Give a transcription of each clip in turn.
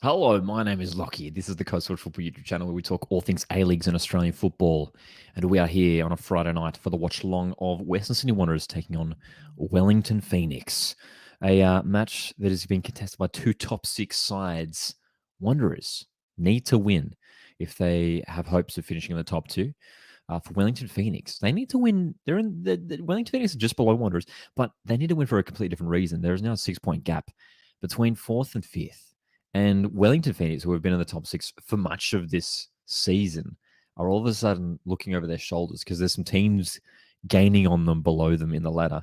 Hello, my name is Lockie. This is the Coast Watch Football YouTube channel where we talk all things A-Leagues and Australian football. And we are here on a Friday night for the watch-along of Western Sydney Wanderers taking on Wellington Phoenix. A match that has been contested by two top six sides. Wanderers need to win if they have hopes of finishing in the top two. For Wellington Phoenix, they need to win. They're in the Wellington Phoenix are just below Wanderers, but they need to win for a completely different reason. There is now a 6-point gap between fourth and fifth. And Wellington Phoenix, who have been in the top six for much of this season, are all of a sudden looking over their shoulders because there's some teams gaining on them below them in the ladder.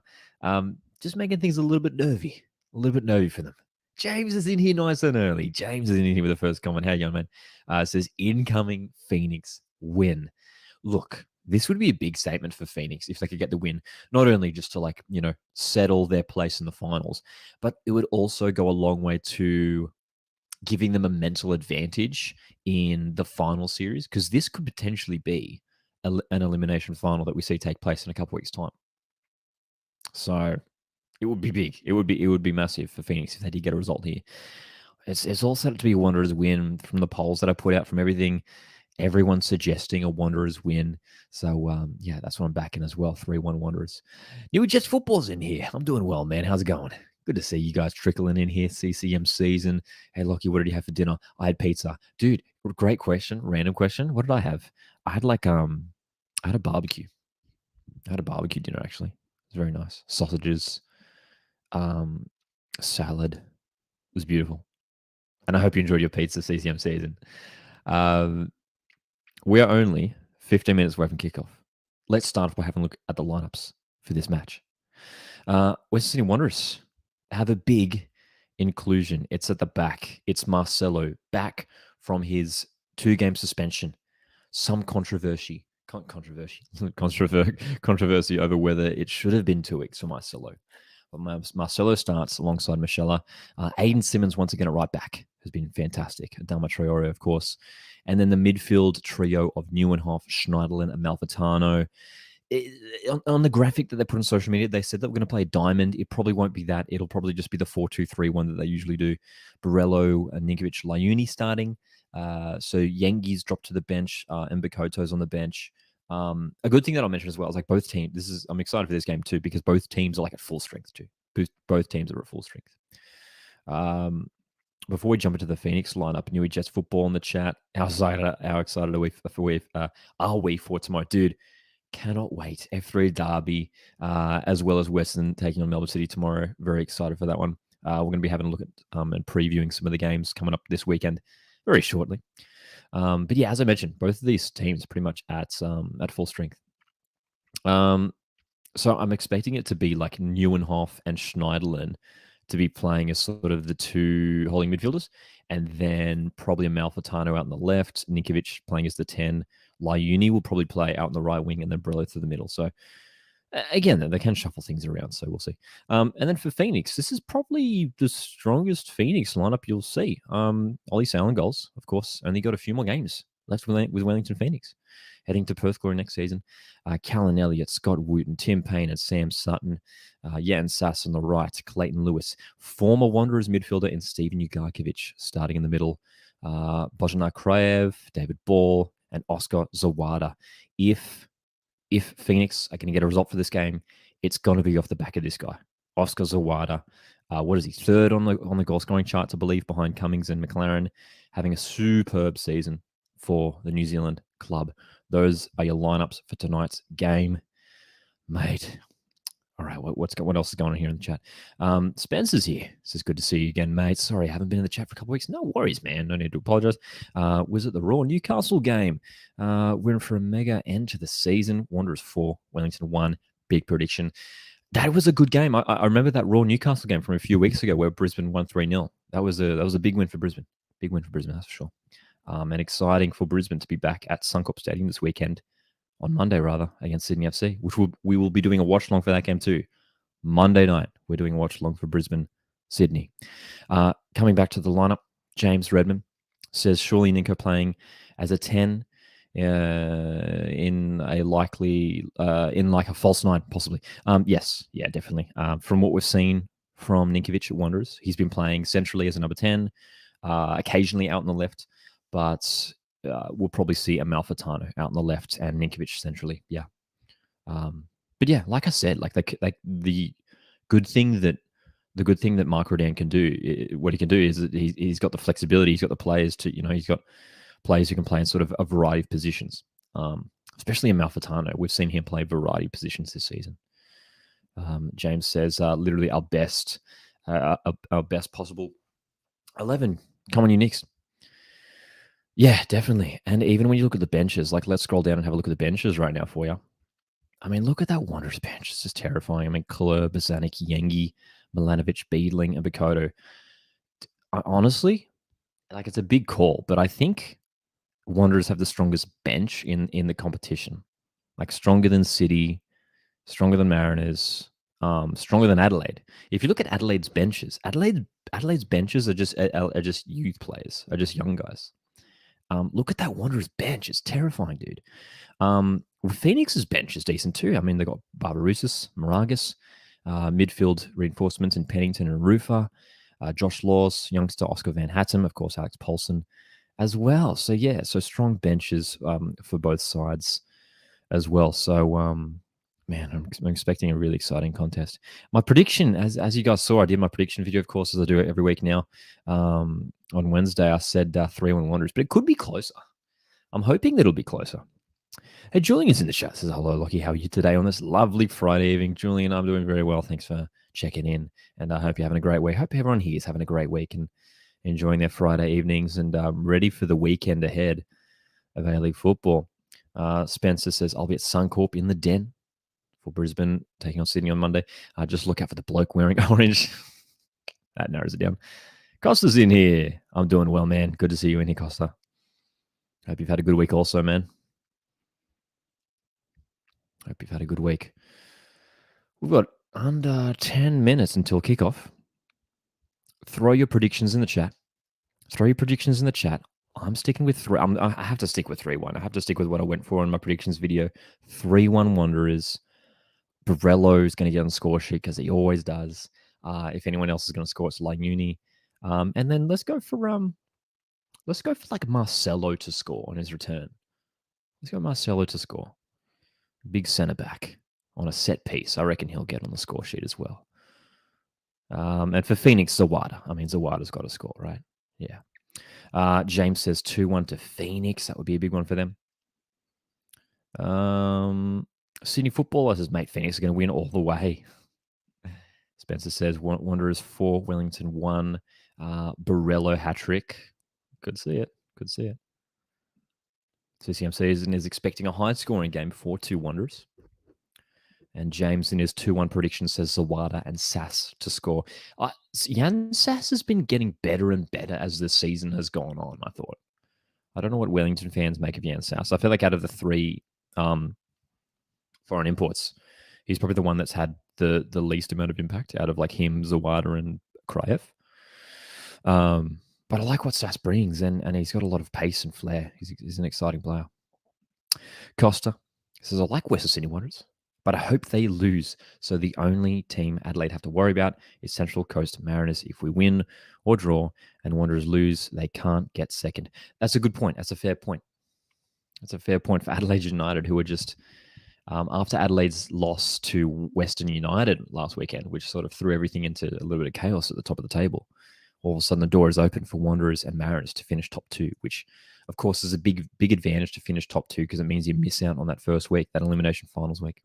Just making things a little bit nervy for them. James is in here nice and early. James is in here with the first comment. How you going, man? Says incoming Phoenix win. Look, this would be a big statement for Phoenix if they could get the win, not only just to settle their place in the finals, but it would also go a long way to giving them a mental advantage in the final series because this could potentially be an elimination final that we see take place in a couple weeks' time. So it would be big. It would be massive for Phoenix if they did get a result here. It's all set up to be a Wanderers win from the polls that I put out, from everything. Everyone's suggesting a Wanderers win. So, yeah, that's what I'm backing as well. 3-1 Wanderers. New Jets football's in here. I'm doing well, man. How's it going? Good to see you guys trickling in here. CCM season. Hey, Lockie, what did you have for dinner? I had pizza. Dude, great question. Random question. What did I have? I had I had a barbecue. I had a barbecue dinner, actually. It was very nice. Sausages, salad. It was beautiful. And I hope you enjoyed your pizza, CCM season. Um, we are only 15 minutes away from kickoff. Let's start off by having a look at the lineups for this match. Western Sydney Wanderers have a big inclusion. It's at the back. It's Marcelo back from his 2-game suspension. Some controversy over whether it should have been 2 weeks for Marcelo. But Marcelo starts alongside Michela. Aiden Simmons, once again, at right back, has been fantastic. Adama Traore, of course. And then the midfield trio of Neuenhoff, Schneiderlin, and Malfitano. On the graphic that they put on social media, they said that we're going to play a diamond. It probably won't be that. It'll probably just be the 4-2-3-1 that they usually do. Borello, Ninkovic, Layuni starting. So Yengi's dropped to the bench, and Bakoto's on the bench. A good thing that I'll mention as well is both teams. I'm excited for this game too because both teams are at full strength too. Both teams are at full strength. Before we jump into the Phoenix lineup, New Jets football in the chat. How excited are we for tomorrow, dude? Cannot wait. F3 Derby, as well as Western taking on Melbourne City tomorrow. Very excited for that one. We're going to be having a look at and previewing some of the games coming up this weekend very shortly. But yeah, as I mentioned, both of these teams are pretty much at full strength. So I'm expecting it to be like Neuenhoff and Schneiderlin to be playing as sort of the two holding midfielders, and then probably a Malfitano out on the left, Ninkovic playing as the 10. Layuni will probably play out on the right wing, and then Borello through the middle. So again, they can shuffle things around, so we'll see. And then for Phoenix, this is probably the strongest Phoenix lineup you'll see. Ollie Salen goals, of course, only got a few more games left with Wellington Phoenix. Heading to Perth Glory next season. Callan Elliott, Scott Wooten, Tim Payne, and Sam Sutton. Jan Sass on the right, Clayton Lewis. Former Wanderers midfielder in Steven Ugarkovic starting in the middle. Bojanar Kraev, David Ball, and Oscar Zawada. If Phoenix are going to get a result for this game, it's going to be off the back of this guy, Oscar Zawada. What is he? Third on the goal scoring charts, I believe, behind Cummings and McLaren, having a superb season for the New Zealand club. Those are your lineups for tonight's game, mate. All right, what else is going on here in the chat? Spencer's here. This is good to see you again, mate. Sorry, I haven't been in the chat for a couple of weeks. No worries, man. No need to apologize. Was it the Raw Newcastle game? We're in for a mega end to the season. Wanderers 4, Wellington 1. Big prediction. That was a good game. I remember that Raw Newcastle game from a few weeks ago where Brisbane won 3-0. That was a big win for Brisbane. Big win for Brisbane, that's for sure. And exciting for Brisbane to be back at Suncorp Stadium this weekend, on Monday rather, against Sydney FC, which we will be doing a watch along for that game too. Monday night, we're doing a watch along for Brisbane, Sydney. Coming back to the lineup, James Redman says surely Ninko playing as a 10 in a likely in like a false 9 possibly. Yes, yeah, definitely. From what we've seen from Ninkovic at Wanderers, he's been playing centrally as a number 10. occasionally out on the left, but we'll probably see a Malfitano out on the left and Ninkovic centrally. Yeah. But yeah, like I said, like the good thing that Mark Rodan can do, what he can do is that he's got the flexibility, he's got the players to, he's got players who can play in sort of a variety of positions, especially in Malfitano. We've seen him play a variety of positions this season. James says, literally our best possible 11. Come on, you Knicks. Yeah, definitely. And even when you look at the benches, like let's scroll down and have a look at the benches right now for you. I mean, look at that Wanderers bench. It's just terrifying. I mean, Klur, Bozanic, Yengi, Milanovic, Beedling, and Bakoto. Honestly, like it's a big call, but I think Wanderers have the strongest bench in the competition. Like stronger than City, stronger than Mariners, stronger than Adelaide. If you look at Adelaide's benches, Adelaide's benches are just youth players, are just young guys. Look at that Wanderers bench. It's terrifying, dude. Phoenix's bench is decent too. I mean, they've got Barbarousis, Moragas, midfield reinforcements in Pennington and Rufer, Josh Laws, youngster Oscar Van Hattem, of course, Alex Paulson as well. So, yeah, so strong benches for both sides as well. So, man, I'm expecting a really exciting contest. My prediction, as you guys saw, I did my prediction video, of course, as I do it every week now. On Wednesday, I said 3-1 Wanderers, but it could be closer. I'm hoping that it'll be closer. Hey, Julian is in the chat. Says, hello, Lockie. How are you today on this lovely Friday evening? Julian, I'm doing very well. Thanks for checking in. And I hope you're having a great week. Hope everyone here is having a great week and enjoying their Friday evenings and ready for the weekend ahead of A-League football. Spencer says, I'll be at Suncorp in the Den for Brisbane, taking on Sydney on Monday. Just look out for the bloke wearing orange. That narrows it down. Costa's in here. I'm doing well, man. Good to see you in here, Costa. Hope you've had a good week also, man. Hope you've had a good week. We've got under 10 minutes until kickoff. Throw your predictions in the chat. I'm sticking with 3. I have to stick with 3-1. I have to stick with what I went for in my predictions video. 3-1 Wanderers. Borrello is going to get on the score sheet because he always does. If anyone else is going to score, it's Languni. And then let's go for like Marcelo to score on his return. Let's go Marcelo to score. Big centre back on a set piece. I reckon he'll get on the score sheet as well. And for Phoenix, Zawada. I mean, Zawada's got to score, right? Yeah. James says 2-1 to Phoenix. That would be a big one for them. Sydney Footballer says, mate, Phoenix are going to win all the way. Spencer says, Wanderers 4, Wellington 1. Borrello hat-trick. Could see it. CCMC is expecting a high-scoring game 4-2 Wanderers. And James in his 2-1 prediction says Zawada and Sass to score. Jan Sass has been getting better and better as the season has gone on, I thought. I don't know what Wellington fans make of Jan Sass. I feel like out of the 3 foreign imports, he's probably the one that's had the least amount of impact out of like him, Zawada, and Kraev. But I like what Sass brings, and he's got a lot of pace and flair. He's an exciting player. Costa says, I like Western Sydney Wanderers, but I hope they lose. So the only team Adelaide have to worry about is Central Coast Mariners. If we win or draw and Wanderers lose, they can't get second. That's a good point. That's a fair point. That's a fair point for Adelaide United, who are just, after Adelaide's loss to Western United last weekend, which sort of threw everything into a little bit of chaos at the top of the table, all of a sudden the door is open for Wanderers and Mariners to finish top 2, which of course is a big advantage to finish top 2 because it means you miss out on that first week, that elimination finals week.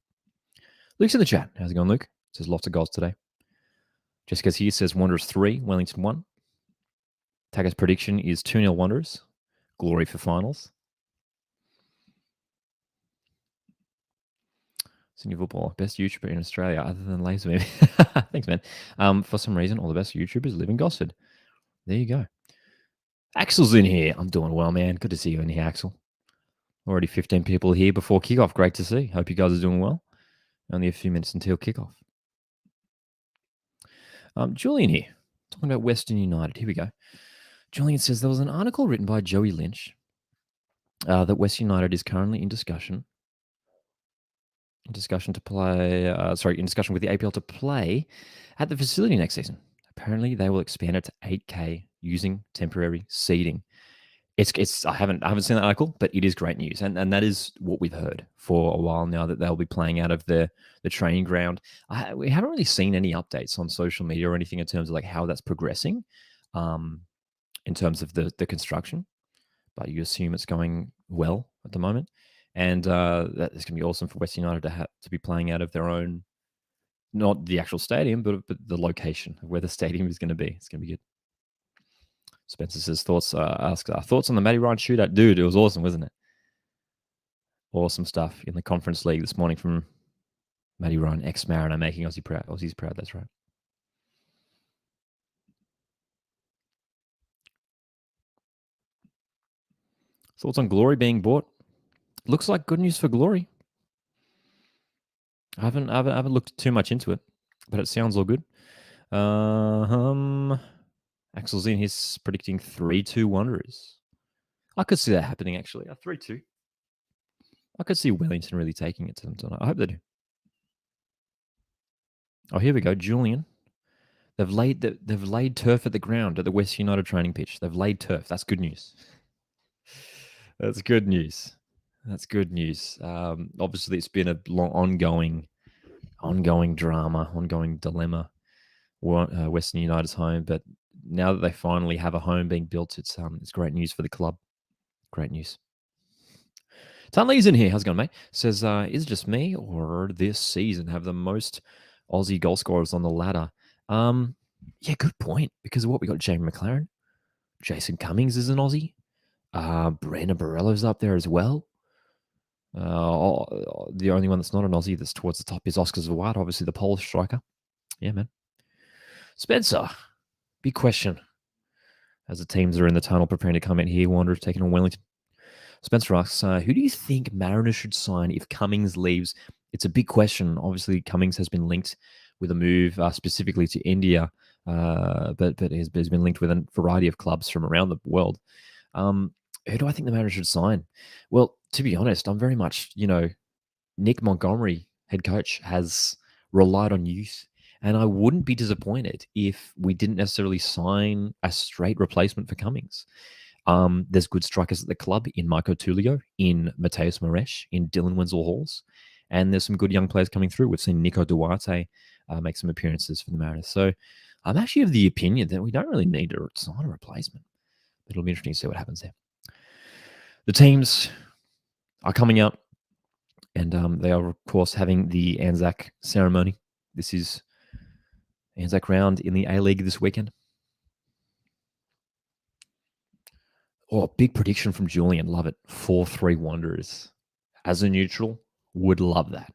Luke's in the chat. How's it going, Luke? Says lots of goals today. Jessica's here, says Wanderers 3, Wellington 1. Tagger's prediction is 2-0 Wanderers. Glory for finals. Sydney Football, best YouTuber in Australia other than Laserbeam. Thanks, man. For some reason, all the best YouTubers live in Gosford. There you go. Axel's in here. I'm doing well, man. Good to see you in here, Axel. Already 15 people here before kickoff. Great to see. Hope you guys are doing well. Only a few minutes until kickoff. Julian here, talking about Western United. Here we go. Julian says there was an article written by Joey Lynch that Western United is currently in discussion with the APL to play at the facility next season. apparently they will expand it to 8K using temporary seating. It's I haven't seen that article, but it is great news, and that is what we've heard for a while now, that they'll be playing out of the training ground. We haven't really seen any updates on social media or anything in terms of like how that's progressing, um, in terms of the construction. But you assume it's going well at the moment, and that is going to be awesome for West United to be playing out of their own, not the actual stadium, but the location of where the stadium is going to be. It's going to be good. Spencer says asks thoughts on the Matty Ryan shootout. Dude, it was awesome, wasn't it? Awesome stuff in the Conference League this morning from Matty Ryan, ex-Mariner, making Aussies proud. That's right. Thoughts on Glory being bought? Looks like good news for Glory. I haven't looked too much into it, but it sounds all good. Axel's in. He's predicting 3-2 Wanderers. I could see that happening, actually. 3-2. I could see Wellington really taking it to them tonight. I hope they do. Oh, here we go. Julian. They've laid turf at the ground at the West United training pitch. They've laid turf. That's good news. That's good news. That's good news. Obviously, it's been a long, ongoing drama, ongoing dilemma. Western United's home, but now that they finally have a home being built, it's great news for the club. Great news. Tunley's in here. How's it going, mate? Says, is it just me or this season have the most Aussie goal scorers on the ladder? Yeah, good point. Because of what we got, Jamie McLaren, Jason Cummings is an Aussie. Brandon Barello's up there as well. The only one that's not an Aussie that's towards the top is Oscar Zawad, obviously the Polish striker. Yeah, man. Spencer, big question. As the teams are in the tunnel preparing to come in here, Wanderers taking on Wellington. Spencer asks, who do you think Mariners should sign if Cummings leaves? It's a big question. Obviously, Cummings has been linked with a move specifically to India, but has been linked with a variety of clubs from around the world. Who do I think the Mariners should sign? Well, to be honest, I'm very much, Nick Montgomery, head coach, has relied on youth. And I wouldn't be disappointed if we didn't necessarily sign a straight replacement for Cummings. There's good strikers at the club in Marco Tullio, in Mateus Moresh, in Dylan Wenzel-Halls, and there's some good young players coming through. We've seen Nico Duarte make some appearances for the Mariners. So I'm actually of the opinion that we don't really need to sign a replacement. But it'll be interesting to see what happens there. The teams are coming out, and they are, of course, having the Anzac ceremony. This is Anzac round in the A-League this weekend. Oh, big prediction from Julian. Love it. 4-3 Wanderers. As a neutral, would love that.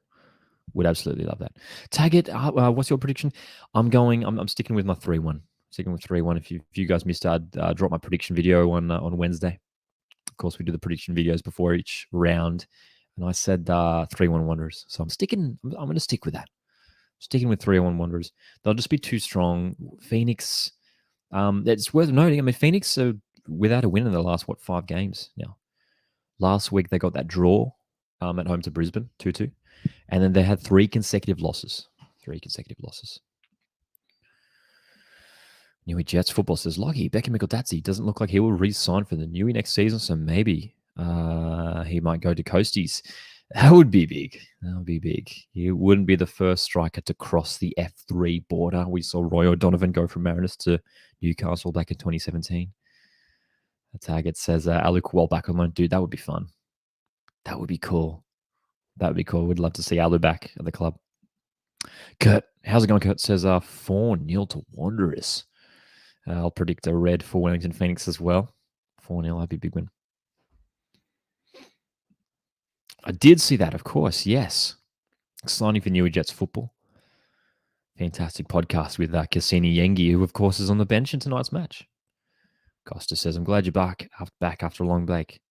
Would absolutely love that. Tag it. What's your prediction? I'm sticking with my 3-1. Sticking with 3-1. If you guys missed, I'd drop my prediction video on Wednesday. Of course, we do the prediction videos before each round. And I said 3-1 Wanderers. So I'm going to stick with that. Sticking with 3-1 Wanderers. They'll just be too strong. Phoenix, it's worth noting. I mean, Phoenix are without a win in the last, 5 games now. Last week, they got that draw at home to Brisbane, 2-2. And then they had 3 consecutive losses. 3 consecutive losses. Newey Jets football says, Lockie, Becky Micheldatzi doesn't look like he will re-sign for the Newey next season, so maybe he might go to Coasties. That would be big. That would be big. He wouldn't be the first striker to cross the F3 border. We saw Roy O'Donovan go from Mariners to Newcastle back in 2017. The target says Alu Kuwal back on loan. Dude, that would be fun. That would be cool. That would be cool. We'd love to see Alu back at the club. Kurt, how's it going, Kurt? Says 4-0 to Wanderers. I'll predict a red for Wellington Phoenix as well. 4-0, that'd be a big win. I did see that, of course, yes. Signing for Newey Jets football. Fantastic podcast with Cassini Yengi, who, of course, is on the bench in tonight's match. Costa says, I'm glad you're back after a long break.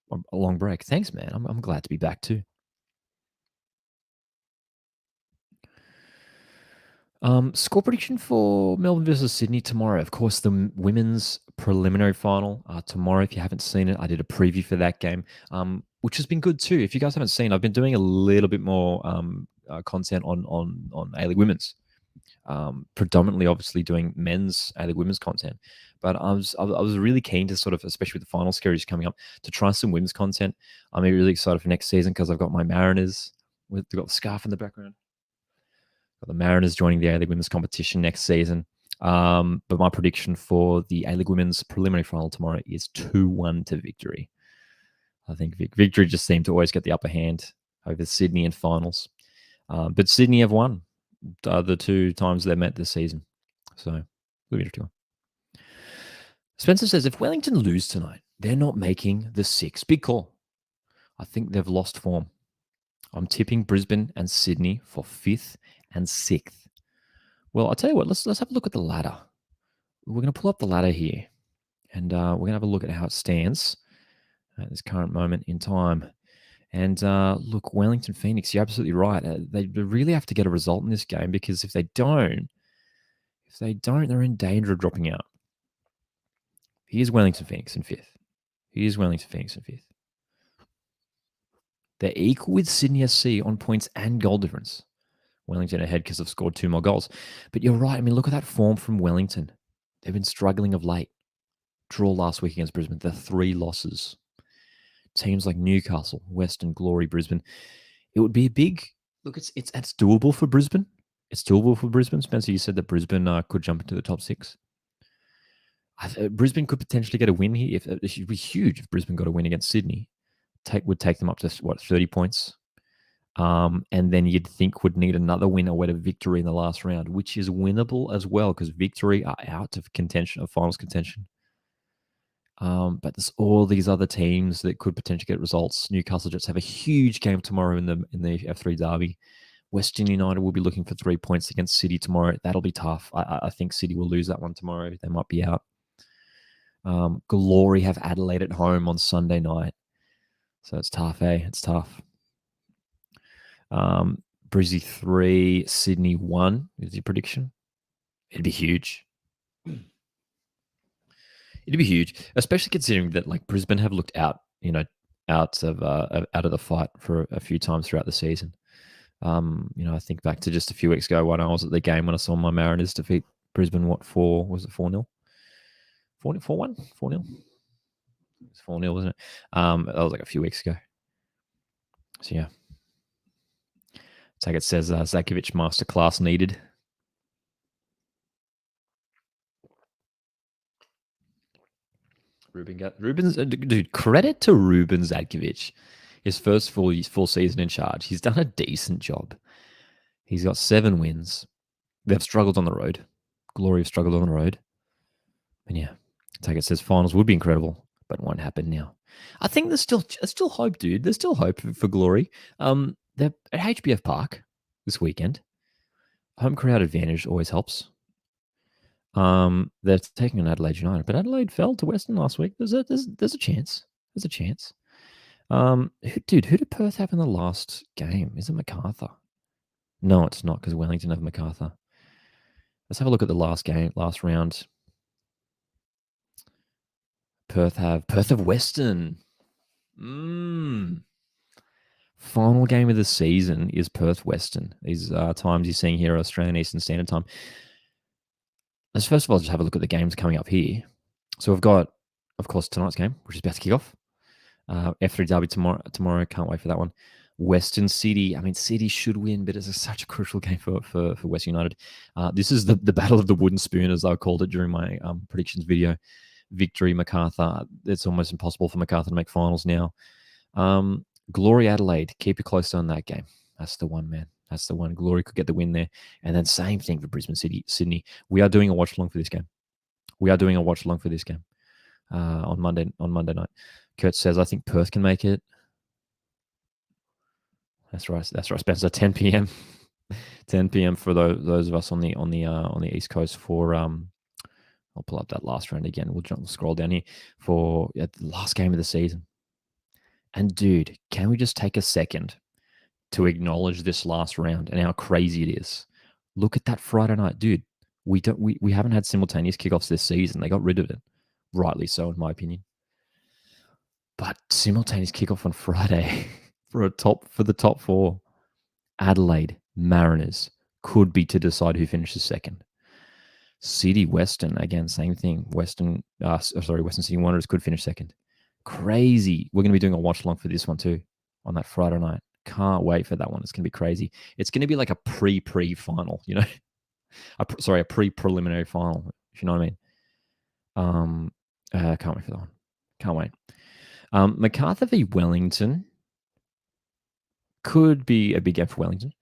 Thanks, man. I'm glad to be back too. Score prediction for Melbourne versus Sydney tomorrow. Of course, the women's preliminary final tomorrow. If you haven't seen it, I did a preview for that game, which has been good too. If you guys haven't seen, I've been doing a little bit more content on A-League Women's. predominantly obviously doing men's A-League women's content. But I was really keen to sort of, especially with the final series coming up, to try some women's content. I'm really excited for next season because I've got my Mariners. We've got the scarf in the background. Got the Mariners joining the A-League women's competition next season. But my prediction for the A-League women's preliminary final tomorrow is 2-1 to Victory. I think Victory just seem to always get the upper hand over Sydney in finals. But Sydney have won the 2 times they met this season. So, it'll be interesting. Spencer says, if Wellington lose tonight, they're not making the 6. Big call. I think they've lost form. I'm tipping Brisbane and Sydney for 5th and 6th. Well, I'll tell you what, let's have a look at the ladder. We're going to pull up the ladder here, and we're going to have a look at how it stands at this current moment in time. And look, Wellington Phoenix, you're absolutely right. They really have to get a result in this game, because if they don't, they're in danger of dropping out. Here's Wellington Phoenix in 5th. They're equal with Sydney SC on points and goal difference. Wellington ahead because they've scored 2 more goals. But you're right. I mean, look at that form from Wellington. They've been struggling of late. Draw last week against Brisbane. The 3 losses. Teams like Newcastle, Western, Glory, Brisbane. It would be a big look. It's doable for Brisbane. It's doable for Brisbane. Spencer, you said that Brisbane could jump into the top 6. Brisbane could potentially get a win here. It would be huge if Brisbane got a win against Sydney. Would take them up to 30 points. And then you'd think would need another win or a victory in the last round, which is winnable as well, because Victory are out of contention, of finals contention. But there's all these other teams that could potentially get results. Newcastle Jets have a huge game tomorrow in the F3 derby. Western United will be looking for 3 points against City tomorrow. That'll be tough. I think City will lose that one tomorrow. They might be out. Glory have Adelaide at home on Sunday night. So it's tough, eh? It's tough. Brizzy 3, Sydney 1 is your prediction. It'd be huge. It'd be huge, especially considering that like Brisbane have looked out of the fight for a few times throughout the season. I think back to just a few weeks ago when I was at the game when I saw my Mariners defeat Brisbane. What, 4-0? 4-1? 4-0? It was 4-0, wasn't it? That was like a few weeks ago. So yeah. Taggart says Zakovic masterclass needed. Ruben's dude. Credit to Ruben Zadkovic. His first full season in charge. He's done a decent job. He's got 7 wins. They've struggled on the road. Glory have struggled on the road. And yeah, Taggart says finals would be incredible, but it won't happen now. I think there's still hope, dude. There's still hope for Glory. They're at HBF Park this weekend. Home crowd advantage always helps. They're taking on Adelaide United, but Adelaide fell to Western last week. There's a chance. There's a chance. Who did Perth have in the last game? Is it MacArthur? No, it's not, because Wellington have MacArthur. Let's have a look at the last round. Perth of Western. Final game of the season is Perth Western. These times you're seeing here are Australian Eastern Standard Time. Let's first of all just have a look at the games coming up here. So we've got, of course, tonight's game, which is about to kick off. F3 derby tomorrow. Can't wait for that one. Western City. I mean, City should win, but it's such a crucial game for West United. This is the battle of the wooden spoon, as I called it during my predictions video. Victory, MacArthur. It's almost impossible for MacArthur to make finals now. Glory Adelaide. Keep it close on that game. That's the one, man. That's the one. Glory could get the win there. And then same thing for Brisbane Sydney. We are doing a watch along for this game. On Monday night. Kurt says, I think Perth can make it. That's right, Spencer. 10 p.m. 10 p.m. for those of us on the East Coast for I'll pull up that last round again. We'll scroll down here for the last game of the season. And dude, can we just take a second to acknowledge this last round and how crazy it is? Look at that Friday night, dude. We haven't had simultaneous kickoffs this season. They got rid of it, rightly so, in my opinion. But simultaneous kickoff on Friday for the top 4: Adelaide, Mariners, could be to decide who finishes second. City Western, again, same thing. Western City Wanderers could finish second. Crazy. We're going to be doing a watch along for this one too on that Friday night. Can't wait for that one. It's going to be crazy. It's going to be like a pre-final, you know, a pre-preliminary final, if you know what I mean. Can't wait for that one. Can't wait. Macarthur v Wellington could be a big game for Wellington.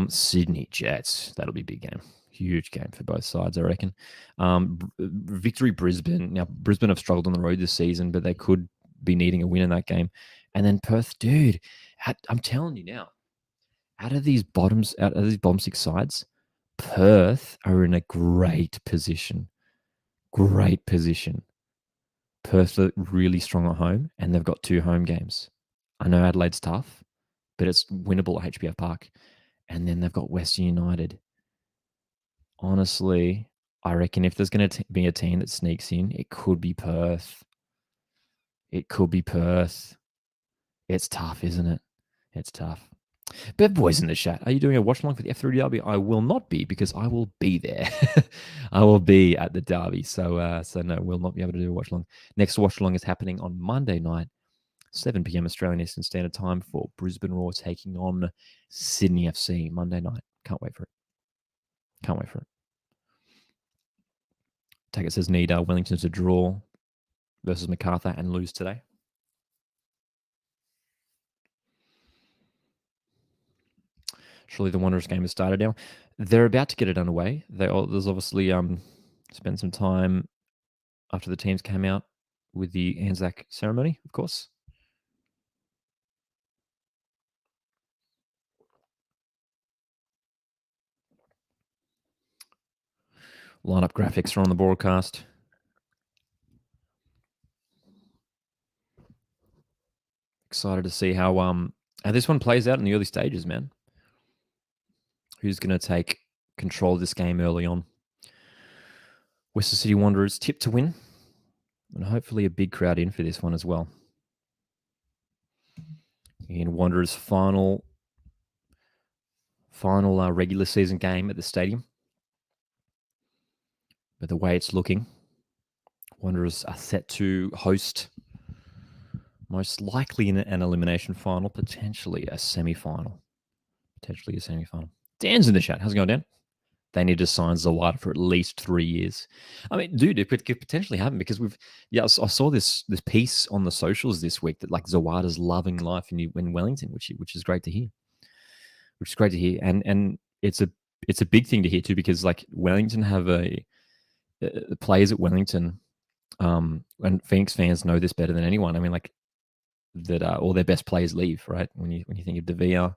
Sydney Jets, that'll be a big game. Huge game for both sides, I reckon. Victory Brisbane. Now, Brisbane have struggled on the road this season, but they could be needing a win in that game. And then Perth, dude, I'm telling you now, out of these bottom six sides, Perth are in a great position. Great position. Perth are really strong at home, and they've got 2 home games. I know Adelaide's tough, but it's winnable at HBF Park. And then they've got Western United. Honestly, I reckon if there's going to be a team that sneaks in, it could be Perth. It could be Perth. It's tough, isn't it? It's tough. Bev Boys in the chat, are you doing a watch along for the F3 Derby? I will not be, because I will be there. I will be at the Derby. So no, we'll not be able to do a watch along. Next watch along is happening on Monday night, 7 p.m. Australian Eastern Standard Time, for Brisbane Roar taking on Sydney FC Monday night. Can't wait for it. Can't wait for it. Taggart says need Wellington to draw versus Macarthur and lose today. Surely the Wanderers game has started now. They're about to get it underway. There's obviously spent some time after the teams came out with the Anzac ceremony, of course. Lineup graphics are on the broadcast. Excited to see how this one plays out in the early stages, man. Who's going to take control of this game early on? Western City Wanderers tipped to win, and hopefully a big crowd in for this one as well. In Wanderers' final regular season game at the stadium. But the way it's looking, Wanderers are set to host, most likely in an elimination final, potentially a semi-final. Dan's in the chat. How's it going, Dan? They need to sign Zawada for at least 3 years. I mean, dude, it could potentially happen, because I saw this piece on the socials this week that like Zawada's loving life in Wellington, which is great to hear. And it's a big thing to hear too, because like Wellington have the players at Wellington, and Phoenix fans know this better than anyone. I mean, like that all their best players leave, right? When you think of De Vere,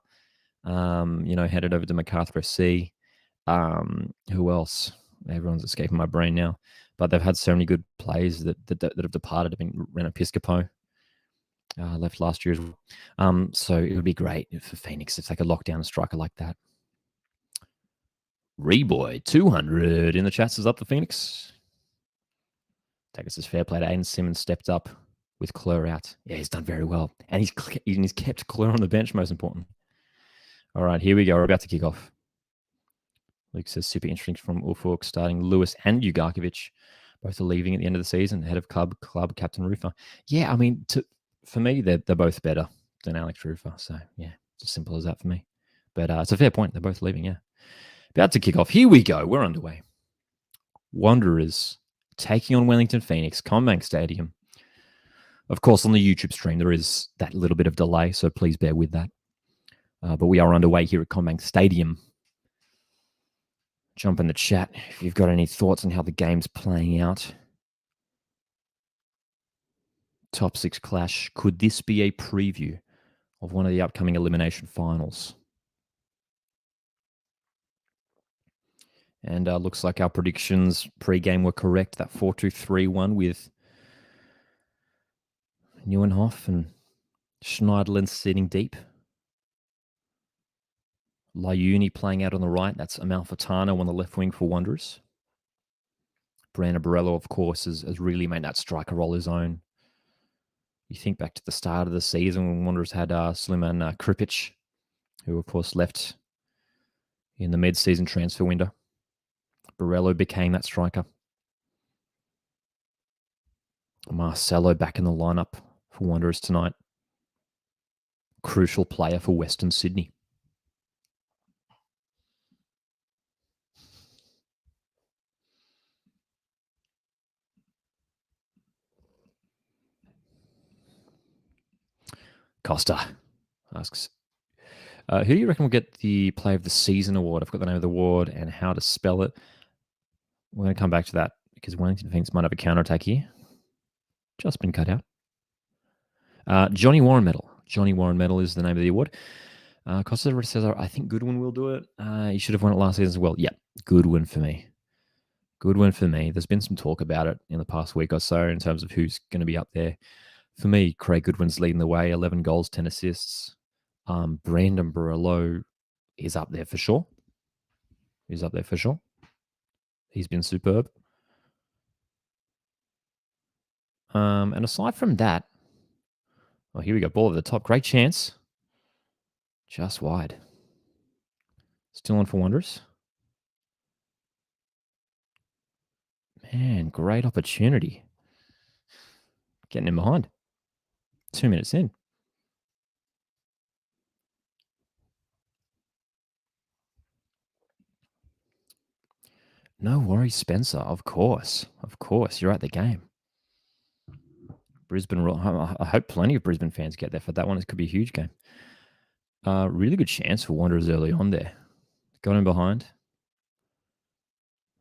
headed over to Macarthur SC. Who else? Everyone's escaping my brain now. But they've had so many good players that have departed. I mean, Ren Episcopo left last year as well. So it would be great for Phoenix if they could lock down a striker like that. Reboy 200 in the chat says up to Phoenix. Taggart says fair play to Aiden Simmons, stepped up with Clure out. Yeah, he's done very well. And he's kept Clure on the bench, most important. All right, here we go. We're about to kick off. Luke says super interesting from Ufuk, starting Lewis and Ugarkovic. Both are leaving at the end of the season, head of club captain Rufer. Yeah, I mean, for me, they're both better than Alex Rufer. So, yeah, it's as simple as that for me. But it's a fair point. They're both leaving, yeah. About to kick off. Here we go. We're underway. Wanderers taking on Wellington Phoenix, CommBank Stadium. Of course, on the YouTube stream, there is that little bit of delay, so please bear with that. But we are underway here at CommBank Stadium. Jump in the chat if you've got any thoughts on how the game's playing out. Top 6 clash. Could this be a preview of one of the upcoming elimination finals? And looks like our predictions pre-game were correct. That 4-2-3-1 with Neuenhoff and Schneiderlin sitting deep. Layuni playing out on the right. That's Amalfitano on the left wing for Wanderers. Brandon Barello, of course, has really made that striker role his own. You think back to the start of the season when Wanderers had Suleiman Kripic, who, of course, left in the mid-season transfer window. Borello became that striker. Marcelo back in the lineup for Wanderers tonight. Crucial player for Western Sydney. Costa asks, who do you reckon will get the Player of the Season award? I've got the name of the award and how to spell it. We're going to come back to that because Wellington Phoenix might have a counterattack here. Just been cut out. Johnny Warren Medal. Johnny Warren Medal is the name of the award. Costa says, I think Goodwin will do it. He should have won it last season as well. Yeah, Goodwin for me. Goodwin for me. There's been some talk about it in the past week or so in terms of who's going to be up there. For me, Craig Goodwin's leading the way. 11 goals, 10 assists. Brandon Borello is up there for sure. He's up there for sure. He's been superb. And aside from that, oh, here we go. Ball over the top. Great chance. Just wide. Still on for Wanderers. Man, great opportunity. Getting in behind. 2 minutes in. No worries, Spencer. Of course. Of course. You're at the game. Brisbane, I hope plenty of Brisbane fans get there for that one. It could be a huge game. Really good chance for Wanderers early on there. Got in behind.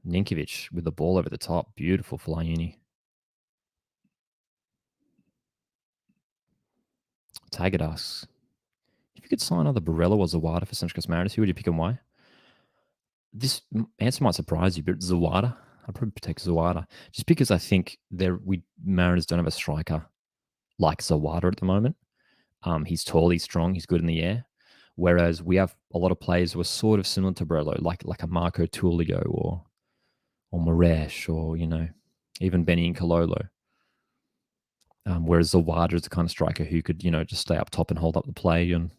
Ninkovic with the ball over the top. Beautiful for Layuni. Taggart asks, if you could sign either Borello or Zawada for Central Coast Mariners, who would you pick and why? This answer might surprise you, but Zawada. I'd probably take Zawada. Just because I think Mariners don't have a striker like Zawada at the moment. He's tall, he's strong, he's good in the air. Whereas we have a lot of players who are sort of similar to Borello, like a Marco Tullio or Moresh or, even Benny Cololo. Whereas Zawada is the kind of striker who could, just stay up top and hold up the play and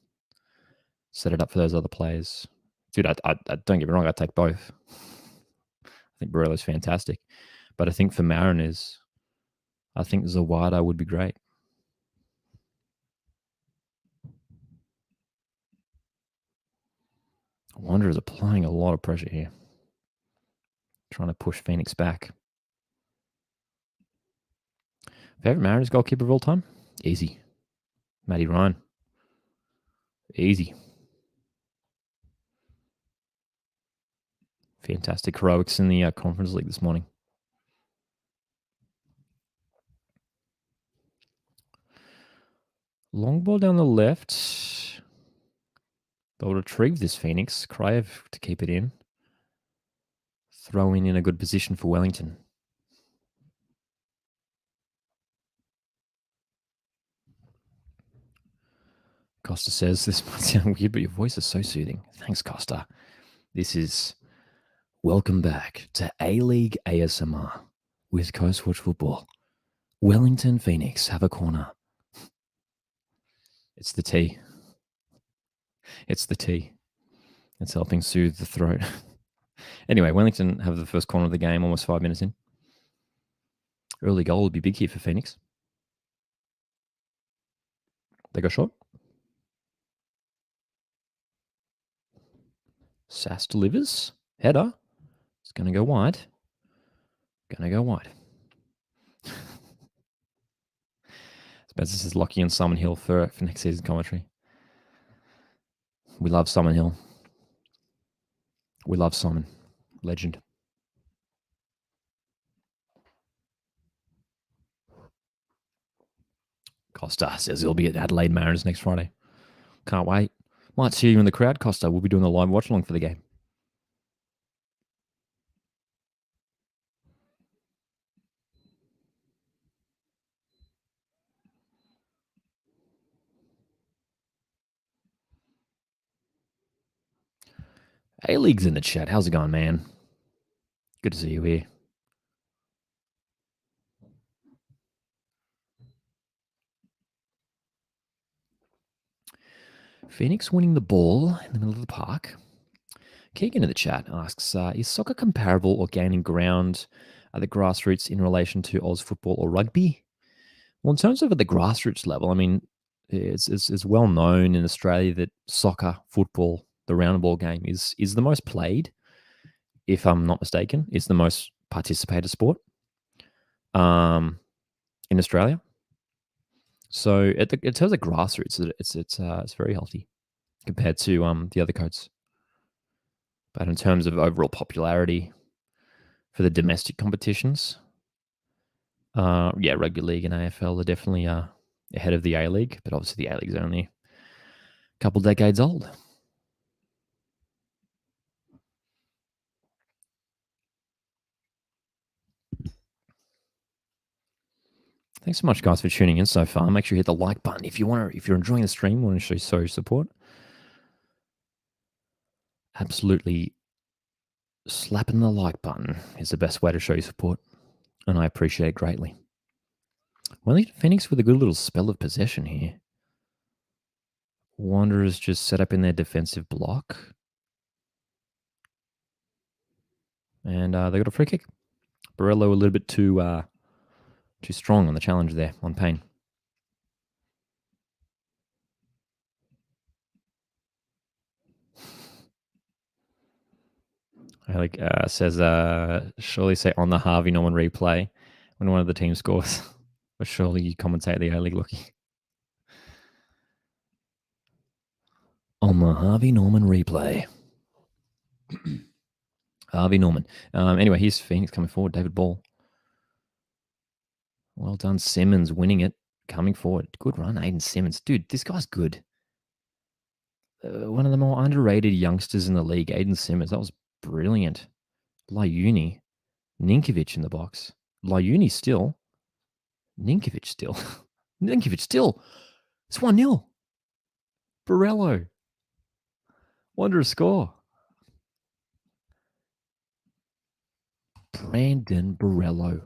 set it up for those other players. Dude, I don't get me wrong, I'd take both. I think Borello's fantastic. But I think for Mariners, I think Zawada would be great. Wanderers are applying a lot of pressure here. Trying to push Phoenix back. Favorite Mariners goalkeeper of all time? Easy. Matty Ryan. Easy. Fantastic heroics in the Conference League this morning. Long ball down the left. They'll retrieve this Phoenix. Kraev to keep it in. Throwing in a good position for Wellington. Costa says, this might sound weird, but your voice is so soothing. Thanks, Costa. This is welcome back to A-League ASMR with Coastwatch Football. Wellington Phoenix have a corner. It's the tea. It's the tea. It's helping soothe the throat. Anyway, Wellington have the first corner of the game, almost 5 minutes in. Early goal would be big here for Phoenix. They go short. Sass delivers. Header. It's going to go wide. Going to go wide. Spencer says Lockie and Simon Hill for next season commentary. We love Simon Hill. We love Simon. Legend. Costa says he'll be at Adelaide Mariners next Friday. Can't wait. Might see you in the crowd, Costa. We'll be doing a live watch along for the game. A-League's in the chat. How's it going, man? Good to see you here. Phoenix winning the ball in the middle of the park. Keegan in the chat asks, is soccer comparable or gaining ground at the grassroots in relation to Oz football or rugby? Well, in terms of at the grassroots level, I mean, it's well known in Australia that soccer, football, the round ball game is the most played, if I'm not mistaken. It's the most participated sport in Australia. So in terms of grassroots, it's very healthy compared to the other codes. But in terms of overall popularity for the domestic competitions, yeah, rugby league and AFL are definitely ahead of the A League, but obviously the A League is only a couple decades old. Thanks so much, guys, for tuning in so far. Make sure you hit the like button if you're enjoying the stream, want to show your support. Absolutely, slapping the like button is the best way to show your support, and I appreciate it greatly. Wellington Phoenix with a good little spell of possession here. Wanderers just set up in their defensive block, and they got a free kick. Borello a little bit too strong on the challenge there on Payne. Alec says, surely say on the Harvey Norman replay when one of the teams scores. But surely you commentate the A-League looking. On the Harvey Norman replay. Harvey Norman. Anyway, here's Phoenix coming forward. David Ball. Well done, Simmons winning it. Coming forward. Good run, Aiden Simmons. Dude, this guy's good. One of the more underrated youngsters in the league, Aiden Simmons. That was brilliant. Lyuni. Ninkovic in the box. Lyuni still. Ninkovic still. Ninkovic still. It's 1-0. Borello. Wanderers score. Brandon Borello.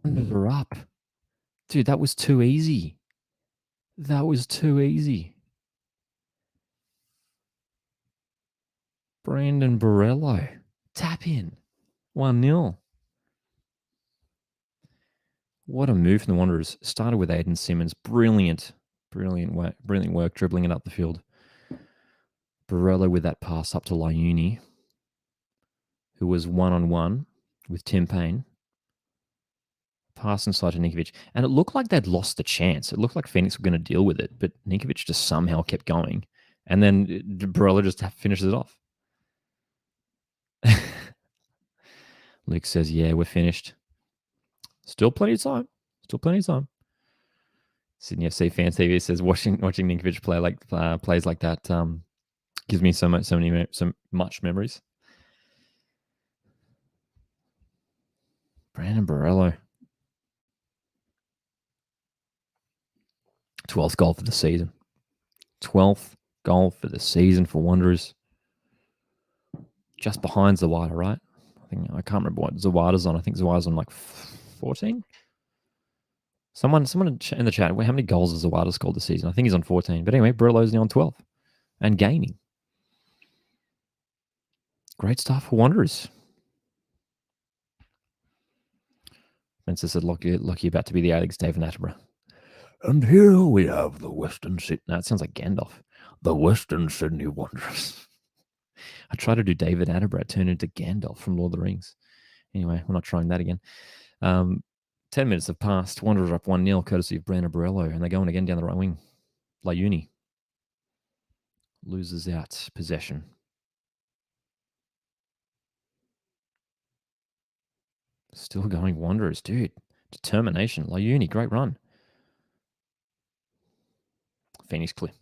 Wanderer up. Dude, that was too easy. That was too easy. Brandon Borello. Tap in. 1-0. What a move from the Wanderers. Started with Aiden Simmons. Brilliant work dribbling it up the field. Borello with that pass up to Lyuni, who was one-on-one with Tim Payne. Pass inside to Ninkovic. And it looked like they'd lost the chance. It looked like Phoenix were going to deal with it, but Ninkovic just somehow kept going. And then Borello just finishes it off. Luke says, yeah, we're finished. Still plenty of time. Sydney FC Fan TV says, watching Ninkovic play plays like that gives me so much memories. Brandon Borello. 12th goal for the season. 12th goal for the season for Wanderers. Just behind Zawada, right? I can't remember what Zawada's on. I think Zawada's on like 14. Someone in the chat, how many goals has Zawada scored this season? I think he's on 14. But anyway, Borello's now on 12 and gaining. Great stuff for Wanderers. Spencer said, lucky about to be the A-League's David Attenborough. And here we have the Western Sydney. No, it sounds like Gandalf. The Western Sydney Wanderers. I tried to do David Attenborough, turn into Gandalf from Lord of the Rings. Anyway, we're not trying that again. 10 minutes have passed. Wanderers up 1-0, courtesy of Brandon Borello, and they're going again down the right wing. Lyuni loses out possession. Still going Wanderers, dude. Determination. Lyuni, great run. Phoenix clear.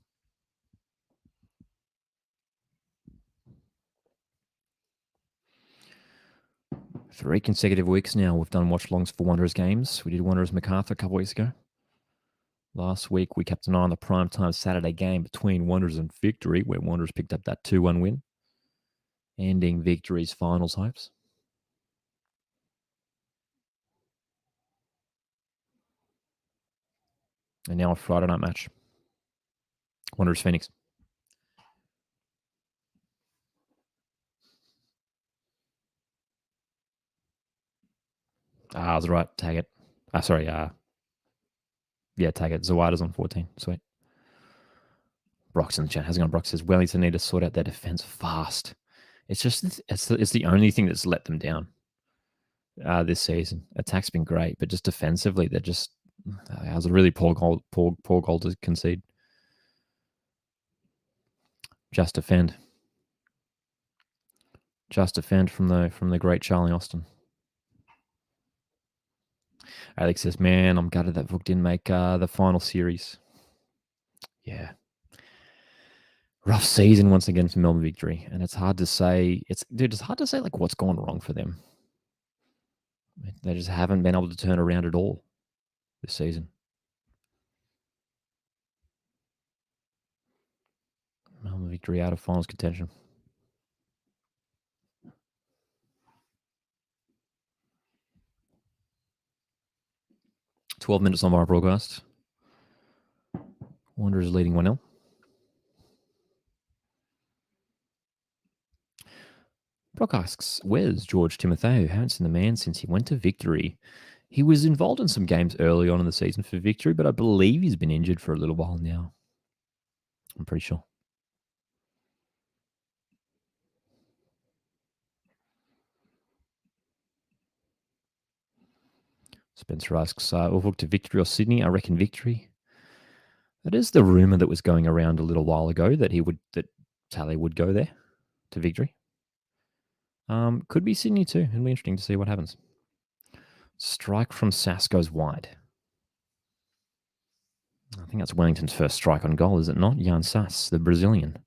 Three consecutive weeks now we've done watch-alongs for Wanderers games. We did Wanderers MacArthur a couple weeks ago. Last week we kept an eye on the primetime Saturday game between Wanderers and Victory, where Wanderers picked up that 2-1 win, ending Victory's finals hopes. And now a Friday night match. Wanderers Phoenix. I was right. Tag it. Sorry. Yeah, tag it. Zawada's on 14. Sweet. Brock's in the chat. How's it going? Brock says Wellington need to sort out their defense fast. It's just it's the only thing that's let them down this season. Attack's been great, but just defensively, they're just that was a really poor goal to concede. Just defend. Just defend from the great Charlie Austin. Alex says, "Man, I'm gutted that Vuk didn't make the final series." Yeah, rough season once again for Melbourne Victory, and it's hard to say. It's hard to say like what's gone wrong for them. They just haven't been able to turn around at all this season. Melbourne Victory out of finals contention. "12 minutes on our broadcast. Wanderers leading 1-0. Brock asks, "Where's George Timotheo? Haven't seen the man since he went to Victory. He was involved in some games early on in the season for Victory, but I believe he's been injured for a little while now. I'm pretty sure." Spencer asks, "We'll look to Victory or Sydney?" I reckon Victory. That is the rumor that was going around a little while ago that Tally would go there to Victory. Could be Sydney too. It'll be interesting to see what happens. Strike from Sass goes wide. I think that's Wellington's first strike on goal, is it not? Jan Sass, the Brazilian.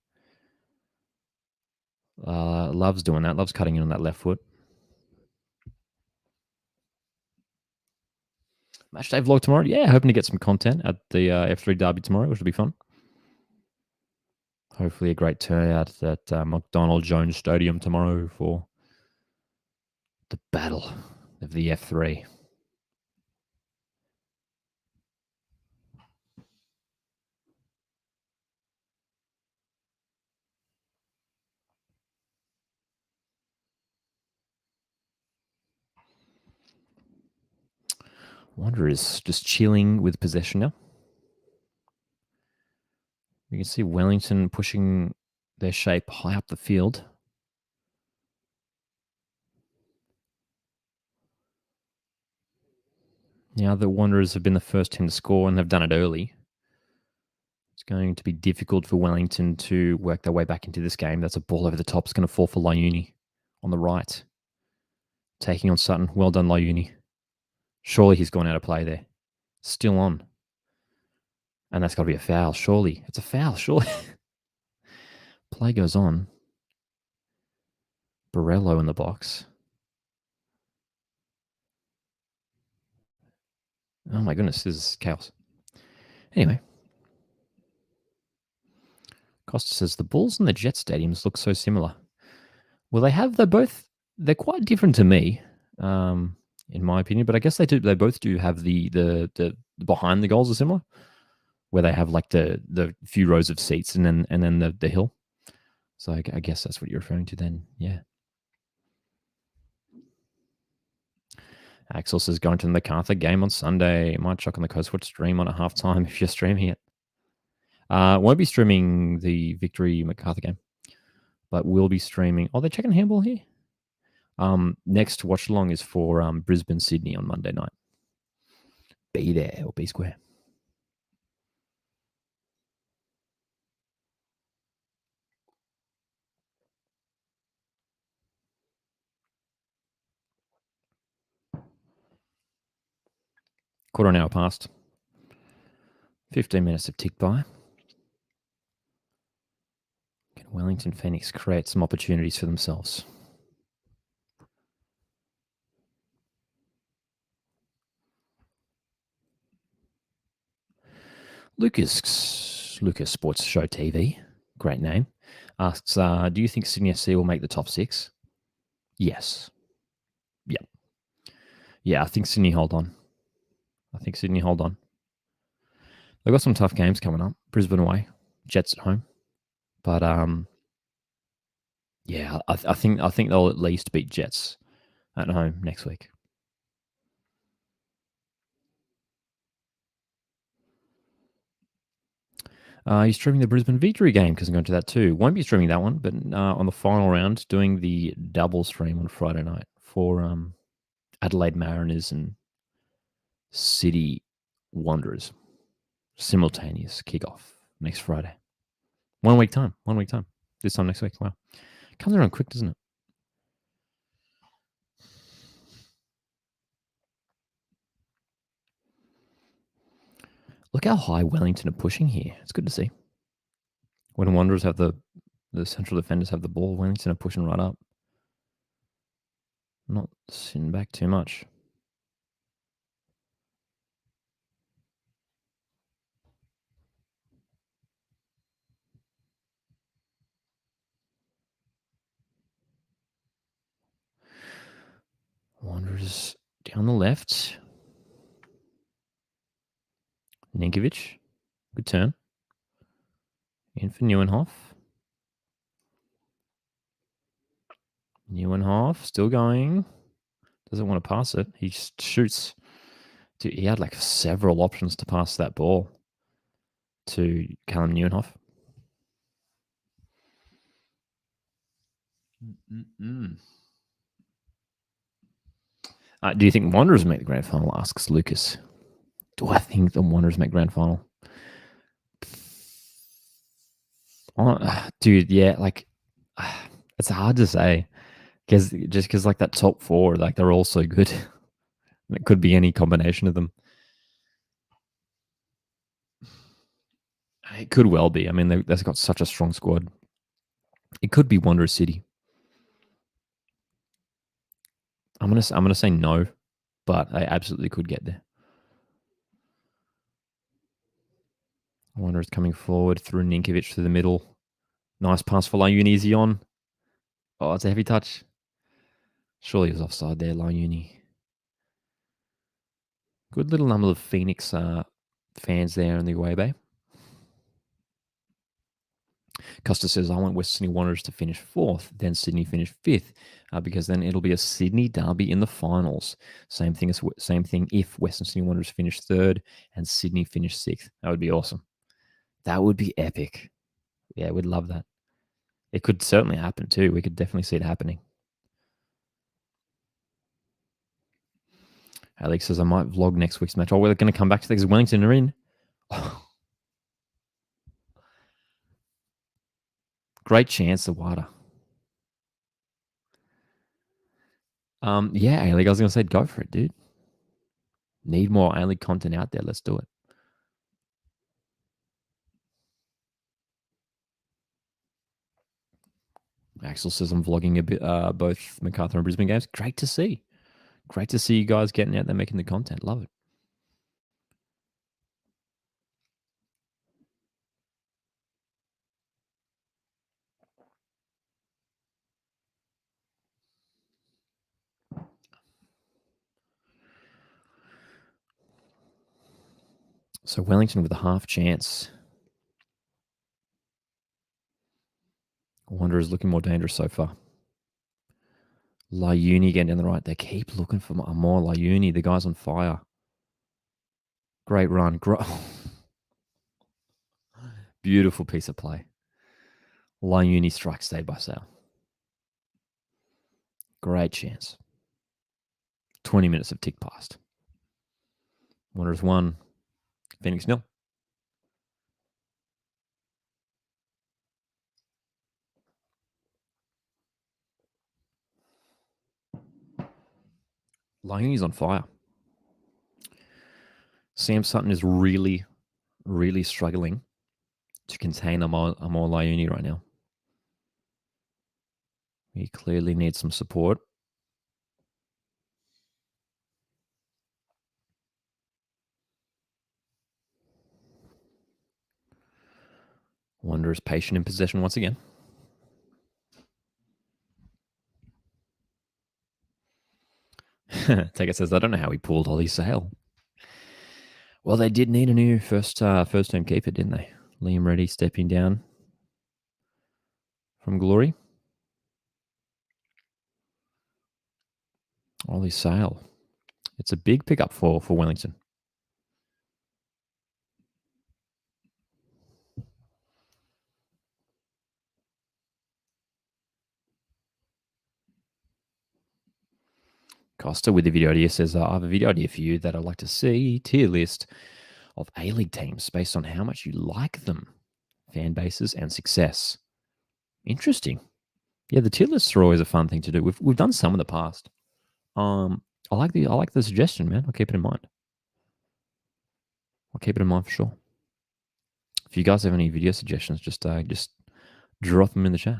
Loves doing that. Loves cutting in on that left foot. Matchday vlog tomorrow. Yeah, hoping to get some content at the F3 Derby tomorrow, which will be fun. Hopefully a great turnout at McDonald Jones Stadium tomorrow for the battle of the F3. Wanderers just chilling with possession now. You can see Wellington pushing their shape high up the field. Now the Wanderers have been the first team to score and have done it early. It's going to be difficult for Wellington to work their way back into this game. That's a ball over the top. It's going to fall for Lyuni on the right. Taking on Sutton. Well done, Lyuni. Surely he's gone out of play there. Still on. And that's got to be a foul, surely. It's a foul, surely. Play goes on. Borello in the box. Oh my goodness, this is chaos. Anyway. Costa says, "The Bulls and the Jet stadiums look so similar." Well, they're quite different to me, in my opinion, but I guess they both do have the behind the goals are similar, where they have like the few rows of seats and then the hill. So I guess that's what you're referring to then. Yeah. Axel says, "Going to the MacArthur game on Sunday. Might chuck on the Coastwatch stream on at halftime if you're streaming it." Won't be streaming the Victory MacArthur game, but we'll be streaming. Oh, they're checking handball here. Next watch along is for Brisbane Sydney on Monday night. Be there or be square. Quarter an hour past. 15 minutes have ticked by. Can Wellington Phoenix create some opportunities for themselves? Lucas Sports Show TV, great name, asks, "Do you think Sydney FC will make the top 6? Yes. Yeah, I think Sydney hold on. They've got some tough games coming up. Brisbane away, Jets at home. But yeah, I think they'll at least beat Jets at home next week. You're streaming the Brisbane Victory game because I'm going to that too. Won't be streaming that one, but on the final round, doing the double stream on Friday night for Adelaide Mariners and City Wanderers. Simultaneous kickoff next Friday. 1 week time. 1 week time. This time next week. Wow. Comes around quick, doesn't it? Look how high Wellington are pushing here. It's good to see. When Wanderers have the central defenders have the ball, Wellington are pushing right up. Not sitting back too much. Wanderers down the left. Ninkovic. Good turn. In for Neuenhoff. Neuenhoff still going. Doesn't want to pass it. He just shoots. Dude, he had like several options to pass that ball to Callum Neuenhoff. Do you think Wanderers make the grand final? Asks Lucas. Do I think the Wanderers make grand final? Dude, yeah, like it's hard to say because like that top four, like they're all so good. It could be any combination of them. It could well be. I mean, they've got such a strong squad. It could be Wanderers City. I'm gonna say no, but I absolutely could get there. Wanderers coming forward through Ninkovic through the middle. Nice pass for Layuni. Is he on? Oh, it's a heavy touch. Surely he was offside there, Layuni. Good little number of Phoenix fans there in the away bay. Costa says, I want West Sydney Wanderers to finish 4th, then Sydney finish 5th, because then it'll be a Sydney derby in the finals. Same thing if Western Sydney Wanderers finish 3rd and Sydney finish 6th. That would be awesome. That would be epic. Yeah, we'd love that. It could certainly happen too. We could definitely see it happening. Alex says, I might vlog next week's match. Oh, we're going to come back to that because Wellington are in. Great chance, the water. Yeah, A-League, I was going to say, go for it, dude. Need more A-League content out there. Let's do it. Axel says I'm vlogging a bit, both MacArthur and Brisbane games. Great to see. Great to see you guys getting out there making the content. Love it. So Wellington with a half chance. Wanderers looking more dangerous so far. Layuni getting down the right. They keep looking for more Layuni. The guy's on fire. Great run. Beautiful piece of play. Layuni strikes stayed by Sale. Great chance. 20 minutes of tick past. Wanderers 1. Phoenix 0. Layuni's on fire. Sam Sutton is really, really struggling to contain Amor Layuni right now. He clearly needs some support. Wanderers patient in possession once again. Taker says, I don't know how he pulled Ollie Sale. Well, they did need a new first-term keeper, didn't they? Liam Reddy stepping down from Glory. Ollie Sale. It's a big pickup for Wellington. Costa with the video idea says, I have a video idea for you that I'd like to see. Tier list of A-League teams based on how much you like them, fan bases, and success. Interesting. Yeah, the tier lists are always a fun thing to do. We've done some in the past. I like the suggestion, man. I'll keep it in mind. I'll keep it in mind for sure. If you guys have any video suggestions, just drop them in the chat.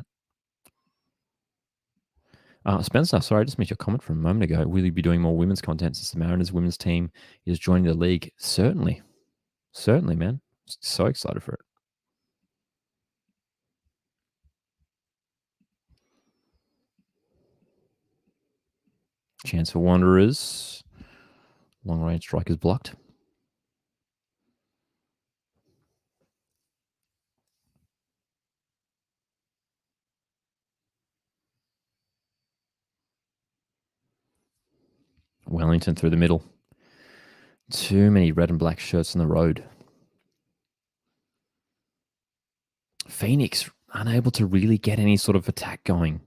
Spencer, sorry, I just missed your comment from a moment ago. Will you be doing more women's content since the Mariners women's team is joining the league? Certainly, man. So excited for it. Chance for Wanderers. Long range strike is blocked. Wellington through the middle. Too many red and black shirts on the road. Phoenix unable to really get any sort of attack going.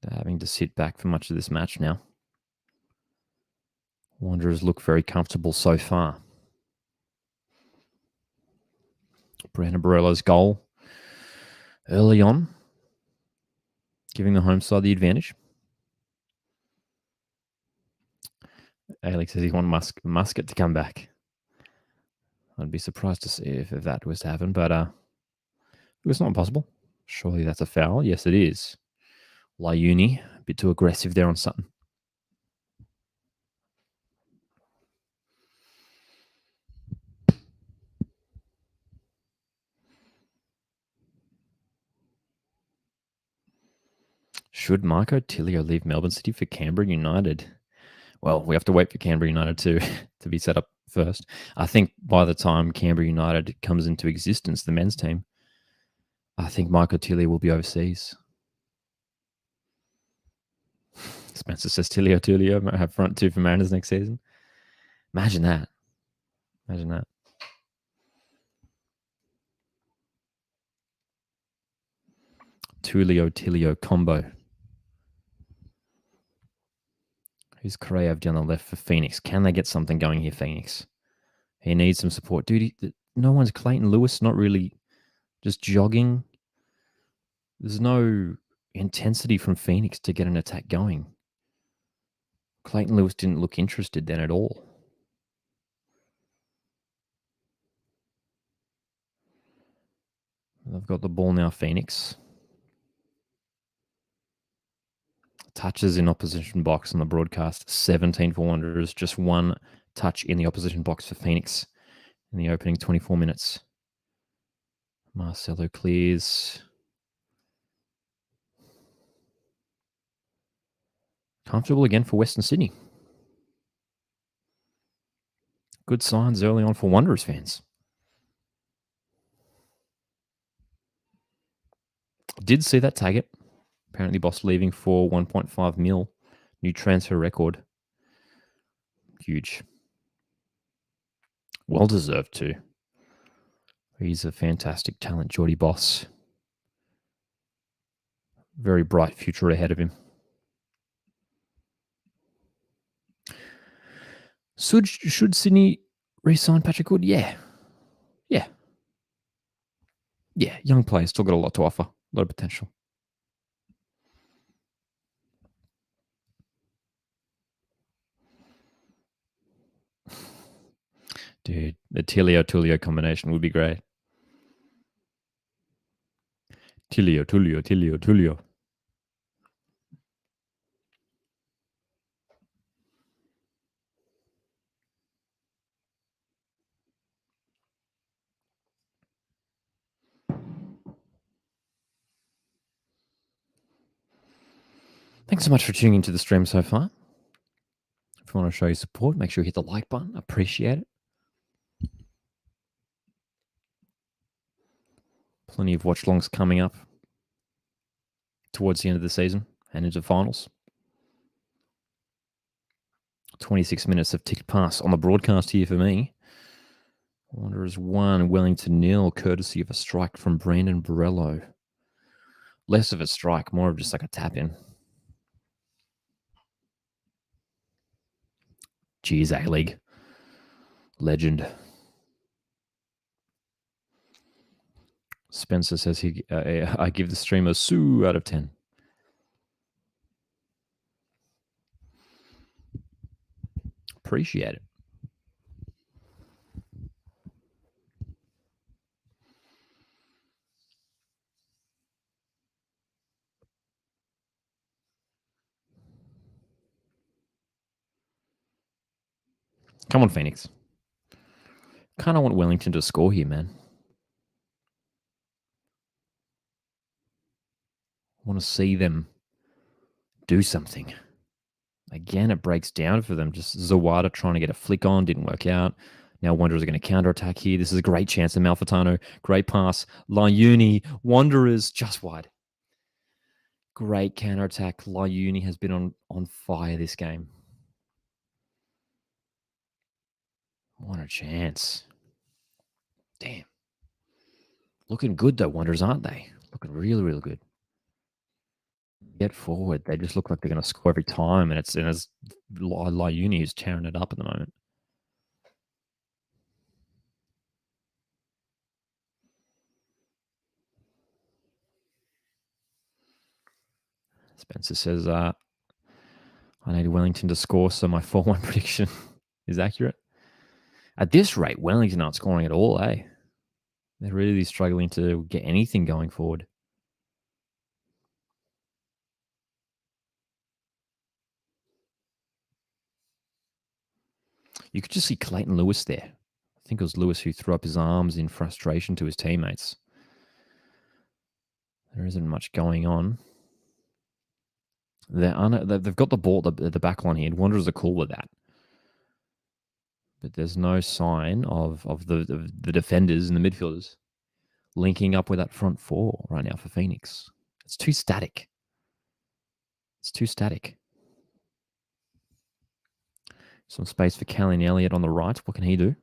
They're having to sit back for much of this match now. Wanderers look very comfortable so far. Brandon Barolo's goal early on, giving the home side the advantage. Alex says he wants Muscat to come back. I'd be surprised to see if that was to happen, but it's not impossible. Surely that's a foul. Yes, it is. Lyuni, a bit too aggressive there on Sutton. Should Marco Tilio leave Melbourne City for Canberra United? Well, we have to wait for Canberra United to be set up first. I think by the time Canberra United comes into existence, the men's team, I think Michael Tilio will be overseas. Spencer says Tilio might have front two for Mariners next season. Imagine that. Tilio combo. Who's Krayev down the left for Phoenix? Can they get something going here, Phoenix? He needs some support. Dude, no one's Clayton Lewis, not really just jogging. There's no intensity from Phoenix to get an attack going. Clayton Lewis didn't look interested then at all. They've got the ball now, Phoenix. Touches in opposition box on the broadcast. 17 for Wanderers. Just one touch in the opposition box for Phoenix in the opening 24 minutes. Marcelo clears. Comfortable again for Western Sydney. Good signs early on for Wanderers fans. Did see that tag it. Apparently Boss leaving for 1.5 mil. New transfer record. Huge. Well deserved too. He's a fantastic talent, Geordie Boss. Very bright future ahead of him. Should Sydney re-sign Patrick Wood? Yeah. Young players still got a lot to offer. A lot of potential. Dude, the Tilio combination would be great. Tilio. Thanks so much for tuning into the stream so far. If you want to show your support, make sure you hit the like button. Appreciate it. Plenty of watchalongs coming up towards the end of the season and into finals. 26 minutes have ticked past on the broadcast here for me. Wanderers 1, Wellington 0, courtesy of a strike from Brandon Barolo. Less of a strike, more of just like a tap in. Jeez, A-League. Legend. Spencer says I give the stream a Sue out of 10. Appreciate it. Come on, Phoenix. Kind of want Wellington to score here, man. I want to see them do something. Again, it breaks down for them. Just Zawada trying to get a flick on, didn't work out. Now Wanderers are going to counterattack here. This is a great chance. And Malfitano, great pass. Liuni, Wanderers just wide. Great counterattack. Liuni has been on fire this game. What a chance. Damn. Looking good though, Wanderers, aren't they? Looking really, really good. Get forward. They just look like they're going to score every time, and it's Liuni who's tearing it up at the moment. Spencer says, I need Wellington to score, so my 4-1 prediction is accurate. At this rate, Wellington aren't scoring at all, eh? They're really struggling to get anything going forward. You could just see Clayton Lewis there. I think it was Lewis who threw up his arms in frustration to his teammates. There isn't much going on. They've got the ball at the back line here. Wanderers are cool with that. But there's no sign of the defenders and the midfielders linking up with that front four right now for Phoenix. It's too static. It's too static. Some space for Callan Elliott on the right. What can he do?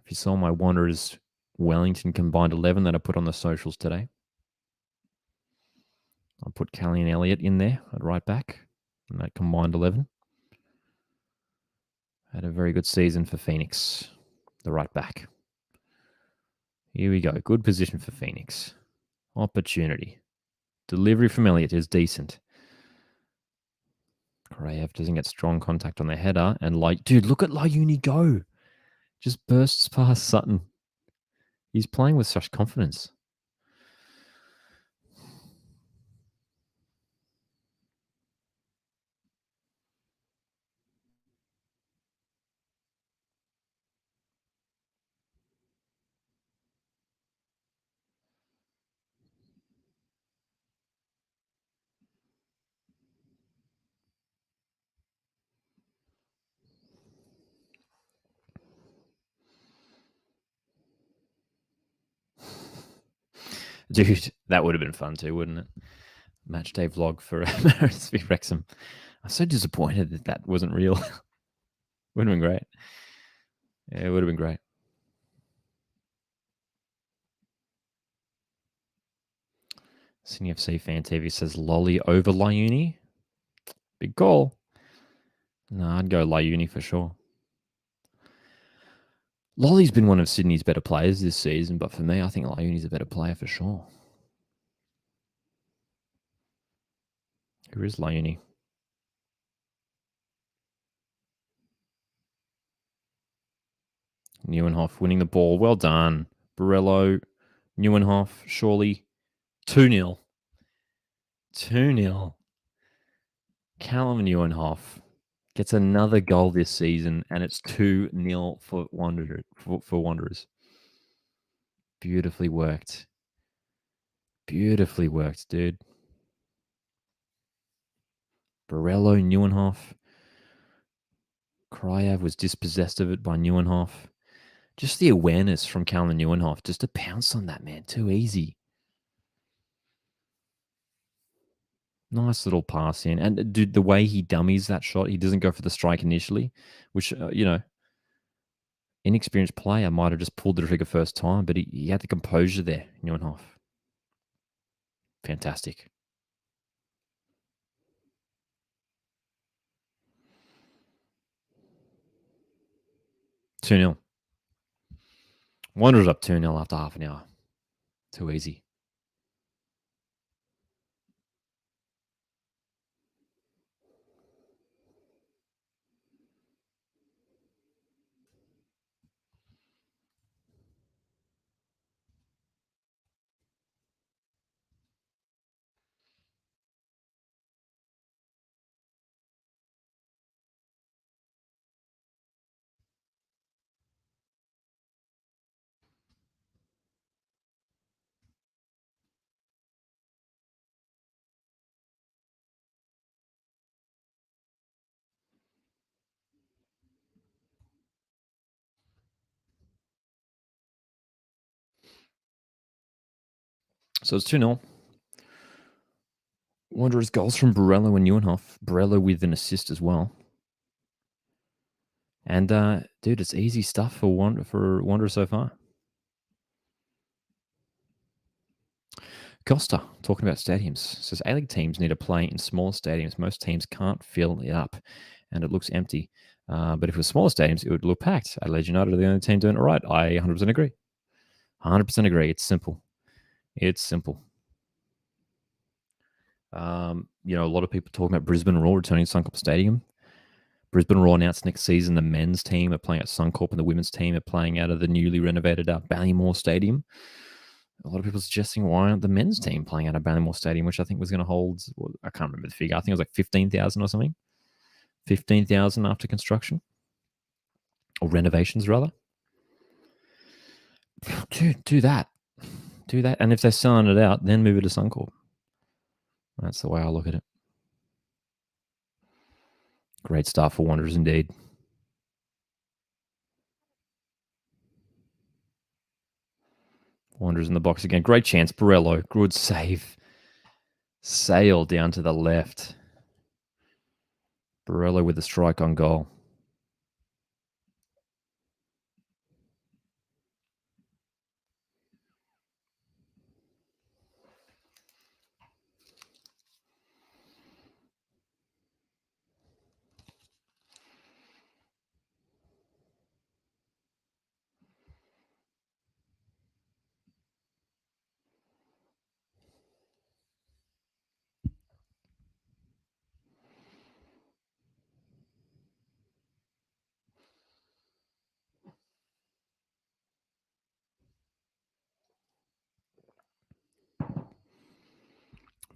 If you saw my Wanderers Wellington combined 11 that I put on the socials today, I'll put Callan Elliott in there at right back and that combined 11. Had a very good season for Phoenix, the right back. Here we go. Good position for Phoenix. Opportunity. Delivery from Elliott is decent. Krayev doesn't get strong contact on the header. And dude, look at Liuni go. Just bursts past Sutton. He's playing with such confidence. Dude, that would have been fun too, wouldn't it? Match day vlog for Maris v Wrexham. I'm so disappointed that wasn't real. Would have been great. Yeah, it would have been great. Sydney FC Fan TV says Lolly over Liuni. Big call. No, I'd go Liuni for sure. Lolly's been one of Sydney's better players this season, but for me, I think Liuni's a better player for sure. Who is Liuni? Neuenhoff winning the ball. Well done. Borello, Neuenhoff, surely 2-0. 2-0. Callum Neuenhoff gets another goal this season, and it's 2-0 for Wanderers. Beautifully worked. Beautifully worked, dude. Borello, Neuenhoff. Krayev was dispossessed of it by Neuenhoff. Just the awareness from Callum Neuenhoff, just to pounce on that, man. Too easy. Nice little pass in. And dude, the way he dummies that shot, he doesn't go for the strike initially, which, inexperienced player might have just pulled the trigger first time, but he had the composure there, Neuenhoff. Fantastic. 2-0. Wanderers up 2-0 after half an hour. Too easy. So it's 2-0. Wanderers goals from Borello and Neuenhoff. Borello with an assist as well. And dude, it's easy stuff for Wanderers so far. Costa, talking about stadiums, says A-League teams need to play in smaller stadiums. Most teams can't fill it up, and it looks empty. But if it was smaller stadiums, it would look packed. Adelaide United are the only team doing it right. I 100% agree. 100% agree. It's simple. It's simple. A lot of people talking about Brisbane Roar returning to Suncorp Stadium. Brisbane Roar announced next season the men's team are playing at Suncorp and the women's team are playing out of the newly renovated Ballymore Stadium. A lot of people suggesting why aren't the men's team playing out of Ballymore Stadium, which I think was going to hold, I can't remember the figure. I think it was like 15,000 or something. 15,000 after construction. Or renovations, rather. Dude, do that. Do that. And if they're selling it out, then move it to Suncorp. That's the way I look at it. Great start for Wanderers indeed. Wanderers in the box again. Great chance. Borello. Good save. Sail down to the left. Borello with a strike on goal.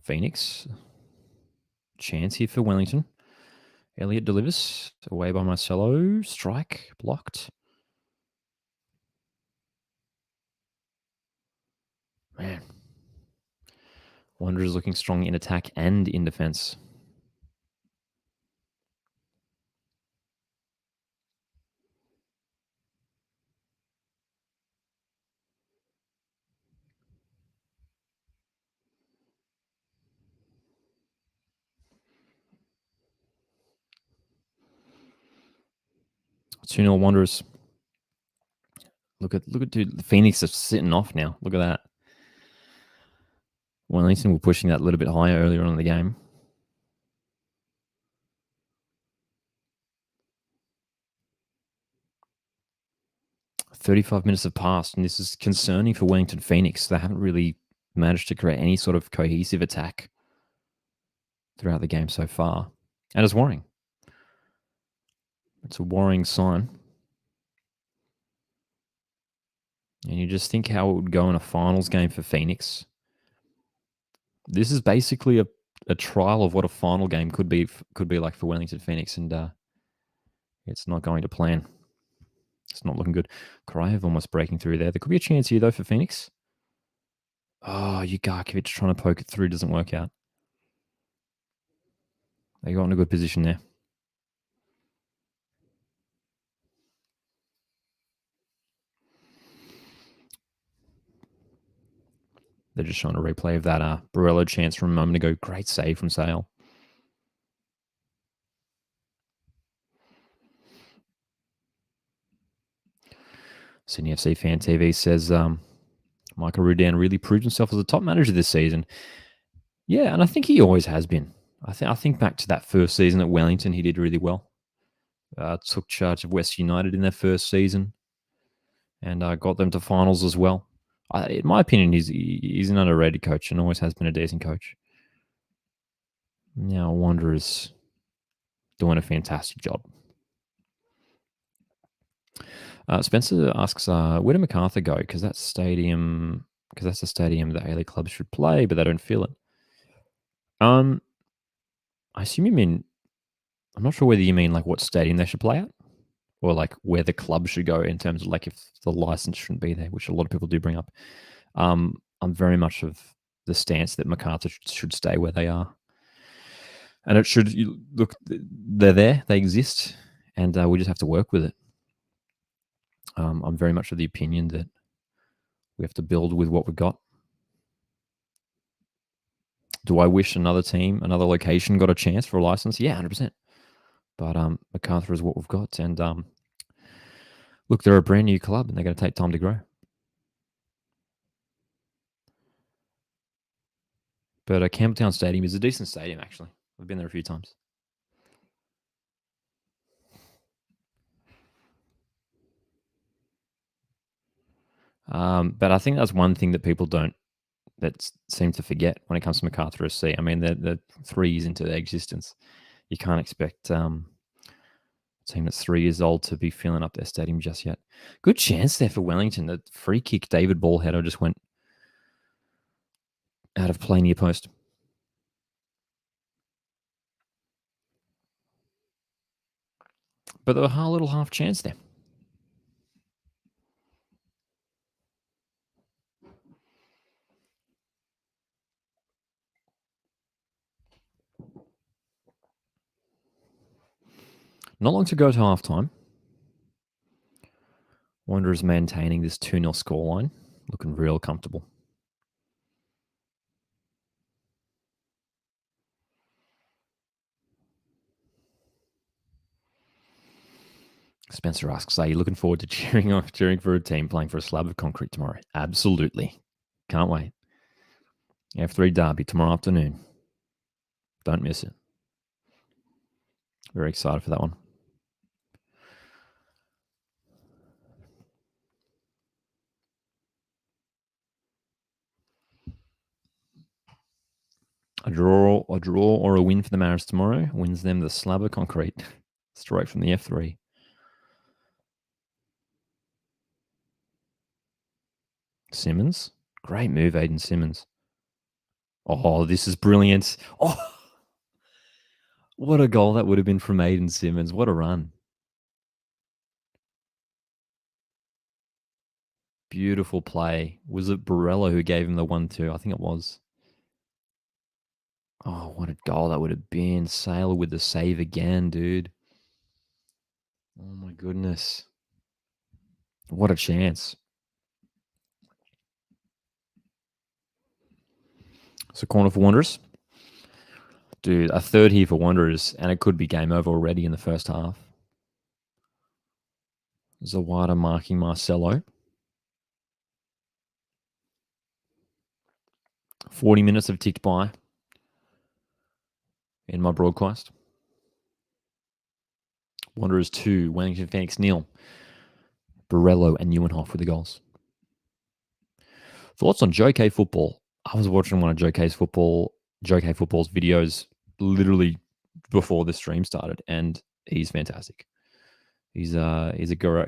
Phoenix. Chance here for Wellington. Elliott delivers. Away by Marcelo. Strike. Blocked. Man. Wanderers looking strong in attack and in defence. Two 0 Wanderers. Look at dude. The Phoenix are sitting off now. Look at that. Wellington were pushing that a little bit higher earlier on in the game. "35 minutes have passed, and this is concerning for Wellington Phoenix. They haven't really managed to create any sort of cohesive attack throughout the game so far. And it's worrying. It's a worrying sign. And you just think how it would go in a finals game for Phoenix. This is basically a trial of what a final game could be like for Wellington Phoenix, and it's not going to plan. It's not looking good. Krajev almost breaking through there. There could be a chance here, though, for Phoenix. Oh, Ugarkovic trying to poke it through doesn't work out. They got in a good position there. They're just showing a replay of that Borello chance from a moment ago. Great save from Sale. Sydney FC Fan TV says Michael Rudan really proved himself as a top manager this season. Yeah, and I think he always has been. I think back to that first season at Wellington, he did really well. took charge of West United in their first season and got them to finals as well. In my opinion, he's an underrated coach and always has been a decent coach. Now, Wanderers doing a fantastic job. Spencer asks, where did MacArthur go? Because that's the stadium that A-League clubs should play, but they don't feel it. I assume you mean, I'm not sure whether you mean like what stadium they should play at, or like where the club should go in terms of like if the license shouldn't be there, which a lot of people do bring up. I'm very much of the stance that MacArthur should stay where they are. And it should look, they're there, they exist, and we just have to work with it. I'm very much of the opinion that we have to build with what we've got. Do I wish another team, another location got a chance for a license? Yeah, 100%. But MacArthur is what we've got. And look, they're a brand new club and they're going to take time to grow. But Campbelltown Stadium is a decent stadium, actually. I've been there a few times. But I think that's one thing that people that seem to forget when it comes to MacArthur SC. I mean, they're 3 years into their existence. You can't expect a team that's 3 years old to be filling up their stadium just yet. Good chance there for Wellington. The free kick, David Ballheader just went out of play near post. But there was a little half chance there. Not long to go to halftime. Wanderers maintaining this 2-0 scoreline, looking real comfortable. Spencer asks, are you looking forward to cheering for a team playing for a slab of concrete tomorrow? Absolutely. Can't wait. F3 Derby tomorrow afternoon. Don't miss it. Very excited for that one. A draw or a win for the Mariners tomorrow wins them the slab of concrete straight from the F3. Simmons. Great move, Aiden Simmons. Oh, this is brilliant. Oh, what a goal that would have been from Aiden Simmons. What a run. Beautiful play. Was it Borrello who gave him the 1-2? I think it was. Oh, what a goal that would have been. Sailor with the save again, dude. Oh, my goodness. What a chance. So, corner for Wanderers. Dude, a third here for Wanderers, and it could be game over already in the first half. Zawada marking Marcelo. 40 minutes have ticked by in my broadcast. Wanderers 2, Wellington Phoenix 0. Borrello and Neuenhoff with the goals. Thoughts on Joe K Football? I was watching one of Joe K Football's videos literally before the stream started, and he's fantastic. He's a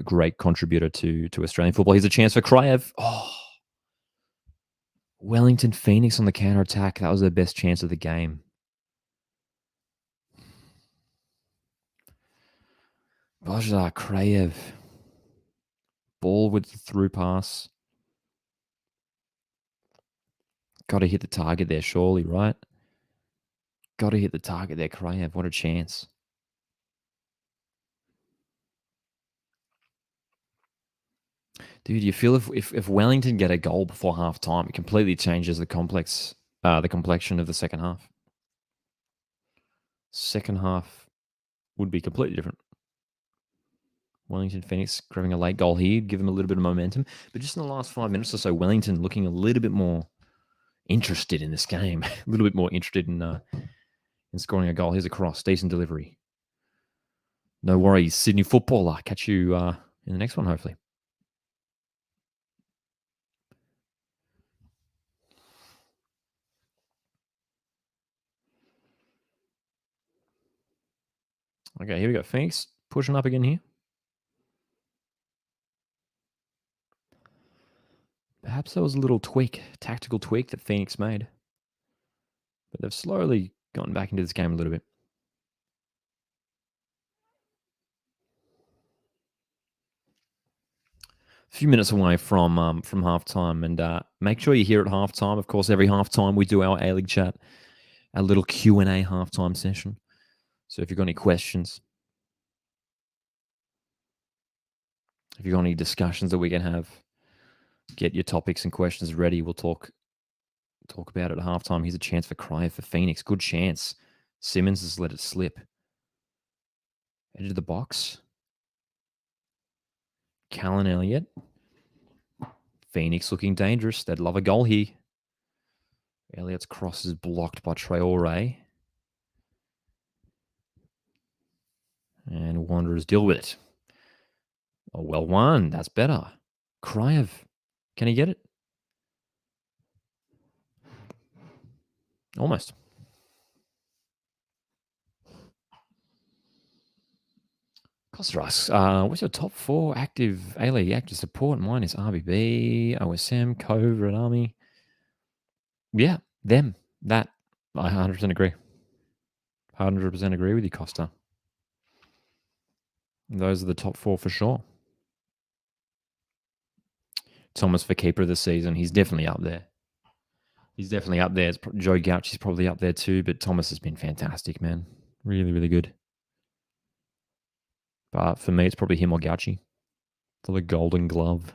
great contributor to Australian football. He's a chance for Kraev. Oh, Wellington Phoenix on the counter attack. That was their best chance of the game. Bojar Kraev. Ball with the through pass. Got to hit the target there, surely, right? Got to hit the target there, Kraev. What a chance. Dude, you feel if Wellington get a goal before half time, it completely changes the complexion of the second half. Second half would be completely different. Wellington Phoenix grabbing a late goal here, give them a little bit of momentum. But just in the last 5 minutes or so, Wellington looking a little bit more interested in this game, a little bit more interested in scoring a goal. Here's a cross, decent delivery. No worries, Sydney footballer. Catch you in the next one, hopefully. Okay, here we go. Phoenix pushing up again here. Perhaps that was a little tactical tweak that Phoenix made. But they've slowly gotten back into this game a little bit. A few minutes away from halftime, and make sure you're here at halftime. Of course, every halftime we do our A-League chat, a little Q&A halftime session. So if you've got any questions, if you've got any discussions that we can have, get your topics and questions ready. We'll talk about it at halftime. Here's a chance for Cryer for Phoenix. Good chance. Simmons has let it slip. Edge of the box. Callan Elliott. Phoenix looking dangerous. They'd love a goal here. Elliott's cross is blocked by Traore. And Wanderers deal with it. Oh, well won. That's better. Kryev. Can he get it? Almost. Costa asks, what's your top 4 active A-League active support? Mine is RBB, OSM, Cove, Red Army. Yeah, them. That. I 100% agree. 100% agree with you, Costa. Those are the top 4 for sure. Thomas for keeper of the season. He's definitely up there. Joe Gauchi's probably up there too, but Thomas has been fantastic, man. Really, really good. But for me, it's probably him or Gauchi for the Golden Glove.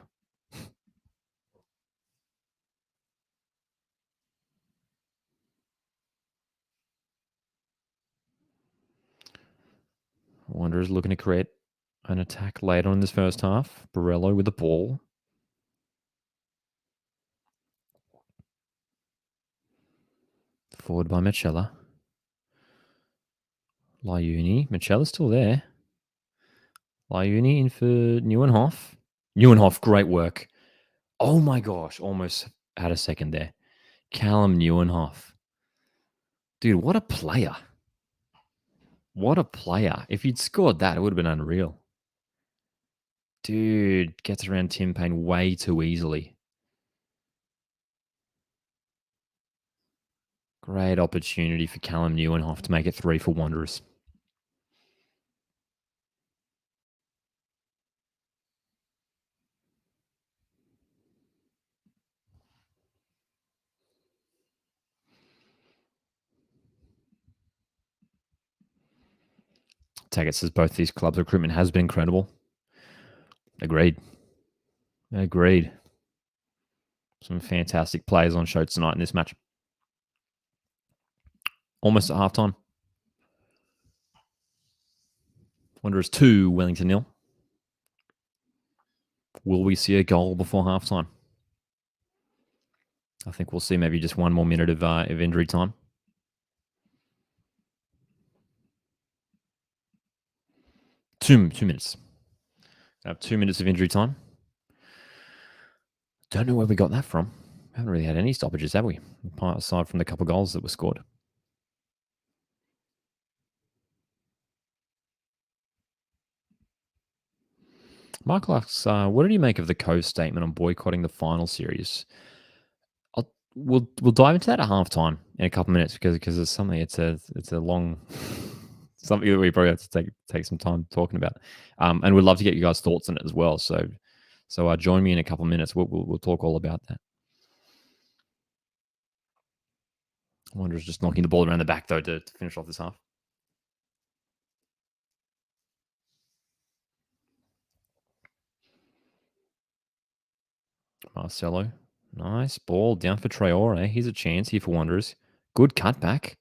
Wanderers looking to create an attack later in this first half. Borello with the ball. Forward by Machella. Liuni. Machella's still there. Liuni in for Neuenhoff. Neuenhoff, great work. Oh my gosh, almost had a second there. Callum Neuenhoff. Dude, what a player. What a player. If you'd scored that, it would have been unreal. Dude, gets around Tim Payne way too easily. Great opportunity for Callum Neuenhoff to make it 3 for Wanderers. Taggart says both these clubs' recruitment has been incredible. Agreed. Some fantastic players on show tonight in this match. Almost at halftime. Wanderers 2, Wellington 0. Will we see a goal before halftime? I think we'll see maybe just one more minute of injury time. Two minutes. I have 2 minutes of injury time. Don't know where we got that from. We haven't really had any stoppages, have we? Aside from the couple goals that were scored. Michael asks, what did you make of the Cove statement on boycotting the final series? We'll dive into that at halftime in a couple of minutes because it's something. It's a long something that we probably have to take some time talking about, and we'd love to get you guys' thoughts on it as well. So join me in a couple of minutes. We'll talk all about that. Wanderers just knocking the ball around the back though to finish off this half. Marcelo, nice ball down for Traore. Here's a chance here for Wanderers. Good cutback.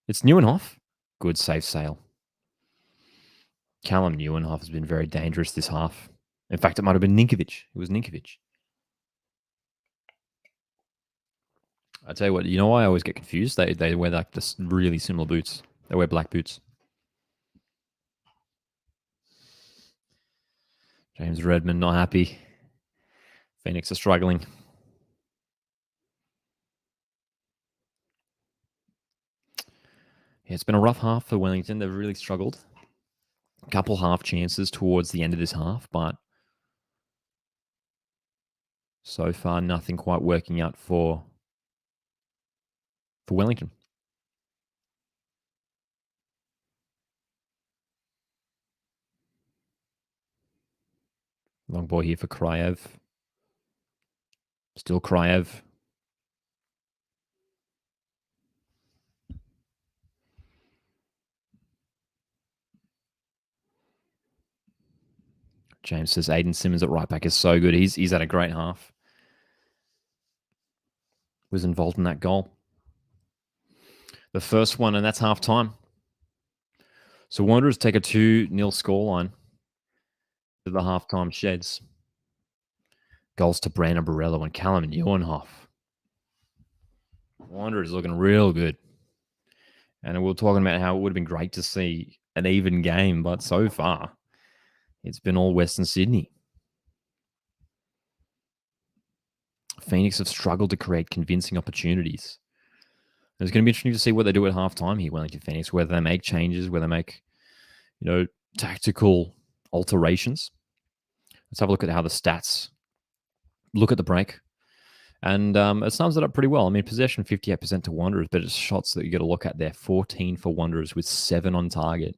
It's Neuenhoff. Good safe sail. Callum Neuenhoff has been very dangerous this half. In fact, it might have been Ninkovic. It was Ninkovic. I tell you what, you know why I always get confused? They wear like this really similar boots. They wear black boots. James Redmond not happy. Phoenix are struggling. Yeah, it's been a rough half for Wellington. They've really struggled. A couple half chances towards the end of this half, but so far nothing quite working out for Wellington. Long ball here for Kryev. Still Kryev. James says Aiden Simmons at right back is so good. He's had a great half. Was involved in that goal. The first one, and that's half time. So Wanderers take a 2-0 scoreline to the halftime sheds. Goals to Brandon Barello and Callum Neuenhoff. Wanderers looking real good. And we were talking about how it would have been great to see an even game, but so far, it's been all Western Sydney. Phoenix have struggled to create convincing opportunities. It's going to be interesting to see what they do at halftime here, Wellington Phoenix, whether they make changes, whether they make, tactical alterations. Let's have a look at how the stats look at the break. And it sums it up pretty well. I mean, possession 58% to Wanderers, but it's shots that you got to look at there. 14 for Wanderers with 7 on target.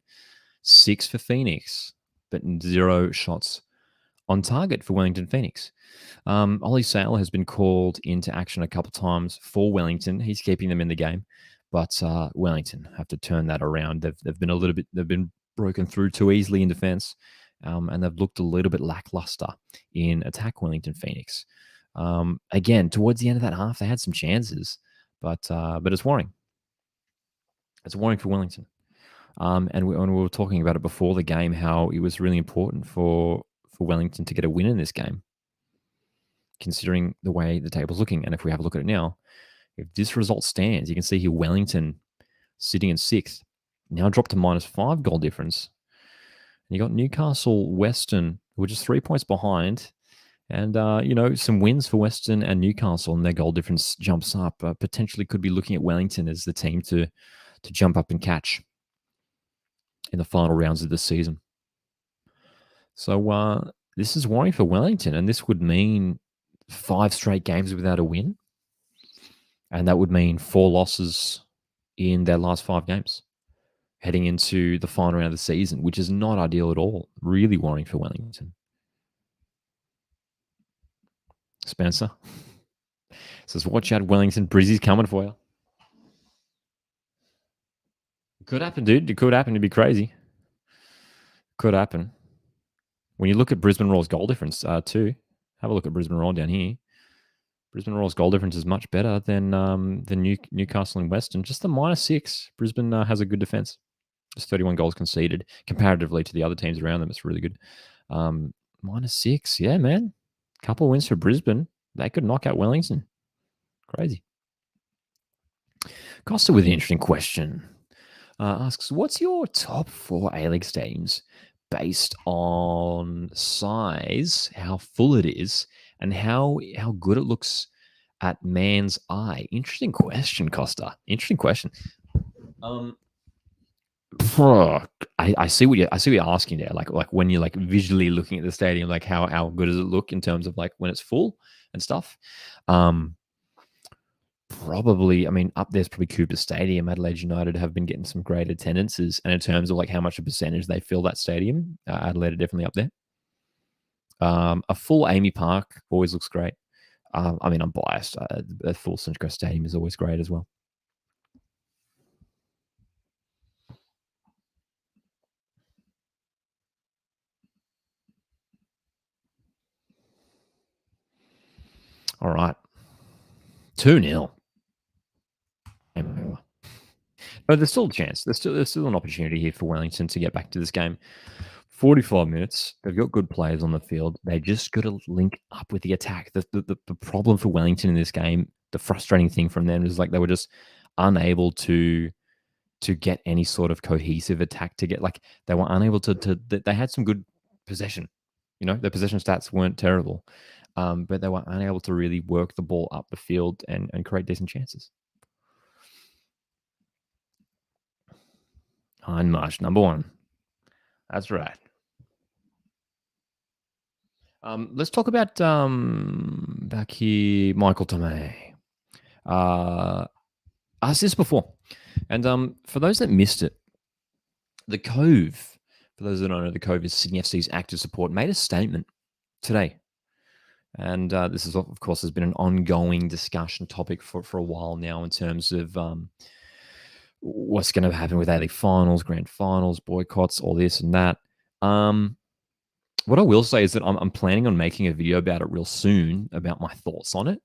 6 for Phoenix, but 0 shots on target for Wellington Phoenix. Ollie Sail has been called into action a couple of times for Wellington. He's keeping them in the game, but Wellington have to turn that around. They've been they've been broken through too easily in defence, and they've looked a little bit lackluster in attack. Wellington Phoenix. Again, towards the end of that half, they had some chances, but it's worrying. It's worrying for Wellington. And we were talking about it before the game, how it was really important for Wellington to get a win in this game, considering the way the table's looking. And if we have a look at it now, if this result stands, you can see here Wellington sitting in 6th, now dropped to -5 goal difference. And you got Newcastle, Western, who are just 3 points behind. And, some wins for Western and Newcastle, and their goal difference jumps up. Potentially could be looking at Wellington as the team to jump up and catch in the final rounds of the season. So this is worrying for Wellington, and this would mean 5 straight games without a win. And that would mean 4 losses in their last 5 games heading into the final round of the season, which is not ideal at all. Really worrying for Wellington. Spencer says, watch out, Wellington. Brizzy's coming for you. It could happen, dude. It could happen. It'd be crazy. Could happen. When you look at Brisbane Roar's goal difference, too, have a look at Brisbane Roar down here. Brisbane Roar's goal difference is much better than Newcastle and Western. Just the -6. Brisbane has a good defense. Just 31 goals conceded comparatively to the other teams around them. It's really good. -6. Yeah, man. Couple of wins for Brisbane. They could knock out Wellington. Crazy. Costa with an interesting question. Asks, what's your top 4 A-League stadiums based on size, how full it is, and how good it looks at man's eye? Interesting question, Costa. Interesting question. I see what you're asking there. Like when you're like visually looking at the stadium, like how good does it look in terms of like when it's full and stuff. Probably, I mean, up there's probably Cooper Stadium. Adelaide United have been getting some great attendances, and in terms of like how much a percentage they fill that stadium, Adelaide are definitely up there. A full Amy Park always looks great. I mean, I'm biased. A full Central Coast Stadium is always great as well. All right, 2-0. But there's still a chance. There's still an opportunity here for Wellington to get back to this game. 45 minutes. They've got good players on the field. They just got to link up with the attack. The problem for Wellington in this game, the frustrating thing from them is like they were just unable to get any sort of cohesive attack to get like they were unable to they had some good possession. Their possession stats weren't terrible, but they were unable to really work the ball up the field and create decent chances. Hindmarsh, number one. That's right. Let's talk about back here, Michael Tomei. I asked this before, and for those that missed it, the Cove, for those that don't know, the Cove is Sydney FC's active support, made a statement today. And this is, of course, has been an ongoing discussion topic for a while now in terms of what's going to happen with A-League finals, grand finals, boycotts, all this and that. What I will say is that I'm planning on making a video about it real soon about my thoughts on it.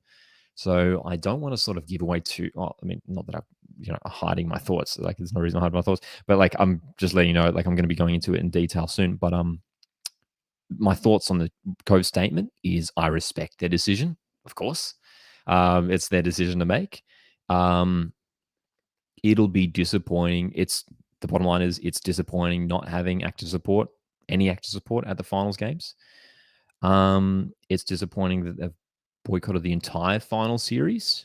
So I don't want to sort of give away not that I'm hiding my thoughts. Like there's no reason to hide my thoughts, but like I'm just letting you know, like I'm going to be going into it in detail soon. But my thoughts on the Cove statement is I respect their decision, of course. It's their decision to make. It'll be disappointing. The bottom line is it's disappointing not having any active support at the finals games. It's disappointing that they've boycotted the entire final series.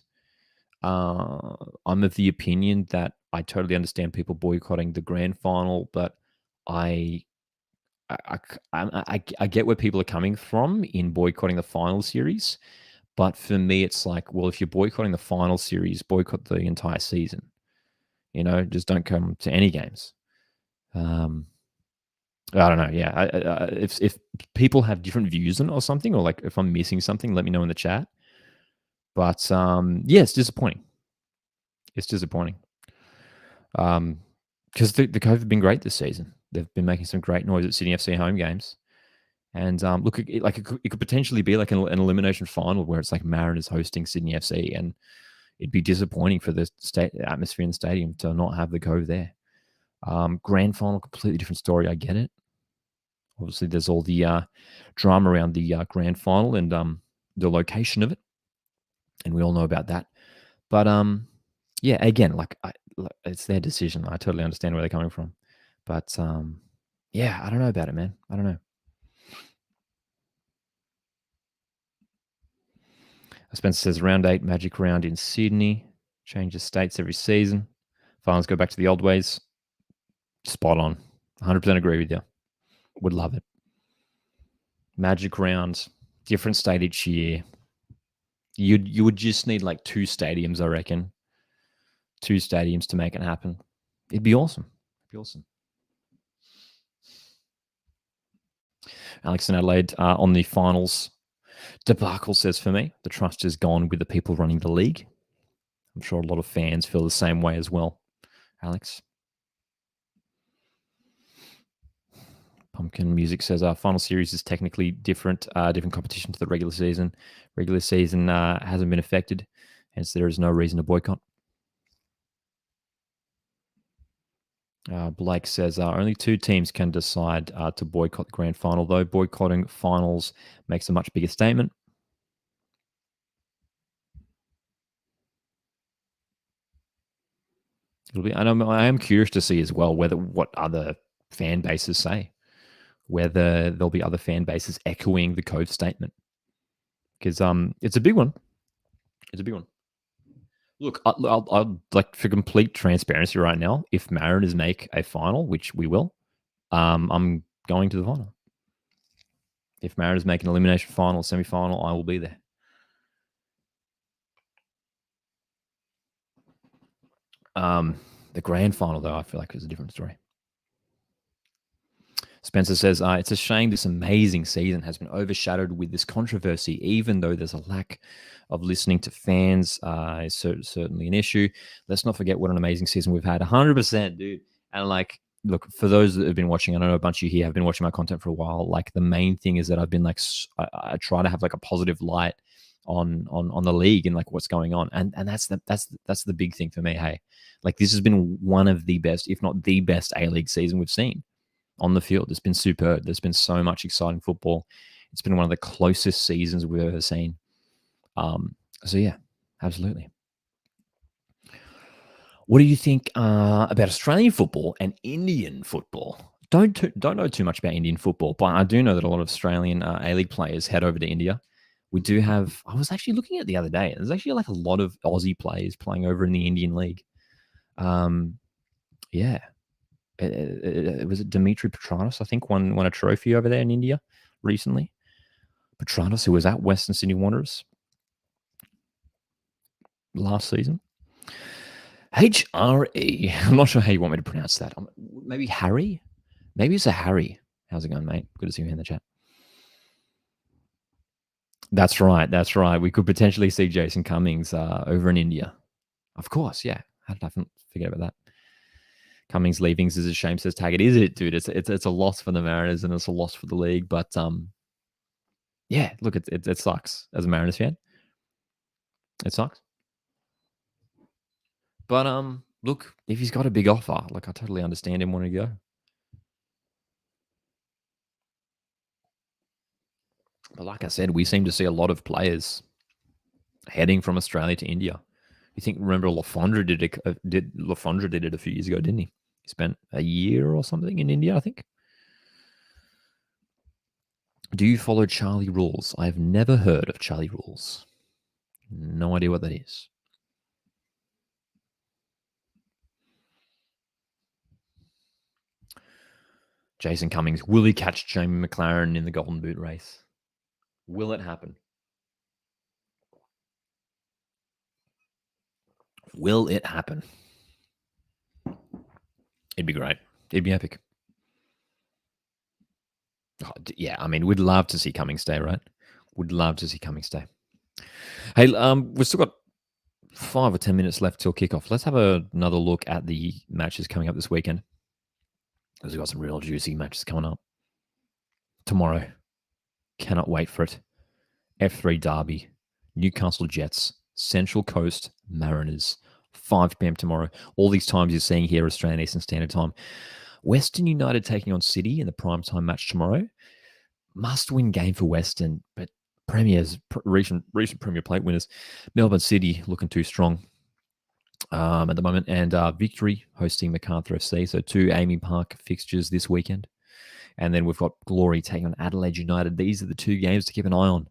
I'm of the opinion that I totally understand people boycotting the grand final, but I get where people are coming from in boycotting the final series. But for me, it's like, well, if you're boycotting the final series, boycott the entire season. Just don't come to any games. I don't know. Yeah, if people have different views on it or something, or like if I'm missing something, let me know in the chat. But yeah, it's disappointing. It's disappointing. Because the Cove have been great this season. They've been making some great noise at Sydney FC home games. And look, it could potentially be like an elimination final where it's like Mariners hosting Sydney FC, and it'd be disappointing for the atmosphere in the stadium to not have the Cove there. Grand final, completely different story. I get it. Obviously, there's all the drama around the grand final and the location of it, and we all know about that. But yeah, again, it's their decision. I totally understand where they're coming from, but yeah, I don't know about it, man. I don't know. Spencer says round 8 magic round in Sydney, changes states every season. Finals go back to the old ways. Spot on. 100% agree with you. Would love it. Magic rounds, different state each year. You would just need like 2 stadiums, I reckon. 2 stadiums to make it happen. It'd be awesome. It'd be awesome. Alex in Adelaide on the finals debacle says, for me, the trust is gone with the people running the league. I'm sure a lot of fans feel the same way as well. Alex. Pumpkin Music says our final series is technically different competition to the regular season. Regular season hasn't been affected, hence there is no reason to boycott. Blake says only 2 teams can decide to boycott the grand final, though boycotting finals makes a much bigger statement. I am curious to see as well what other fan bases say, whether there'll be other fan bases echoing the Cove statement, because it's a big one. It's a big one. Look, I'll like, for complete transparency right now, if Mariners make a final, which we will, I'm going to the final. If Mariners make an elimination final, semi-final, I will be there. The grand final, though, I feel like is a different story. Spencer says, it's a shame this amazing season has been overshadowed with this controversy, even though there's a lack of listening to fans is certainly an issue. Let's not forget what an amazing season we've had. 100%, dude. And like, look, for those that have been watching, I know a bunch of you here have been watching my content for a while. Like, the main thing is that I've been like, I try to have like a positive light on the league and like what's going on. And that's the big thing for me. Hey, like, this has been one of the best, if not the best A-League season we've seen on the field. It's been superb. There's been so much exciting football. It's been one of the closest seasons we've ever seen. So yeah, absolutely. What do you think about Australian football and Indian football? Don't know too much about Indian football, but I do know that a lot of Australian A-League players head over to India. We do have. I was actually looking at the other day. There's actually like a lot of Aussie players playing over in the Indian League. Yeah, it was it Dimitri Petranos, I think, won a trophy over there in India recently. Petranos, who was at Western Sydney Wanderers last season. HRE. I'm not sure how you want me to pronounce that. Maybe Harry? Maybe it's a Harry. How's it going, mate? Good to see you in the chat. That's right. That's right. We could potentially see Jason Cummings over in India. Of course, yeah. How did I forget about that? Cummings leavings is a shame, says Taggart. Is it, dude? It's a loss for the Mariners and it's a loss for the league. But yeah, look, it sucks as a Mariners fan. It sucks. But look, if he's got a big offer, like I totally understand him wanting to go. But like I said, we seem to see a lot of players heading from Australia to India. You think? Remember, Lafondra did it a few years ago, didn't he? He spent a year or something in India, I think. Do you follow Charlie Rules? I have never heard of Charlie Rules. No idea what that is. Jason Cummings, will he catch Jamie McLaren in the Golden Boot race? Will it happen? Will it happen? It'd be great. It'd be epic. Oh, yeah, I mean, we'd love to see Cummings stay, right? Would love to see Cummings stay. Hey, we've still got 5 or 10 minutes left till kickoff. Let's have another look at the matches coming up this weekend. Because we've got some real juicy matches coming up tomorrow. Cannot wait for it. F3 Derby, Newcastle Jets, Central Coast Mariners, 5 p.m. tomorrow. All these times you're seeing here, Australian Eastern Standard Time. Western United taking on City in the primetime match tomorrow. Must-win game for Western, but recent Premier Plate winners, Melbourne City looking too strong at the moment, and Victory hosting Macarthur FC. So 2 Amy Park fixtures this weekend. And then we've got Glory taking on Adelaide United. These are the 2 games to keep an eye on.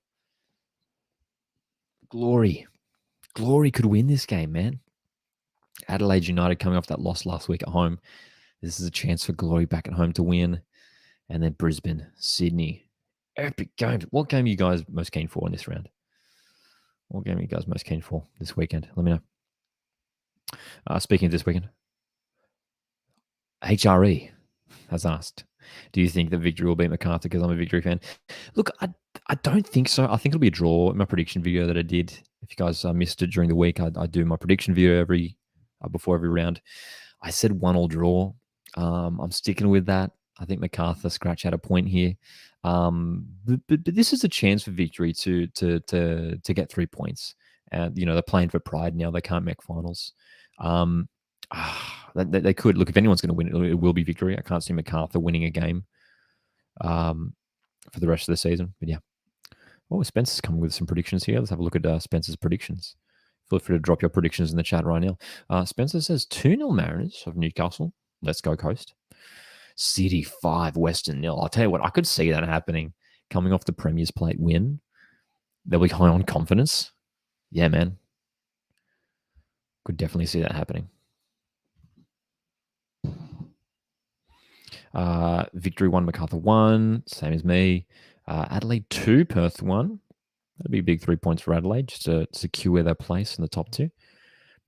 Glory could win this game, man. Adelaide United coming off that loss last week at home. This is a chance for Glory back at home to win. And then Brisbane, Sydney. Epic games. What game are you guys most keen for in this round? What game are you guys most keen for this weekend? Let me know. Speaking of this weekend, HRE has asked, do you think that Victory will beat Macarthur? Because I'm a Victory fan. Look, I don't think so. I think it'll be a draw. In my prediction video that I did, if you guys missed it during the week, I do my prediction video before every round. I said 1-1 draw. I'm sticking with that. I think Macarthur scratch out a point here. But this is a chance for Victory to get 3 points. They're playing for pride now. They can't make finals. They could. Look, if anyone's going to win, it will be Victory. I can't see Macarthur winning a game for the rest of the season. But yeah. Oh, Spencer's coming with some predictions here. Let's have a look at Spencer's predictions. Feel free to drop your predictions in the chat right now. Spencer says 2-0 Mariners of Newcastle. Let's go Coast. City 5, Western 0. I'll tell you what, I could see that happening. Coming off the Premier's Plate win, they'll be high on confidence. Yeah, man. Could definitely see that happening. Victory 1, Macarthur 1. Same as me. Adelaide 2, Perth 1. That'd be big 3 points for Adelaide just to secure their place in the top 2.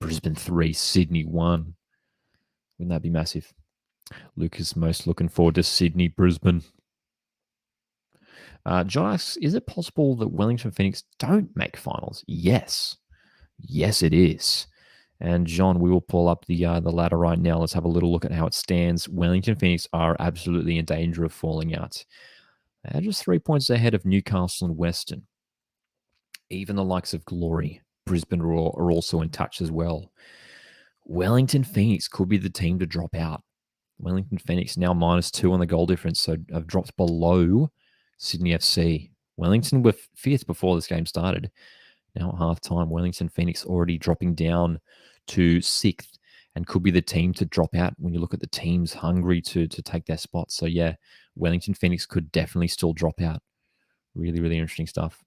Brisbane 3, Sydney 1. Wouldn't that be massive? Lucas most looking forward to Sydney, Brisbane. John asks, is it possible that Wellington Phoenix don't make finals? Yes. Yes, it is. And John, we will pull up the ladder right now. Let's have a little look at how it stands. Wellington Phoenix are absolutely in danger of falling out. They're just 3 points ahead of Newcastle and Western. Even the likes of Glory, Brisbane are also in touch as well. Wellington Phoenix could be the team to drop out. Wellington Phoenix now -2 on the goal difference, so have dropped below Sydney FC. Wellington were 5th before this game started. Now at halftime, Wellington Phoenix already dropping down to 6th. and could be the team to drop out when you look at the teams hungry to take their spot. So yeah, Wellington Phoenix could definitely still drop out. Really, really interesting stuff.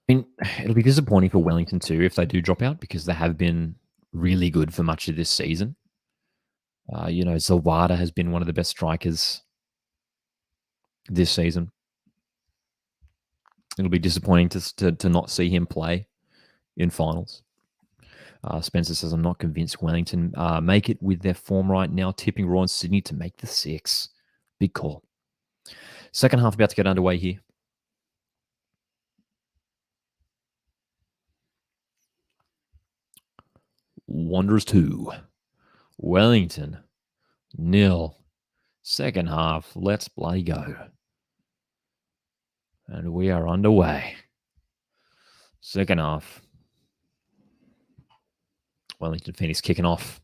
I mean, it'll be disappointing for Wellington too if they do drop out because they have been really good for much of this season. Zawada has been one of the best strikers this season. It'll be disappointing to not see him play in finals. Spencer says, I'm not convinced Wellington make it with their form right now, tipping Royal Sydney to make the 6. Big call. Second half about to get underway here. Wanderers 2. Wellington 0. Second half. Let's bloody go. And we are underway. Second half. Wellington Phoenix kicking off.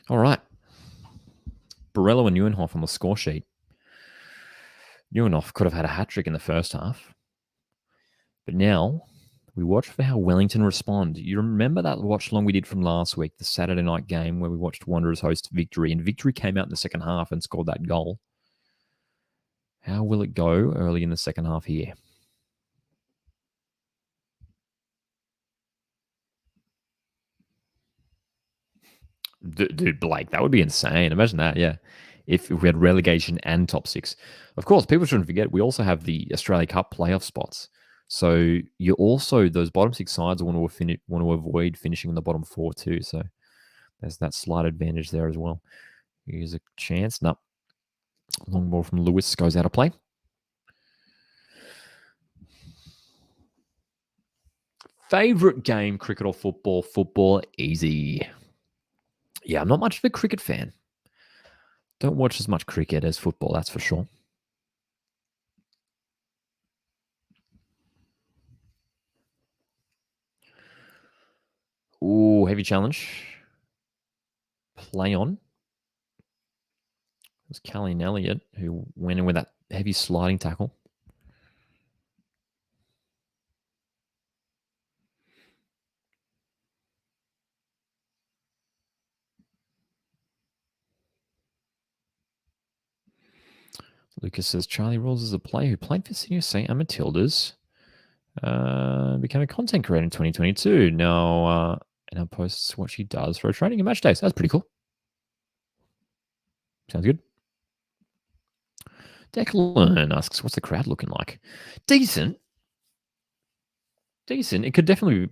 All right. Borello and Neuenhoff on the score sheet. Neuenhoff could have had a hat-trick in the first half. But now we watch for how Wellington respond. You remember that watch-along we did from last week, the Saturday night game where we watched Wanderers host Victory, and Victory came out in the second half and scored that goal. How will it go early in the second half here? Dude, Blake, that would be insane. Imagine that, yeah. If we had relegation and top 6. Of course, people shouldn't forget, we also have the Australia Cup playoff spots. So you also, those bottom 6 sides want to avoid finishing in the bottom 4 too. So there's that slight advantage there as well. Here's a chance. No. Long ball from Lewis goes out of play. Favorite game, cricket or football? Football, easy. Yeah, I'm not much of a cricket fan. Don't watch as much cricket as football, that's for sure. Ooh, heavy challenge. Play on. It was Callie Elliott who went in with that heavy sliding tackle. Lucas says Charlie Rawls is a player who played for Senior St. Matildas. Became a content creator in 2022. Now, posts what she does for her training and match days. That's pretty cool. Sounds good. Declan asks, what's the crowd looking like? Decent. It could definitely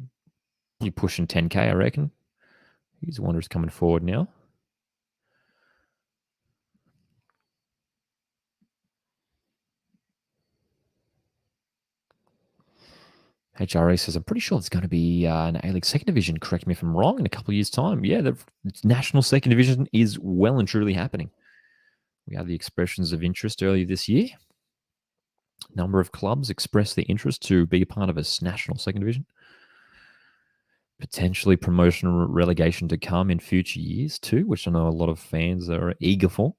be pushing 10K, I reckon. These Wanderers coming forward now. HRA says, I'm pretty sure it's going to be an A-League second division. Correct me if I'm wrong, in a couple of years' time. Yeah, the national second division is well and truly happening. We had the expressions of interest earlier this year. A number of clubs expressed the interest to be a part of a national second division. Potentially promotion or relegation to come in future years too, which I know a lot of fans are eager for.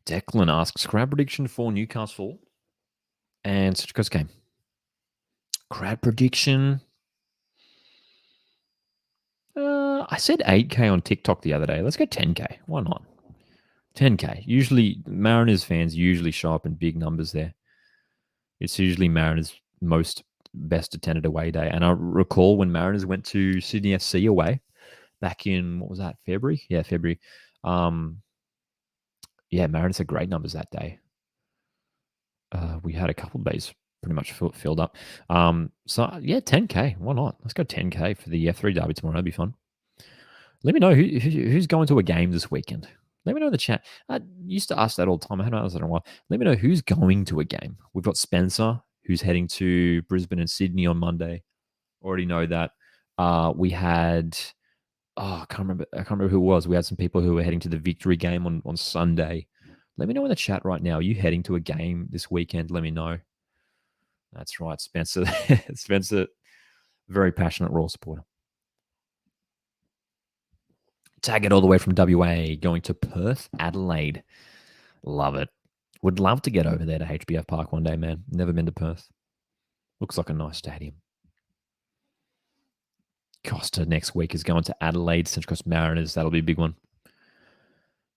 Declan asks, crowd prediction for Newcastle and Central Coast game. Crowd prediction. I said 8K on TikTok the other day. Let's go 10K. Why not? 10K. Usually, Mariners fans usually show up in big numbers there. It's usually Mariners' most best attended away day. And I recall when Mariners went to Sydney FC away back in, what was that, February? Yeah, February. Mariners had great numbers that day. We had a couple of days pretty much filled up. 10K. Why not? Let's go 10K for the F3 derby tomorrow. That'd be fun. Let me know who's going to a game this weekend. Let me know in the chat. I used to ask that all the time. I haven't asked that in a while. Let me know who's going to a game. We've got Spencer, who's heading to Brisbane and Sydney on Monday. Already know that. We had I can't remember who it was. We had some people who were heading to the victory game on Sunday. Let me know in the chat right now. Are you heading to a game this weekend? Let me know. That's right, Spencer. Spencer, very passionate Royal supporter. Tag it all the way from WA, going to Perth, Adelaide. Love it. Would love to get over there to HBF Park one day, man. Never been to Perth. Looks like a nice stadium. Costa next week is going to Adelaide, Central Coast Mariners. That'll be a big one.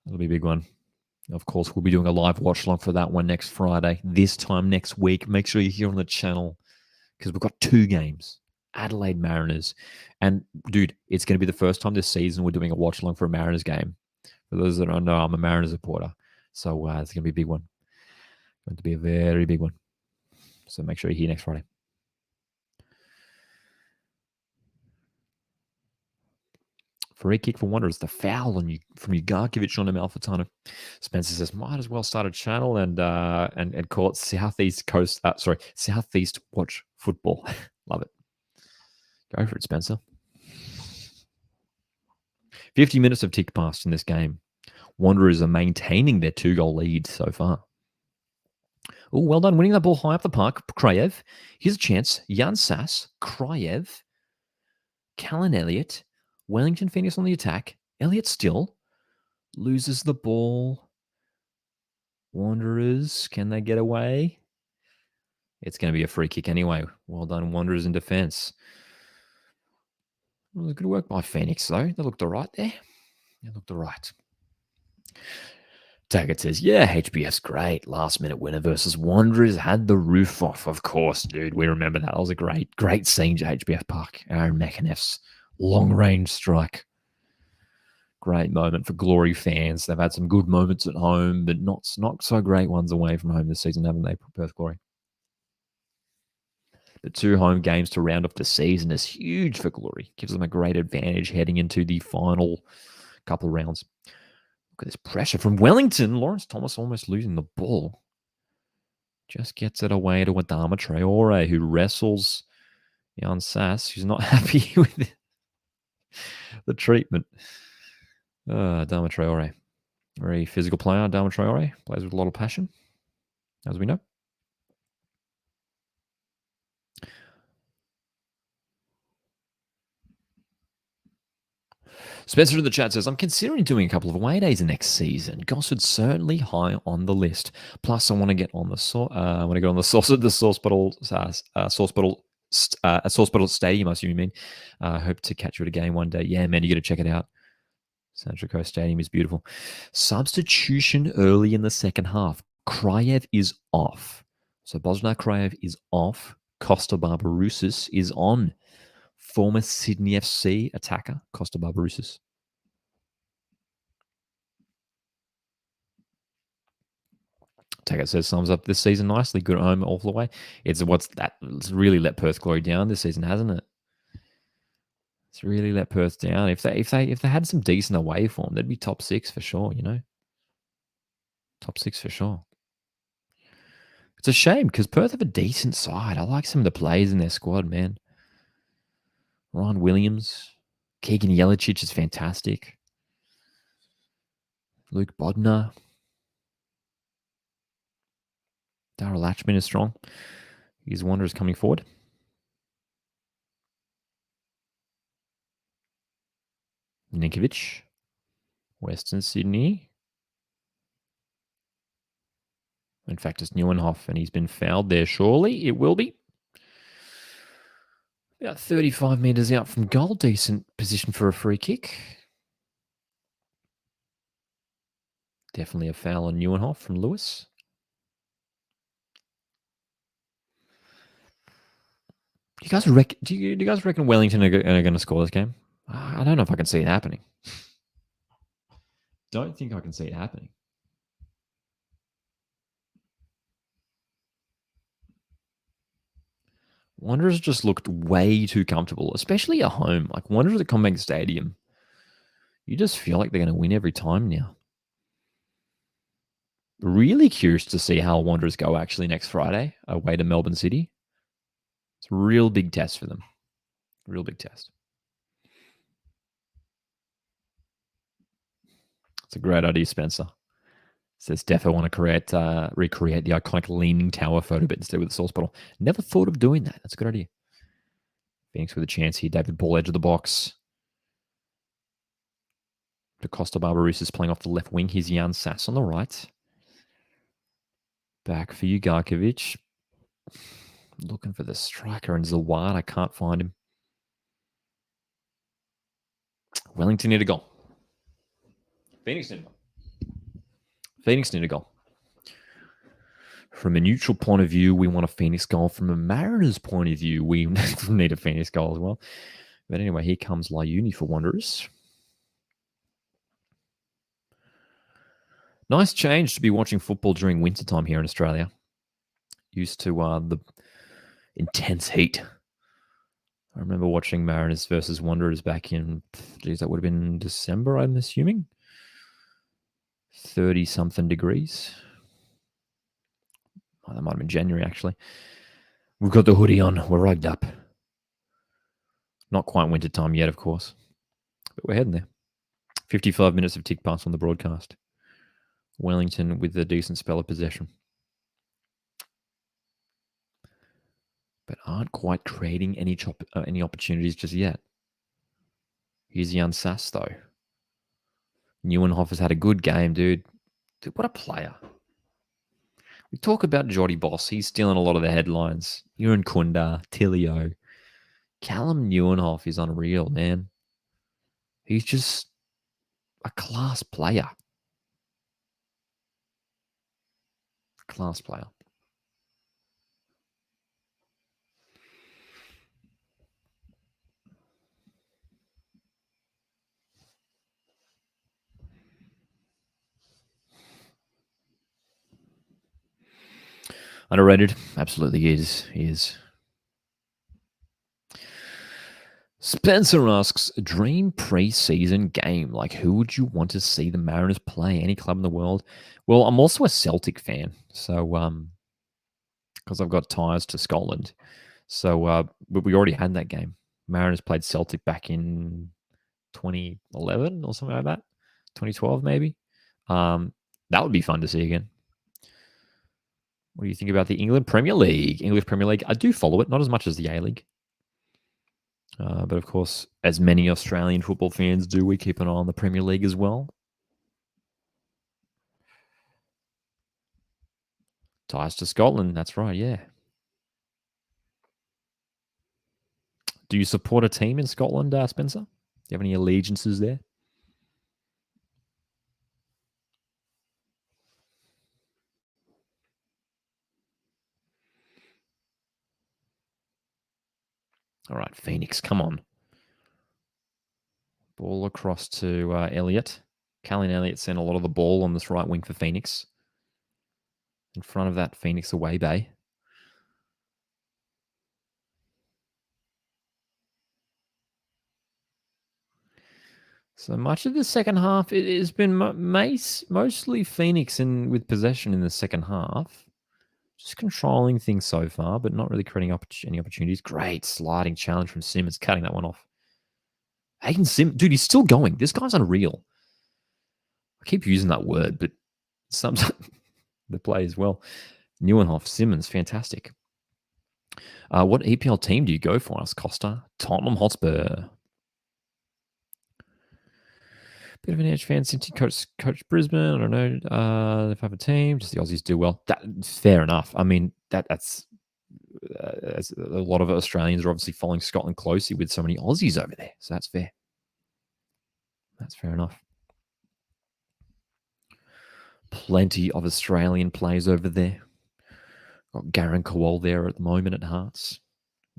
That'll be a big one. Of course, we'll be doing a live watch along for that one next Friday. This time next week, make sure you're here on the channel because we've got 2 games. Adelaide Mariners. And, dude, it's going to be the first time this season we're doing a watch along for a Mariners game. For those that don't know, I'm a Mariners supporter. So it's going to be a big one. Going to be a very big one. So make sure you're here next Friday. Free kick for Wanderers. The foul on you from Ugarkovic on Amalfitano. Spencer says, might as well start a channel and call it Southeast Coast. Southeast Watch Football. Love it. Go for it, Spencer. 50 minutes have ticked past in this game. Wanderers are maintaining their 2-goal lead so far. Oh, well done. Winning that ball high up the park. Kraev. Here's a chance. Jan Sass. Kraev. Callan Elliott. Wellington Phoenix on the attack. Elliott still loses the ball. Wanderers, can they get away? It's going to be a free kick anyway. Well done, Wanderers in defence. Well, good work by Phoenix, though. They looked all right there. They looked all right. Taggart says, yeah, HBF's great. Last-minute winner versus Wanderers had the roof off. Of course, dude. We remember that. That was a great scene to HBF Park. Aaron McAneff's long-range strike. Great moment for Glory fans. They've had some good moments at home, but not so great ones away from home this season, haven't they, Perth Glory? The 2 home games to round off the season is huge for Glory. Gives them a great advantage heading into the final couple of rounds. Look at this pressure from Wellington. Lawrence Thomas almost losing the ball. Just gets it away to Adama Traore, who wrestles Jan Sass, who's not happy with the treatment. Adama Traore. Very physical player, Adama Traore. Plays with a lot of passion, as we know. Spencer in the chat says, I'm considering doing a couple of away days next season. Gosford's certainly high on the list. Plus, I want to get on the source bottle stadium. I assume you mean. Hope to catch you at a game one day. Yeah, man, you got to check it out. Central Coast Stadium is beautiful. Substitution early in the second half. Kraev is off. So Bosnar Kraev is off. Costa Barbarousis is on. Former Sydney FC attacker, Costa Barbarousis. Taggart says, sums up this season nicely. Good at home all the way. It's really let Perth Glory down this season, hasn't it? It's really let Perth down. If they had some decent away form, they'd be top 6 for sure, you know? Top 6 for sure. It's a shame because Perth have a decent side. I like some of the players in their squad, man. Ryan Williams, Keegan Jelicic is fantastic. Luke Bodnar. Darryl Latchman is strong. His Wanderers coming forward. Ninkovic. Western Sydney. In fact, it's Neuenhoff, and he's been fouled there, surely. It will be. About 35 metres out from goal. Decent position for a free kick. Definitely a foul on Neuenhoff from Lewis. Do you guys reckon Wellington are going to score this game? I don't know if I can see it happening. Don't think I can see it happening. Wanderers just looked way too comfortable, especially at home. Like Wanderers at CommBank Stadium, you just feel like they're going to win every time now. Really curious to see how Wanderers go actually next Friday away to Melbourne City. It's a real big test for them. Real big test. It's a great idea, Spencer. Says Defo want to recreate the iconic Leaning Tower photo, but instead with a sauce bottle. Never thought of doing that. That's a good idea. Phoenix with a chance here. David Ball, edge of the box. DaCosta Barbarousse is playing off the left wing. Here's Jan Sass on the right. Back for you, Garkovic. Looking for the striker and Zawad. I can't find him. Wellington need a goal. Phoenix need a goal. Phoenix need a goal. From a neutral point of view, we want a Phoenix goal. From a Mariners point of view, we need a Phoenix goal as well. But anyway, here comes Layuni for Wanderers. Nice change to be watching football during wintertime here in Australia. Used to the intense heat. I remember watching Mariners versus Wanderers back in, geez, that would have been December, I'm assuming. 30-something degrees. Oh, that might have been January, actually. We've got the hoodie on. We're rugged up. Not quite wintertime yet, of course. But we're heading there. 55 minutes of tick pass on the broadcast. Wellington with a decent spell of possession. But aren't quite creating any opportunities just yet. Here's Jan Sass, though. Neuenhoff has had a good game, dude. Dude, what a player. We talk about Jody Boss. He's stealing a lot of the headlines. Yuran Kunda, Tilio. Callum Neuenhoff is unreal, man. He's just a class player. Class player. Underrated. Absolutely is. He is. Spencer asks, dream pre-season game. Like, who would you want to see the Mariners play? Any club in the world? Well, I'm also a Celtic fan. So, because I've got ties to Scotland. So, but we already had that game. Mariners played Celtic back in 2011 or something like that. 2012, maybe. That would be fun to see again. What do you think about the England Premier League? English Premier League. I do follow it, not as much as the A-League. But of course, as many Australian football fans do, we keep an eye on the Premier League as well. Ties to Scotland, that's right, yeah. Do you support a team in Scotland, Spencer? Do you have any allegiances there? All right, Phoenix, come on. Ball across to Elliott. Callan Elliott sent a lot of the ball on this right wing for Phoenix. In front of that Phoenix away bay. So much of the second half, it has been mostly Phoenix with possession in the second half. Just controlling things so far, but not really creating any opportunities. Great sliding challenge from Simmons, cutting that one off. Hayden Simmons, dude, he's still going. This guy's unreal. I keep using that word, but sometimes the play as well. Neuenhoff, Simmons, fantastic. What EPL team do you go for? Asked Costa. Tottenham Hotspur. Bit of an edge fan since he coached Brisbane. I don't know if I have a team. Just the Aussies do well. That's fair enough. I mean, that's a lot of Australians are obviously following Scotland closely with so many Aussies over there. So that's fair. That's fair enough. Plenty of Australian players over there. Got Garen Kowal there at the moment at Hearts.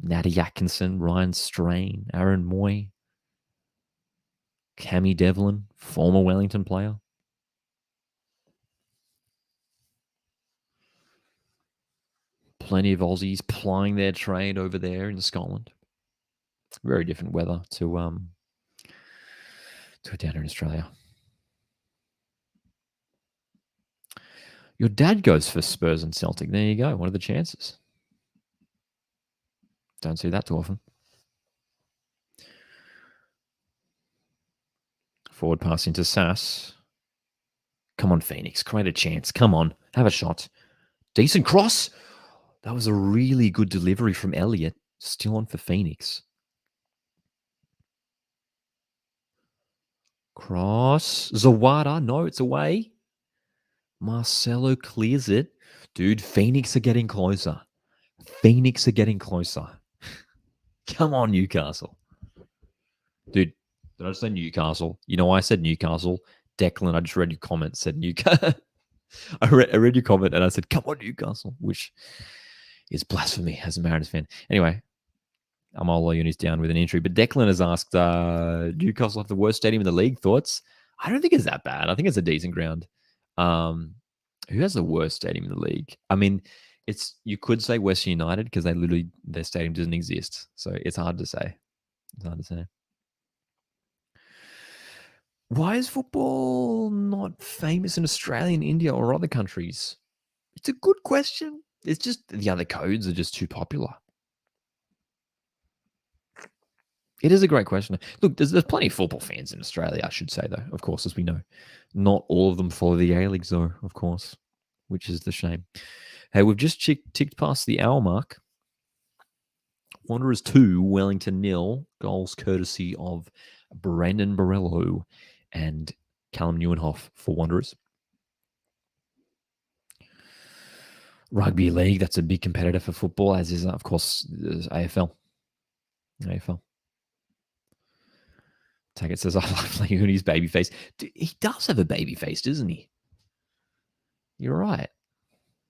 Natty Atkinson, Ryan Strain, Aaron Moy. Cammy Devlin, former Wellington player. Plenty of Aussies plying their trade over there in Scotland. Very different weather to down here in Australia. Your dad goes for Spurs and Celtic. There you go. What are the chances? Don't see that too often. Forward pass into Sass. Come on, Phoenix. Create a chance. Come on. Have a shot. Decent cross. That was a really good delivery from Elliott. Still on for Phoenix. Cross. Zawada. No, it's away. Marcelo clears it. Dude, Phoenix are getting closer. Phoenix are getting closer. Come on, Newcastle. Dude, did I say Newcastle? You know why I said Newcastle? Declan, I just read your comment, said Newcastle. I read your comment and I said, come on, Newcastle, which is blasphemy as a Mariners fan. Anyway, Amal Uni's down with an injury. But Declan has asked, Newcastle have the worst stadium in the league. Thoughts? I don't think it's that bad. I think it's a decent ground. Who has the worst stadium in the league? I mean, you could say Western United because their stadium doesn't exist. So it's hard to say. It's hard to say. Why is football not famous in Australia and India or other countries? It's a good question. It's just the other codes are just too popular. It is a great question. Look, there's plenty of football fans in Australia, I should say, though, of course, as we know. Not all of them follow the A-Leagues, though, of course, which is the shame. Hey, we've just ticked past the hour mark. Wanderers 2, Wellington 0. Goals courtesy of Brandon Borello and Callum Neuenhoff for Wanderers. Rugby league, that's a big competitor for football, as is, of course, AFL. Taggart says, I like Leonie's baby face. Dude, he does have a baby face, doesn't he? You're right.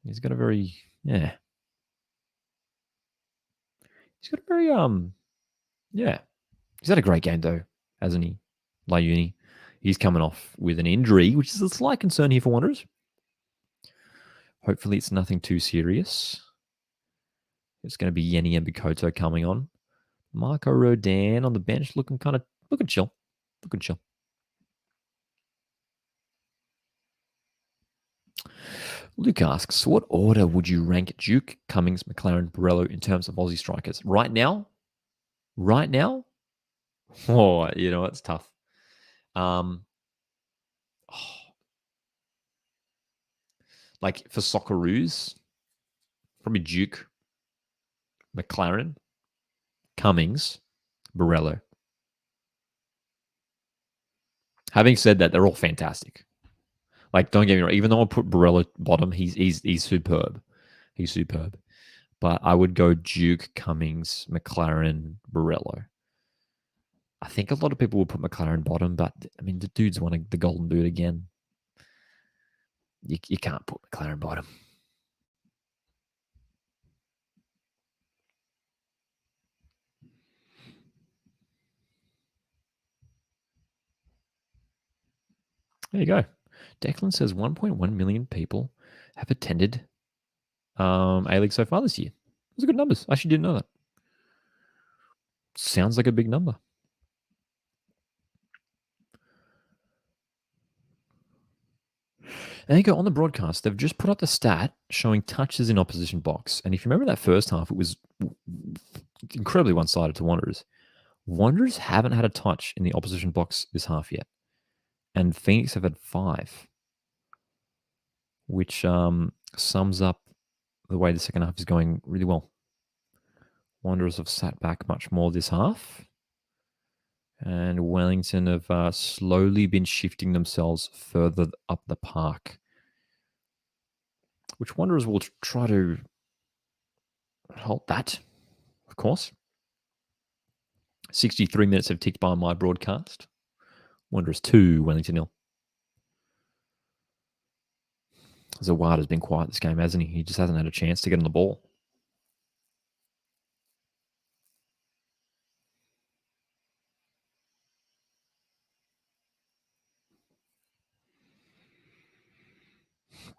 He's got a very, yeah. He's got a very, yeah. He's had a great game, though, hasn't he? Leone. He's coming off with an injury, which is a slight concern here for Wanderers. Hopefully it's nothing too serious. It's going to be Yeni and Bikoto coming on. Marco Rodin on the bench looking chill. Looking chill. Luke asks, what order would you rank Duke, Cummings, McLaren, Borello in terms of Aussie strikers? Right now? Oh, it's tough. Like for Socceroos, probably Duke, McLaren, Cummings, Borello. Having said that, they're all fantastic. Like, don't get me wrong. Even though I put Borello bottom, he's superb. He's superb. But I would go Duke, Cummings, McLaren, Borello. I think a lot of people will put McLaren bottom, but I mean, the dude's won the Golden Boot again. You can't put McLaren bottom. There you go. Declan says 1.1 million people have attended A-League so far this year. Those are good numbers. I actually didn't know that. Sounds like a big number. There you go. On the broadcast, they've just put up the stat showing touches in opposition box. And if you remember that first half, it was incredibly one-sided to Wanderers. Wanderers haven't had a touch in the opposition box this half yet. And Phoenix have had 5, which sums up the way the second half is going really well. Wanderers have sat back much more this half. And Wellington have slowly been shifting themselves further up the park, which Wanderers will try to halt that, of course. 63 minutes have ticked by my broadcast. Wanderers 2, Wellington 0. Zawada's been quiet this game, hasn't he? He just hasn't had a chance to get on the ball.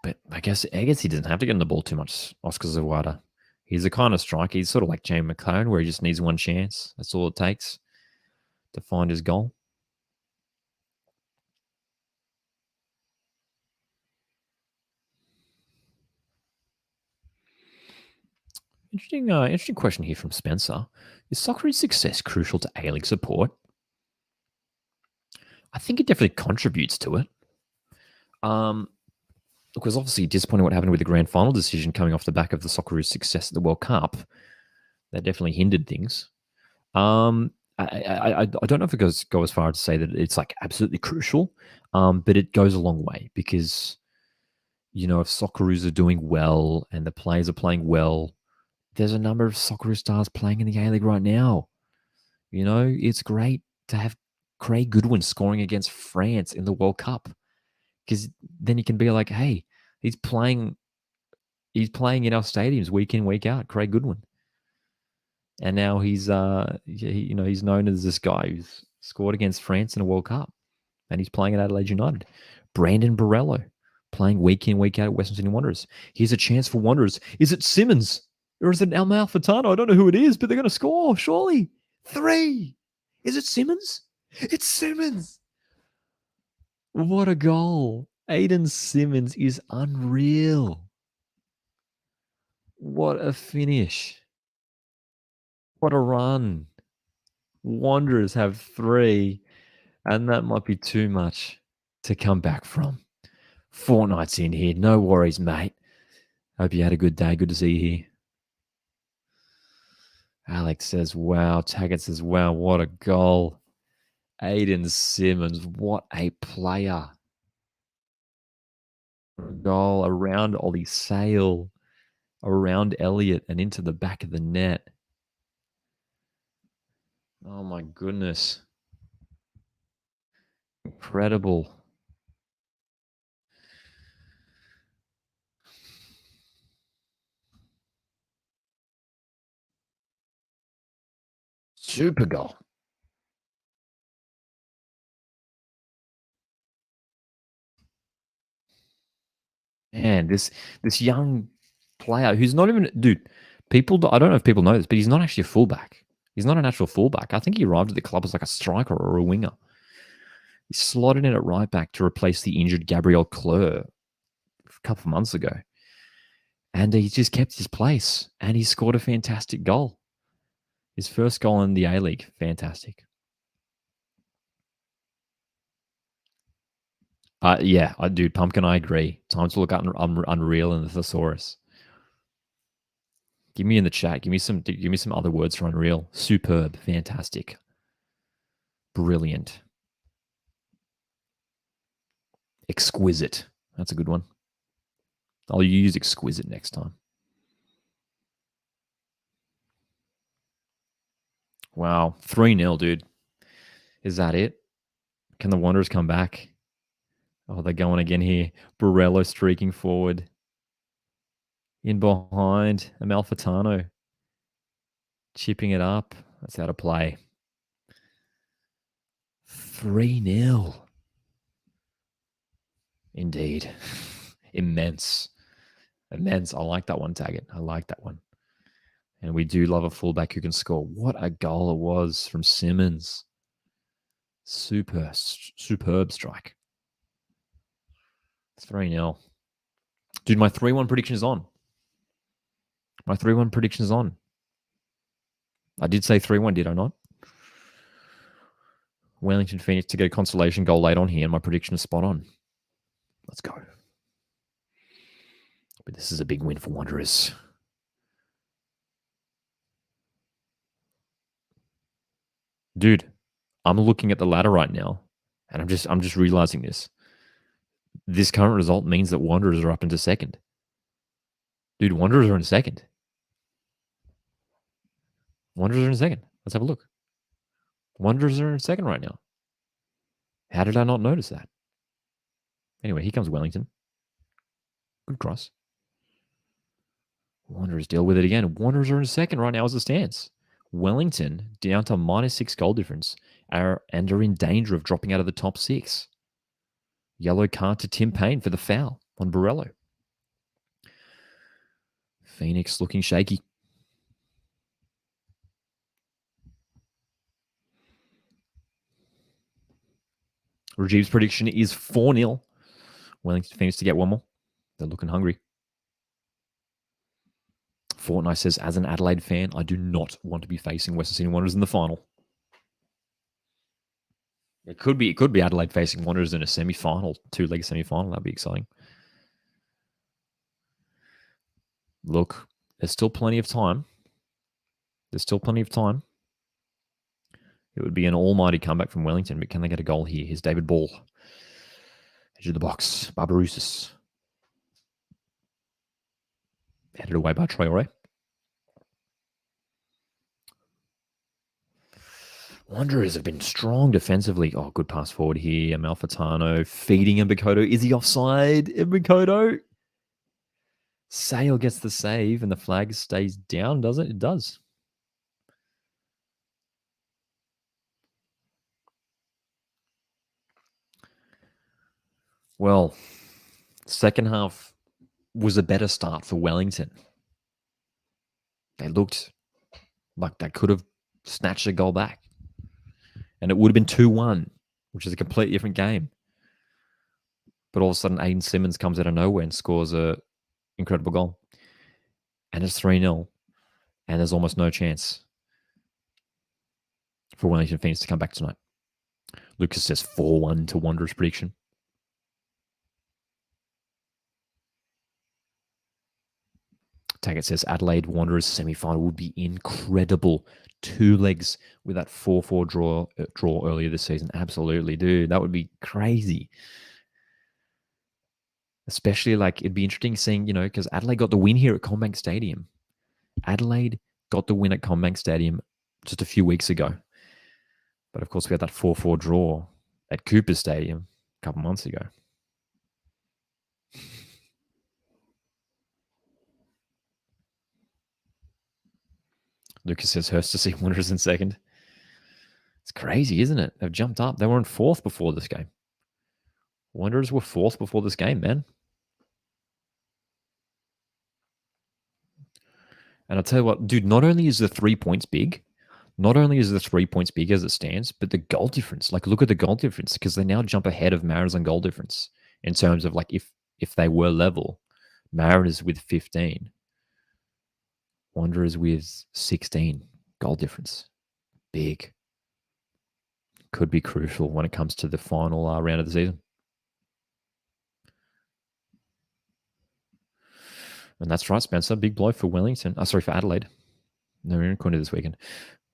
But I guess he doesn't have to get on the ball too much, Oscar Zawada. He's the kind of striker. He's sort of like Jamie McLaren, where he just needs one chance. That's all it takes to find his goal. Interesting question here from Spencer. Is Socceroos' success crucial to A-League support? I think it definitely contributes to it. It was obviously disappointing what happened with the grand final decision coming off the back of the Socceroos' success at the World Cup. That definitely hindered things. I don't know if it go as far as to say that it's like absolutely crucial, but it goes a long way because if Socceroos are doing well and the players are playing well, there's a number of Socceroos stars playing in the A League right now. It's great to have Craig Goodwin scoring against France in the World Cup because then you can be like, hey, he's playing in our stadiums week in, week out, Craig Goodwin. And now he's he's known as this guy who's scored against France in a World Cup, and he's playing at Adelaide United. Brandon Borrello playing week in, week out at Western Sydney Wanderers. Here's a chance for Wanderers. Is it Simmons or is it Almalfitano? I don't know who it is, but they're going to score surely. 3. Is it Simmons? It's Simmons. What a goal! Aiden Simmons is unreal. What a finish. What a run. Wanderers have 3, and that might be too much to come back from. Fortnight's in here. No worries, mate. Hope you had a good day. Good to see you here. Alex says, wow. Taggart says, wow, what a goal. Aiden Simmons, what a player. A goal around Ollie Sale, around Elliott, and into the back of the net. Oh, my goodness. Incredible. Super goal. Man, this young player who's not even, dude, I don't know if people know this, but he's not actually a fullback. He's not a natural fullback. I think he arrived at the club as like a striker or a winger. He slotted in at right back to replace the injured Gabriel Cleur a couple of months ago. And he just kept his place, and he scored a fantastic goal. His first goal in the A-League. Fantastic. Yeah, dude, Pumpkin, I agree. Time to look up Unreal and the Thesaurus. Give me in the chat. Give me some other words for Unreal. Superb, fantastic, brilliant, exquisite. That's a good one. I'll use exquisite next time. Wow, 3-0, dude. Is that it? Can the Wanderers come back? Oh, they're going again here. Borrello streaking forward. In behind, Amalfitano chipping it up. That's how to play. 3-0. Indeed. Immense. I like that one, Taggart. I like that one. And we do love a fullback who can score. What a goal it was from Simmons. Superb strike. 3-0. Dude, my 3-1 prediction is on. I did say 3-1, did I not? Wellington Phoenix to get a consolation goal late on here, and my prediction is spot on. Let's go. But this is a big win for Wanderers. Dude, I'm looking at the ladder right now, and I'm just realizing this. This current result means that Wanderers are up into second. Dude, Wanderers are in second. Let's have a look. Wanderers are in second right now. How did I not notice that? Anyway, here comes Wellington. Good cross. Wanderers deal with it again. Wanderers are in second right now as it stands. Wellington down to -6 goal difference and are in danger of dropping out of the top 6. Yellow card to Tim Payne for the foul on Borrello. Phoenix looking shaky. Rajiv's prediction is 4-0. Wellington Phoenix to get one more. They're looking hungry. Fortnite says, as an Adelaide fan, I do not want to be facing Western Sydney Wanderers in the final. It could be Adelaide facing Wanderers in a semi-final, two-leg semi-final. That'd be exciting. Look, there's still plenty of time. There's still plenty of time. It would be an almighty comeback from Wellington, but can they get a goal here? Here's David Ball. Edge of the box. Barbarousis. Headed away by Traore. Wanderers have been strong defensively. Oh, good pass forward here. Amalfitano feeding Mbikoto. Is he offside? Mbikoto. Sale gets the save and the flag stays down, does it? It does. Well, second half was a better start for Wellington. They looked like they could have snatched a goal back. And it would have been 2-1, which is a completely different game. But all of a sudden, Aiden Simmons comes out of nowhere and scores an incredible goal. And it's 3-0. And there's almost no chance for Wellington Phoenix to come back tonight. Lucas says 4-1 to Wanderers prediction. Taggart says Adelaide Wanderers semi-final would be incredible. 2 legs with that 4-4 draw earlier this season. Absolutely, dude. That would be crazy. Especially, like, it'd be interesting seeing, because Adelaide got the win here at CommBank Stadium. Adelaide got the win at CommBank Stadium just a few weeks ago. But, of course, we had that 4-4 draw at Cooper Stadium a couple months ago. Lucas says Hurst to see Wanderers in second. It's crazy, isn't it? They've jumped up. They were in fourth before this game. Wanderers were fourth before this game, man. And I'll tell you what, dude, not only is the 3 points big, as it stands, but the goal difference. Like, look at the goal difference, because they now jump ahead of Mariners on goal difference in terms of, like, if they were level. Mariners with 15. Wanderers with 16 goal difference. Big. Could be crucial when it comes to the final round of the season. And that's right, Spencer. Big blow for Wellington. For Adelaide. No, we're in Kunda this weekend.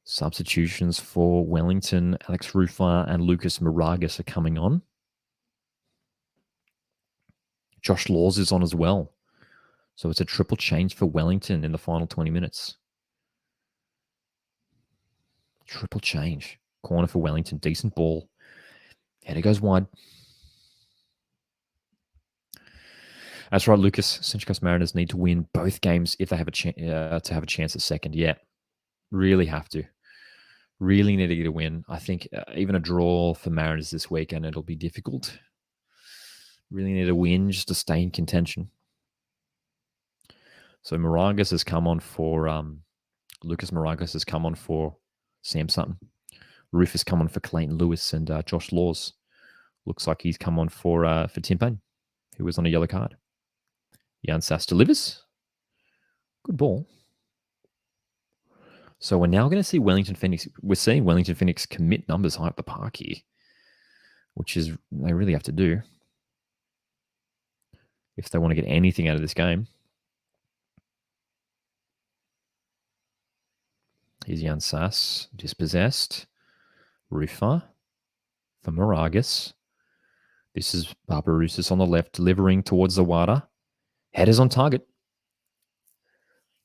Substitutions for Wellington. Alex Rufar and Lucas Moragas are coming on. Josh Laws is on as well. So it's a triple change for Wellington in the final 20 minutes. Triple change. Corner for Wellington. Decent ball. Header goes wide. That's right, Lucas. Central Coast Mariners need to win both games if they have to have a chance at second. Yeah, really have to. Really need to get a win. I think even a draw for Mariners this weekend, it'll be difficult. Really need a win just to stay in contention. So Moragas has come on for Lucas Moragas has come on for Sam Sutton. Roof has come on for Clayton Lewis, and Josh Laws looks like he's come on for Tim Payne, who was on a yellow card. Jan Sass delivers. Good ball. So we're now going to see Wellington Phoenix. We're seeing Wellington Phoenix commit numbers high up the park here, which is they really have to do if they want to get anything out of this game. Here's Jan Sass, dispossessed. Rufa for Moragas. This is Barbarousis on the left, delivering towards Zawada. Headers on target.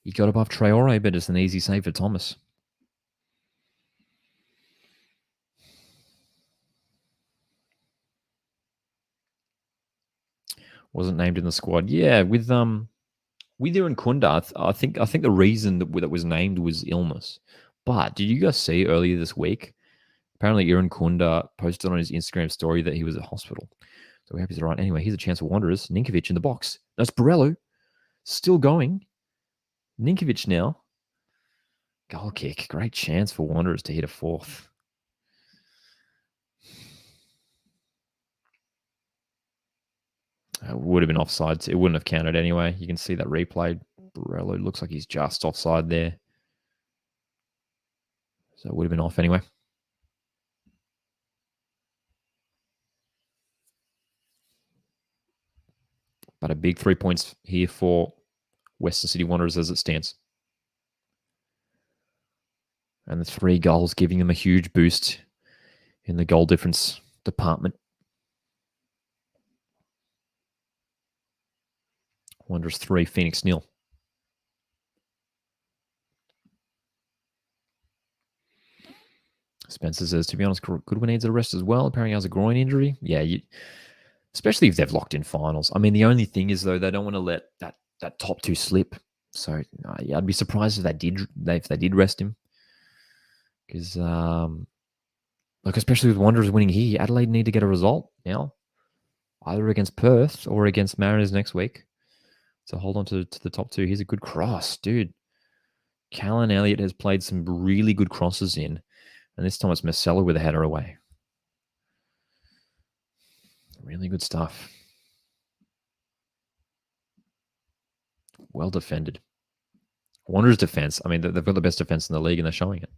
He got above Traore, but it's an easy save for Thomas. Wasn't named in the squad. Yeah, with Iran Kunda, I think the reason that was named was illness. But did you guys see earlier this week? Apparently, Iran Kunda posted on his Instagram story that he was at hospital. So we're happy to right. Anyway, here's a chance for Wanderers. Ninkovic in the box. That's Borello. Still going. Ninkovic now. Goal kick. Great chance for Wanderers to hit a fourth. It would have been offside. It wouldn't have counted anyway. You can see that replay. Borello looks like he's just offside there. So it would have been off anyway. But a big 3 points here for Western City Wanderers as it stands. And the 3 goals giving them a huge boost in the goal difference department. Wanderers 3, Phoenix 0. Spencer says, to be honest, Goodwin needs a rest as well. Apparently has a groin injury. Yeah, especially if they've locked in finals. I mean, the only thing is, though, they don't want to let that top 2 slip. So, yeah, I'd be surprised if they did rest him. Because, especially with Wanderers winning here, Adelaide need to get a result now, either against Perth or against Mariners next week. So hold on to the top 2. Here's a good cross, dude. Callan Elliott has played some really good crosses in, and this time it's Marcelo with a header away. Really good stuff. Well defended. Wanderers defense. I mean, they've got the best defense in the league, and they're showing it.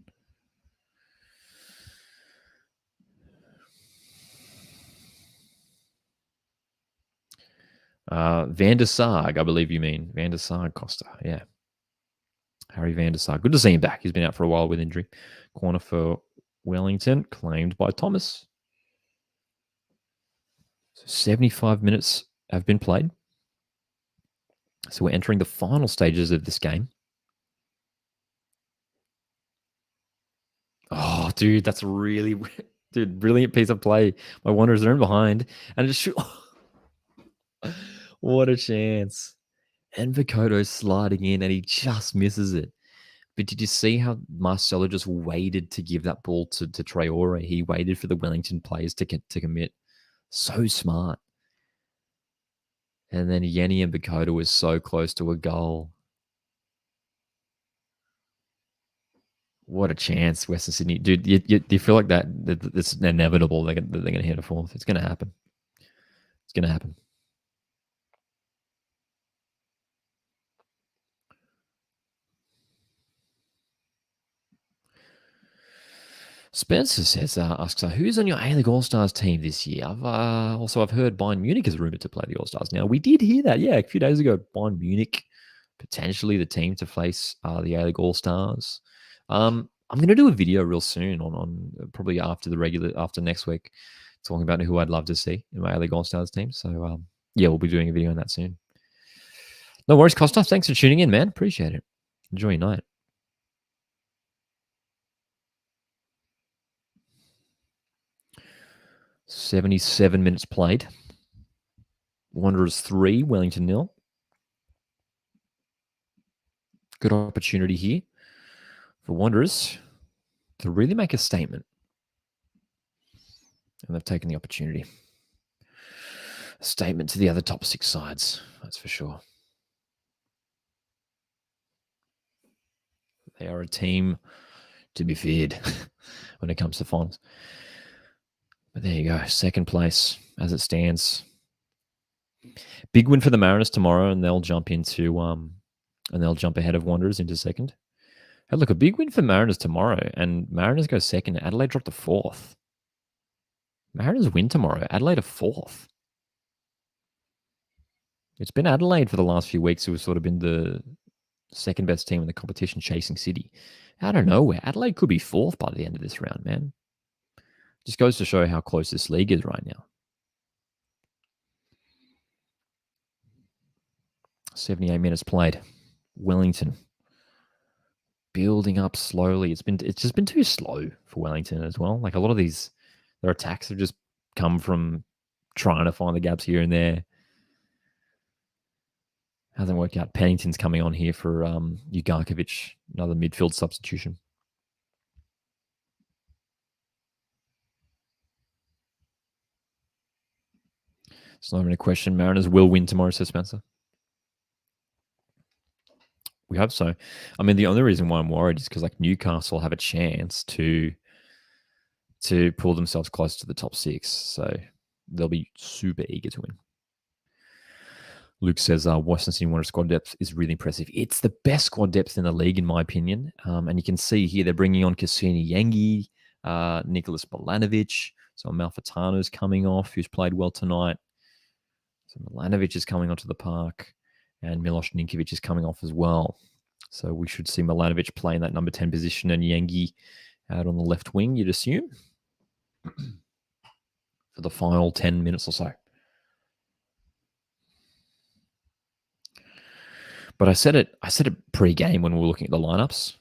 Van der Sarg, I believe you mean. Van der Sarg Costa, yeah. Harry Van der Sarg. Good to see him back. He's been out for a while with injury. Corner for Wellington, claimed by Thomas. So 75 minutes have been played. So we're entering the final stages of this game. Oh, dude, that's really... Dude, brilliant piece of play. My Wanderers are in behind. And just shoot... What a chance. And Vicoto's sliding in, and he just misses it. But did you see how Marcelo just waited to give that ball to Traore? He waited for the Wellington players to commit. So smart. And then Yenny and Vicoto was so close to a goal. What a chance, Western Sydney. Dude, you feel like that it's inevitable they're going to hit a fourth. It's going to happen. It's going to happen. Spencer says, asks, who's on your A-League All-Stars team this year? I've heard Bayern Munich is rumored to play the All-Stars. Now, we did hear that, yeah, a few days ago, Bayern Munich, potentially the team to face the A-League All-Stars. I'm going to do a video real soon on probably after next week, talking about who I'd love to see in my A-League All-Stars team. So, yeah, we'll be doing a video on that soon. No worries, Costa. Thanks for tuning in, man. Appreciate it. Enjoy your night. "77 minutes played. Wanderers 3, Wellington 0. Good opportunity here for Wanderers to really make a statement. And they've taken the opportunity. A statement to the other top 6 sides, that's for sure. They are a team to be feared when it comes to finals. But there you go, second place as it stands. Big win for the Mariners tomorrow, and they'll jump ahead of Wanderers into second. Hey, look, a big win for Mariners tomorrow, and Mariners go second. Adelaide drop to fourth. Mariners win tomorrow. Adelaide are fourth. It's been Adelaide for the last few weeks who have sort of been the second best team in the competition, chasing City. Out of nowhere, Adelaide could be fourth by the end of this round, man. Just goes to show how close this league is right now. 78 minutes played. Wellington building up slowly. It's just been too slow for Wellington as well. Like a lot of their attacks have just come from trying to find the gaps here and there. Hasn't worked out. Pennington's coming on here for Ugarkovic, another midfield substitution. It's not even a question. Mariners will win tomorrow, says Spencer. We hope so. I mean, the only reason why I'm worried is because like Newcastle have a chance to pull themselves close to the top 6. So they'll be super eager to win. Luke says Western Sydney Wanderers squad depth is really impressive. It's the best squad depth in the league, in my opinion. And you can see here they're bringing on Cassini Yengi, Nicholas Bolanovic. So Malfitano's coming off, who's played well tonight. So Milanovic is coming onto the park, and Milos Ninkovic is coming off as well. So we should see Milanovic play in that number 10 position and Yengi out on the left wing, you'd assume, for the final 10 minutes or so. But I said it pre-game when we were looking at the lineups.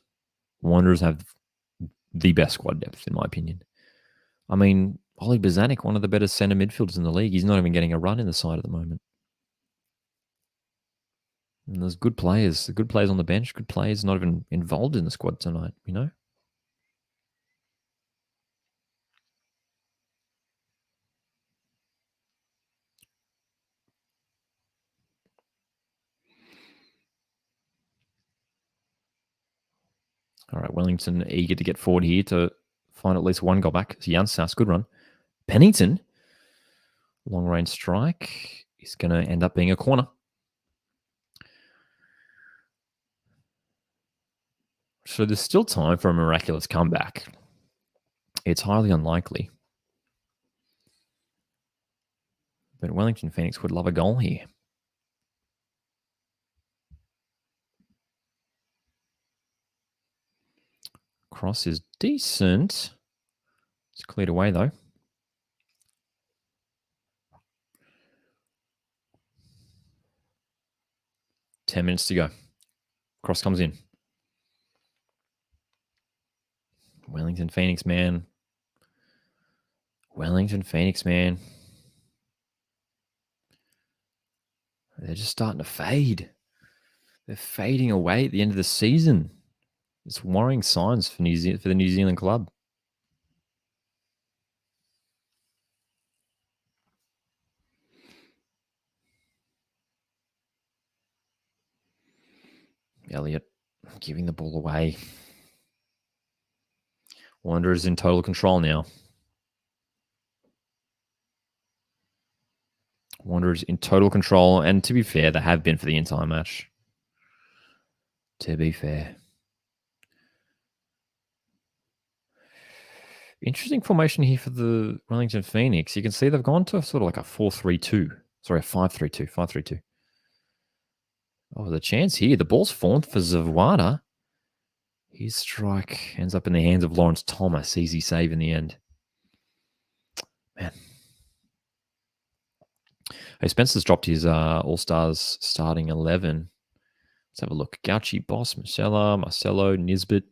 Wanderers have the best squad depth, in my opinion. I mean, Ollie Bozanic, one of the better centre midfielders in the league. He's not even getting a run in the side at the moment. And there's good players on the bench, good players not even involved in the squad tonight, you know? All right, Wellington eager to get forward here to find at least one goal back. Jansas, good run. Pennington, long range strike, is going to end up being a corner. So there's still time for a miraculous comeback. It's highly unlikely. But Wellington Phoenix would love a goal here. Cross is decent. It's cleared away, though. Ten minutes to go. Cross comes in. Wellington Phoenix, man. Wellington Phoenix, man. They're just starting to fade. They're fading away at the end of the season. It's worrying signs for the New Zealand club. Elliott giving the ball away. Wanderers in total control now. Wanderers in total control. And to be fair, they have been for the entire match. To be fair. Interesting formation here for the Wellington Phoenix. You can see they've gone to sort of like a 4-3-2. Sorry, a 5-3-2. 5-3-2. Oh, there's a chance here. The ball's formed for Zawada. His strike ends up in the hands of Lawrence Thomas. Easy save in the end. Man. Hey, Spencer's dropped his All-Stars starting 11. Let's have a look. Gauchi, Boss, Marcelo, Nisbet,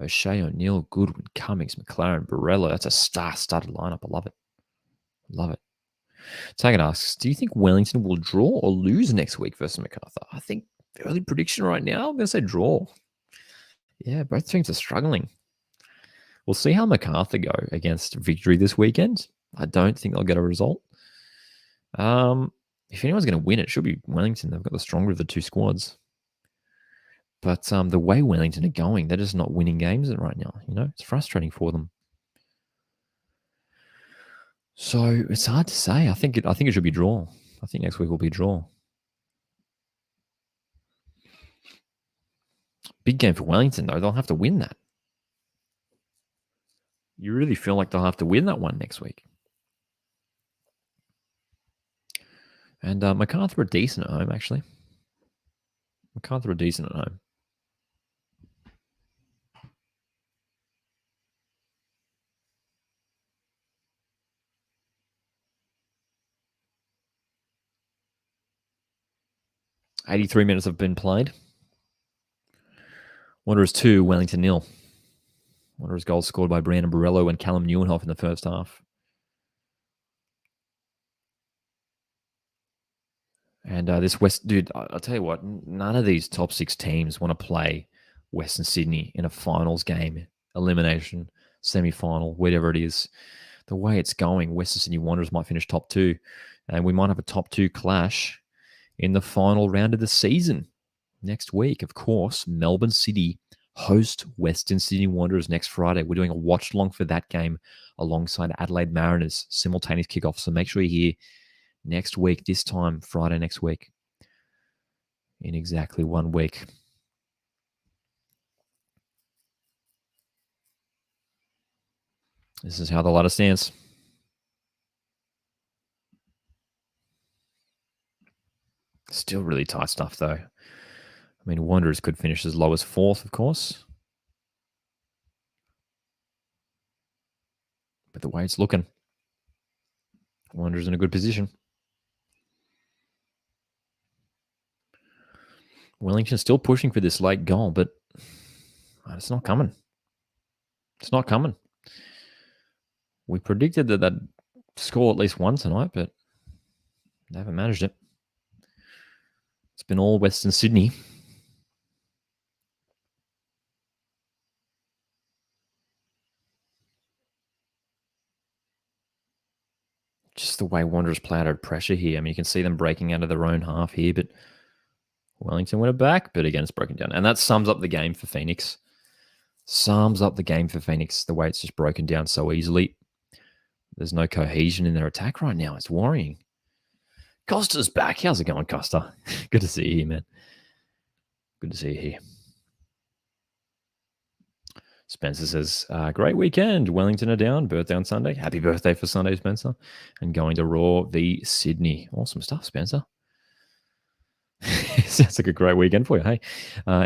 O'Shea, O'Neill, Goodwin, Cummings, McLaren, Barella. That's a star-studded lineup. I love it. Love it. Taggart asks, do you think Wellington will draw or lose next week versus MacArthur? I think early prediction right now, I'm going to say draw. Yeah, both teams are struggling. We'll see how MacArthur go against Victory this weekend. I don't think they'll get a result. If anyone's going to win, it should be Wellington. They've got the stronger of the two squads. But the way Wellington are going, they're just not winning games right now. You know, it's frustrating for them. So it's hard to say. I think it should be draw. I think next week will be draw. Big game for Wellington, though. They'll have to win that. You really feel like they'll have to win that one next week. And MacArthur are decent at home, actually. MacArthur are decent at home. "83 minutes have been played. Wanderers 2, Wellington 0. Wanderers goals scored by Brandon Borello and Callum Neuenhoff in the first half. And this dude, I'll tell you what, none of these top 6 teams want to play Western Sydney in a finals game, elimination, semi-final, whatever it is. The way it's going, Western Sydney Wanderers might finish top 2, and we might have a top 2 clash in the final round of the season next week. Of course, Melbourne City host Western Sydney Wanderers next Friday. We're doing a watch-along for that game alongside Adelaide Mariners, simultaneous kickoff. So make sure you're here next week, this time, Friday next week, in exactly 1 week. This is how the ladder stands. Still really tight stuff, though. I mean, Wanderers could finish as low as 4th, of course. But the way it's looking, Wanderers in a good position. Wellington's still pushing for this late goal, but it's not coming. It's not coming. We predicted that they'd score at least one tonight, but they haven't managed it. It's been all Western Sydney. Just the way Wanderers play out of pressure here. I mean, you can see them breaking out of their own half here, but Wellington went it back, but again, it's broken down. And that sums up the game for Phoenix. Sums up the game for Phoenix, the way it's just broken down so easily. There's no cohesion in their attack right now. It's worrying. Costa's back. How's it going, Costa? Good to see you here, man. Good to see you here. Spencer says, great weekend. Wellington are down. Birthday on Sunday. Happy birthday for Sunday, Spencer. And going to Raw v Sydney. Awesome stuff, Spencer. Sounds like a great weekend for you. Hey,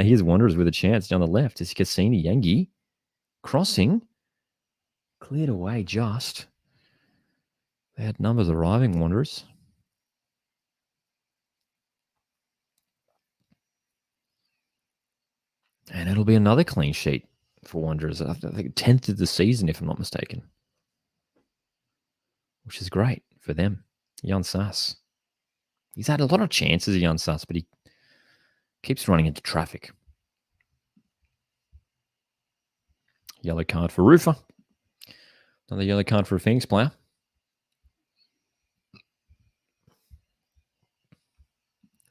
here's Wanderers with a chance down the left. It's Cassini Yangi crossing. Cleared away just. They had numbers arriving, Wanderers. And it'll be another clean sheet for Wanderers. I think 10th of the season, if I'm not mistaken. Which is great for them. Jan Sass. He's had a lot of chances, Jan Sass, but he keeps running into traffic. Yellow card for Rufer. Another yellow card for a Phoenix player.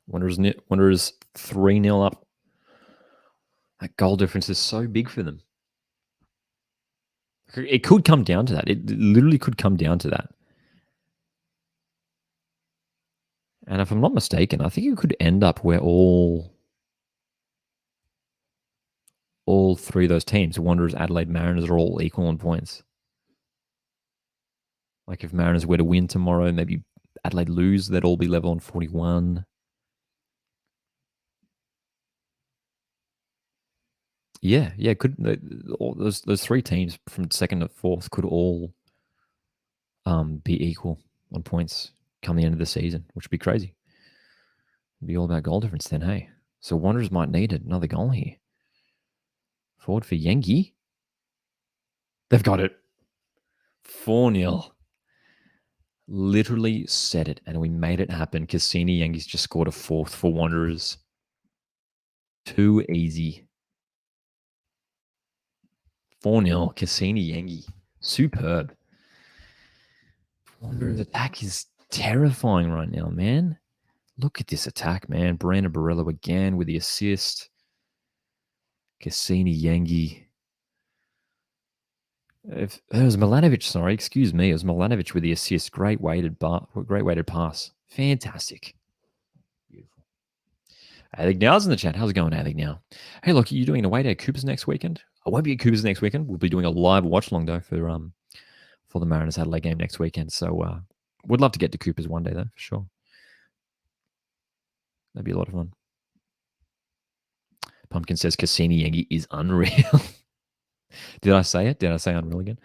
Wanderers 3-0 up. That goal difference is so big for them. It could come down to that. It literally could come down to that. And if I'm not mistaken, I think it could end up where all three of those teams, Wanderers, Adelaide, Mariners, are all equal on points. Like if Mariners were to win tomorrow, maybe Adelaide lose, they'd all be level on 41. Yeah. Could those three teams from 2nd to 4th could all be equal on points come the end of the season, which would be crazy. It'd be all about goal difference then, hey. So Wanderers might need another goal here. Forward for Yengi. They've got it. 4-0. Literally said it, and we made it happen. Cassini Yengi's just scored a 4th for Wanderers. Too easy. 4-0. Cassini Yengi. Superb. Wanderers' attack is terrifying right now, man. Look at this attack, man. Brandon Barello again with the assist. Cassini Yengi. It was Milanovic, sorry, excuse me. It was Milanovic with the assist. Great weighted pass. Fantastic. Beautiful. Athig in the chat. How's it going, Athig now? Hey, look, are you doing an away day at Coopers next weekend? I won't be at Coopers next weekend. We'll be doing a live watch along though for the Mariners Adelaide game next weekend. So would love to get to Coopers one day though, for sure. That'd be a lot of fun. Pumpkin says Cassini Yengi is unreal. Did I say it? Did I say unreal again?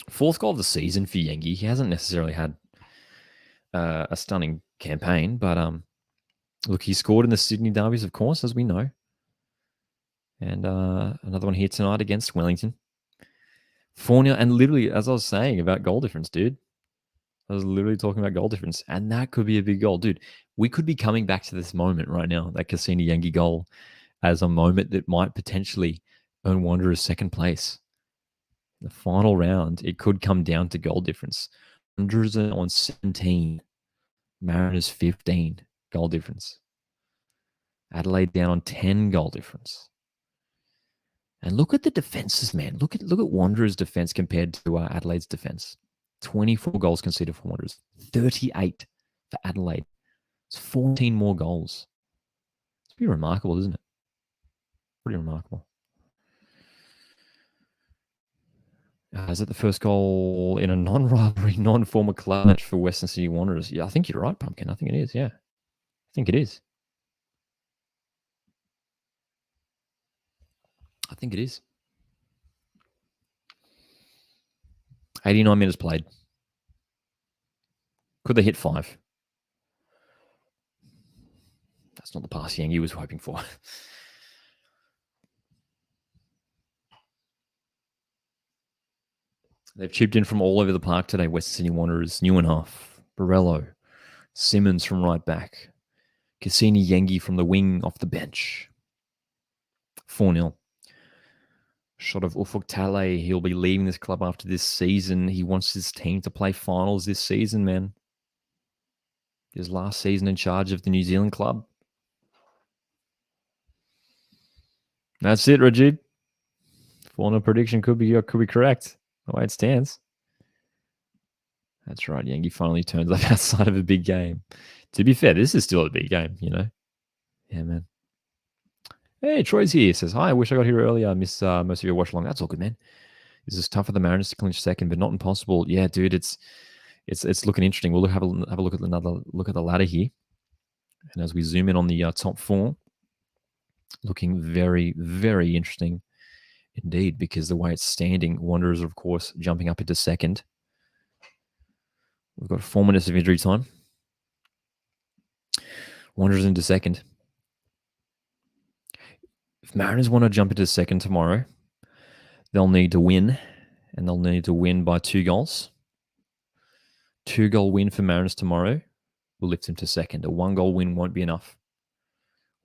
Fourth goal of the season for Yengi. He hasn't necessarily had a stunning campaign, but look, he scored in the Sydney derbies, of course, as we know. And another one here tonight against Wellington. 4-0, and literally, as I was saying about goal difference, dude, I was literally talking about goal difference, and that could be a big goal. Dude, we could be coming back to this moment right now, that Cassini Yengi goal, as a moment that might potentially earn Wanderers second place. The final round, it could come down to goal difference. Wanderers are on 17, Mariners 15 goal difference. Adelaide down on 10 goal difference. And look at the defenses, man. Look at Wanderers' defense compared to Adelaide's defense. 24 goals conceded for Wanderers, 38 for Adelaide. It's 14 more goals. It's pretty remarkable, isn't it? Pretty remarkable. Is it the first goal in a non-rivalry, non-former club match for Western Sydney Wanderers? Yeah, I think you're right, Pumpkin. I think it is, yeah. I think it is. I think it is. 89 minutes played. Could they hit 5? That's not the pass Yang was hoping for. They've chipped in from all over the park today. Western Sydney Wanderers, Neuenhoff, Borello, Simmons from right back, Cassini Yengi from the wing off the bench. 4-0. Shot of Ufuk Talay. He'll be leaving this club after this season. He wants his team to play finals this season, man. His last season in charge of the New Zealand club. That's it, Rajib. 4-0 prediction could be correct. The way it stands. That's right. Yengi finally turns up outside of a big game. To be fair, this is still a big game, you know. Yeah, man. Hey, Troy's here. Says, hi, I wish I got here earlier. I miss most of your watch along. That's all good, man. This is tough for the Mariners to clinch second, but not impossible. Yeah, dude, it's looking interesting. We'll have a look at the ladder here. And as we zoom in on the top 4, looking very, very interesting indeed, because the way it's standing, Wanderers are, of course, jumping up into second. We've got 4 minutes of injury time. Wanderers into second. If Mariners want to jump into second tomorrow, they'll need to win, and they'll need to win by 2 goals. 2-goal win for Mariners tomorrow will lift them to second. A 1-goal win won't be enough.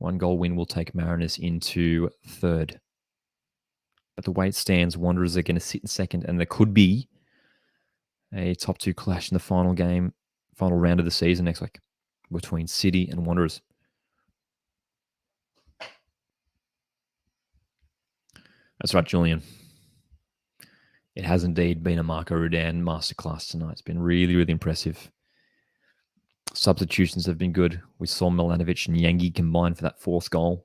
1-goal win will take Mariners into third. But the way it stands, Wanderers are going to sit in second, and there could be a top 2 clash in the final round of the season next week between City and Wanderers. That's right, Julian. It has indeed been a Marco Rudan masterclass tonight. It's been really, really impressive. Substitutions have been good. We saw Milanovic and Yengi combine for that 4th goal.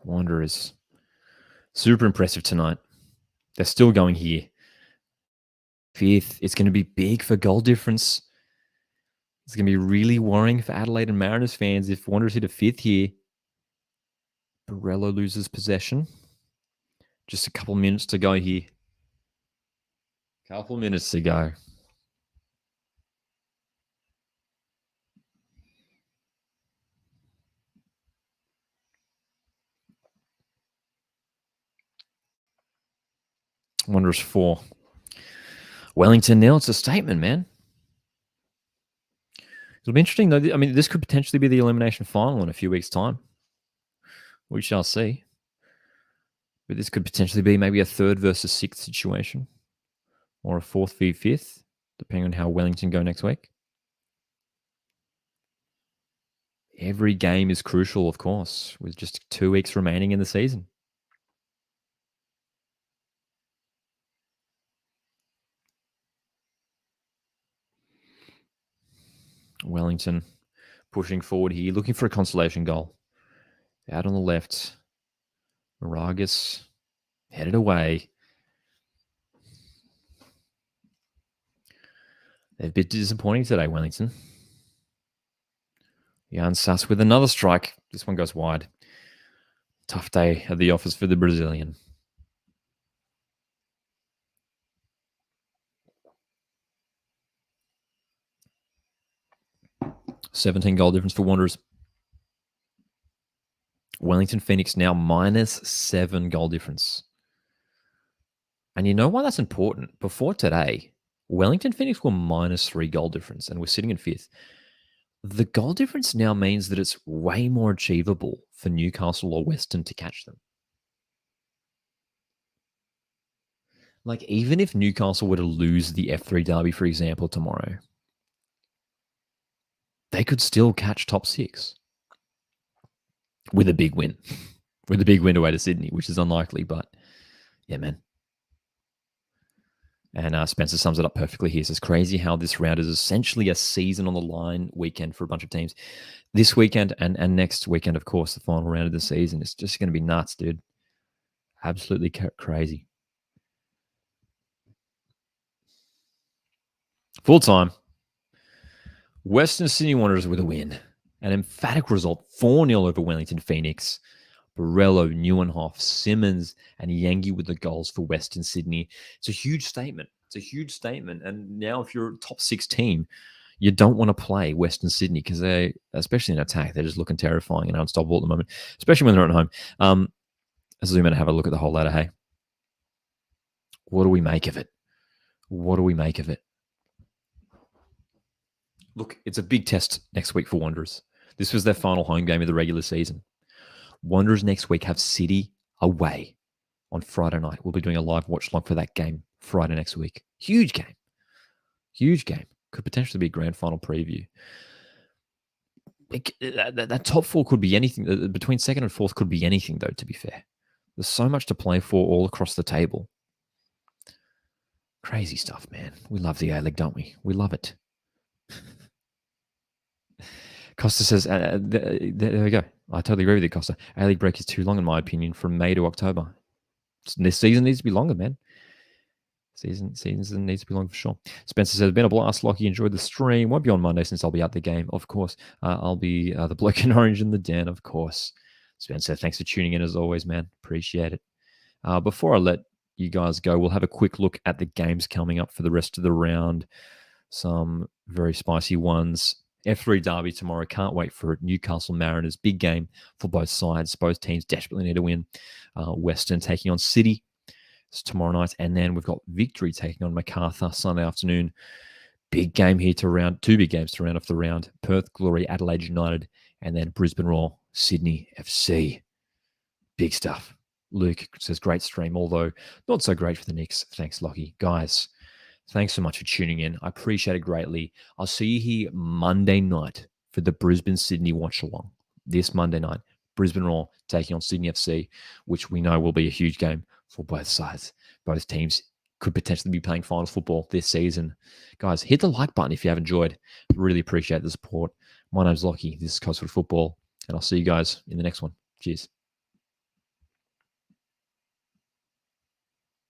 Wanderers. Super impressive tonight. They're still going here. 5th. It's going to be big for goal difference. It's going to be really worrying for Adelaide and Mariners fans if Wanderers hit a 5th here. Borello loses possession. Just a couple minutes to go here. Couple minutes to go. Wanderers 4. Wellington now, it's a statement, man. It'll be interesting, though. I mean, this could potentially be the elimination final in a few weeks' time. We shall see. But this could potentially be maybe a 3rd versus 6th situation, or a 4th v 5th, depending on how Wellington go next week. Every game is crucial, of course, with just 2 weeks remaining in the season. Wellington pushing forward here, looking for a consolation goal. Out on the left, Moragas headed away. They're a bit disappointing today, Wellington. Jan Sass with another strike. This one goes wide. Tough day at the office for the Brazilian. $17 difference for Wanderers. Wellington Phoenix now -7 goal difference. And you know why that's important? Before today, Wellington Phoenix were -3 goal difference, and we're sitting in 5th. The goal difference now means that it's way more achievable for Newcastle or Western to catch them. Like, even if Newcastle were to lose the F3 derby, for example, tomorrow, they could still catch top 6 with a big win. With a big win away to Sydney, which is unlikely, but yeah, man. And Spencer sums it up perfectly here. He says, crazy how this round is essentially a season on the line weekend for a bunch of teams. This weekend and next weekend, of course, the final round of the season. It's just going to be nuts, dude. Absolutely crazy. Full time. Western Sydney Wanderers with a win. An emphatic result, 4-0 over Wellington Phoenix. Borrello, Neuenhoff, Simmons, and Yangi with the goals for Western Sydney. It's a huge statement. It's a huge statement. And now if you're a top 6 team, you don't want to play Western Sydney because they, especially in attack, they're just looking terrifying and unstoppable at the moment, especially when they're at home. Let's zoom in and have a look at the whole ladder. Hey, what do we make of it? What do we make of it? Look, it's a big test next week for Wanderers. This was their final home game of the regular season. Wanderers next week have City away on Friday night. We'll be doing a live watch log for that game Friday next week. Huge game. Huge game. Could potentially be a grand final preview. That top four could be anything. Between second and fourth could be anything, though, to be fair. There's so much to play for all across the table. Crazy stuff, man. We love the A-League, don't we? We love it. Costa says, there we go. I totally agree with you, Costa. A-League break is too long, in my opinion, from May to October. This season needs to be longer, man. Season needs to be long for sure. Spencer says, been a blast, Lockie. Enjoyed the stream. Won't be on Monday since I'll be at the game, of course. I'll be the bloke in orange in the den, of course. Spencer, thanks for tuning in as always, man. Appreciate it. Before I let you guys go, we'll have a quick look at the games coming up for the rest of the round. Some very spicy ones. F3 Derby tomorrow. Can't wait for it. Newcastle Mariners. Big game for both sides. Both teams desperately need to win. Western taking on City. It's tomorrow night. And then we've got Victory taking on Macarthur Sunday afternoon. Big game here to round. Two big games to round off the round. Perth Glory, Adelaide United. And then Brisbane Roar, Sydney FC. Big stuff. Luke says, great stream, although not so great for the Knicks. Thanks, Lockie. Guys, thanks so much for tuning in. I appreciate it greatly. I'll see you here Monday night for the Brisbane-Sydney Watchalong. This Monday night, Brisbane Roar taking on Sydney FC, which we know will be a huge game for both sides. Both teams could potentially be playing finals football this season. Guys, hit the like button if you have enjoyed. Really appreciate the support. My name's Lockie. This is Coastal Football, and I'll see you guys in the next one. Cheers.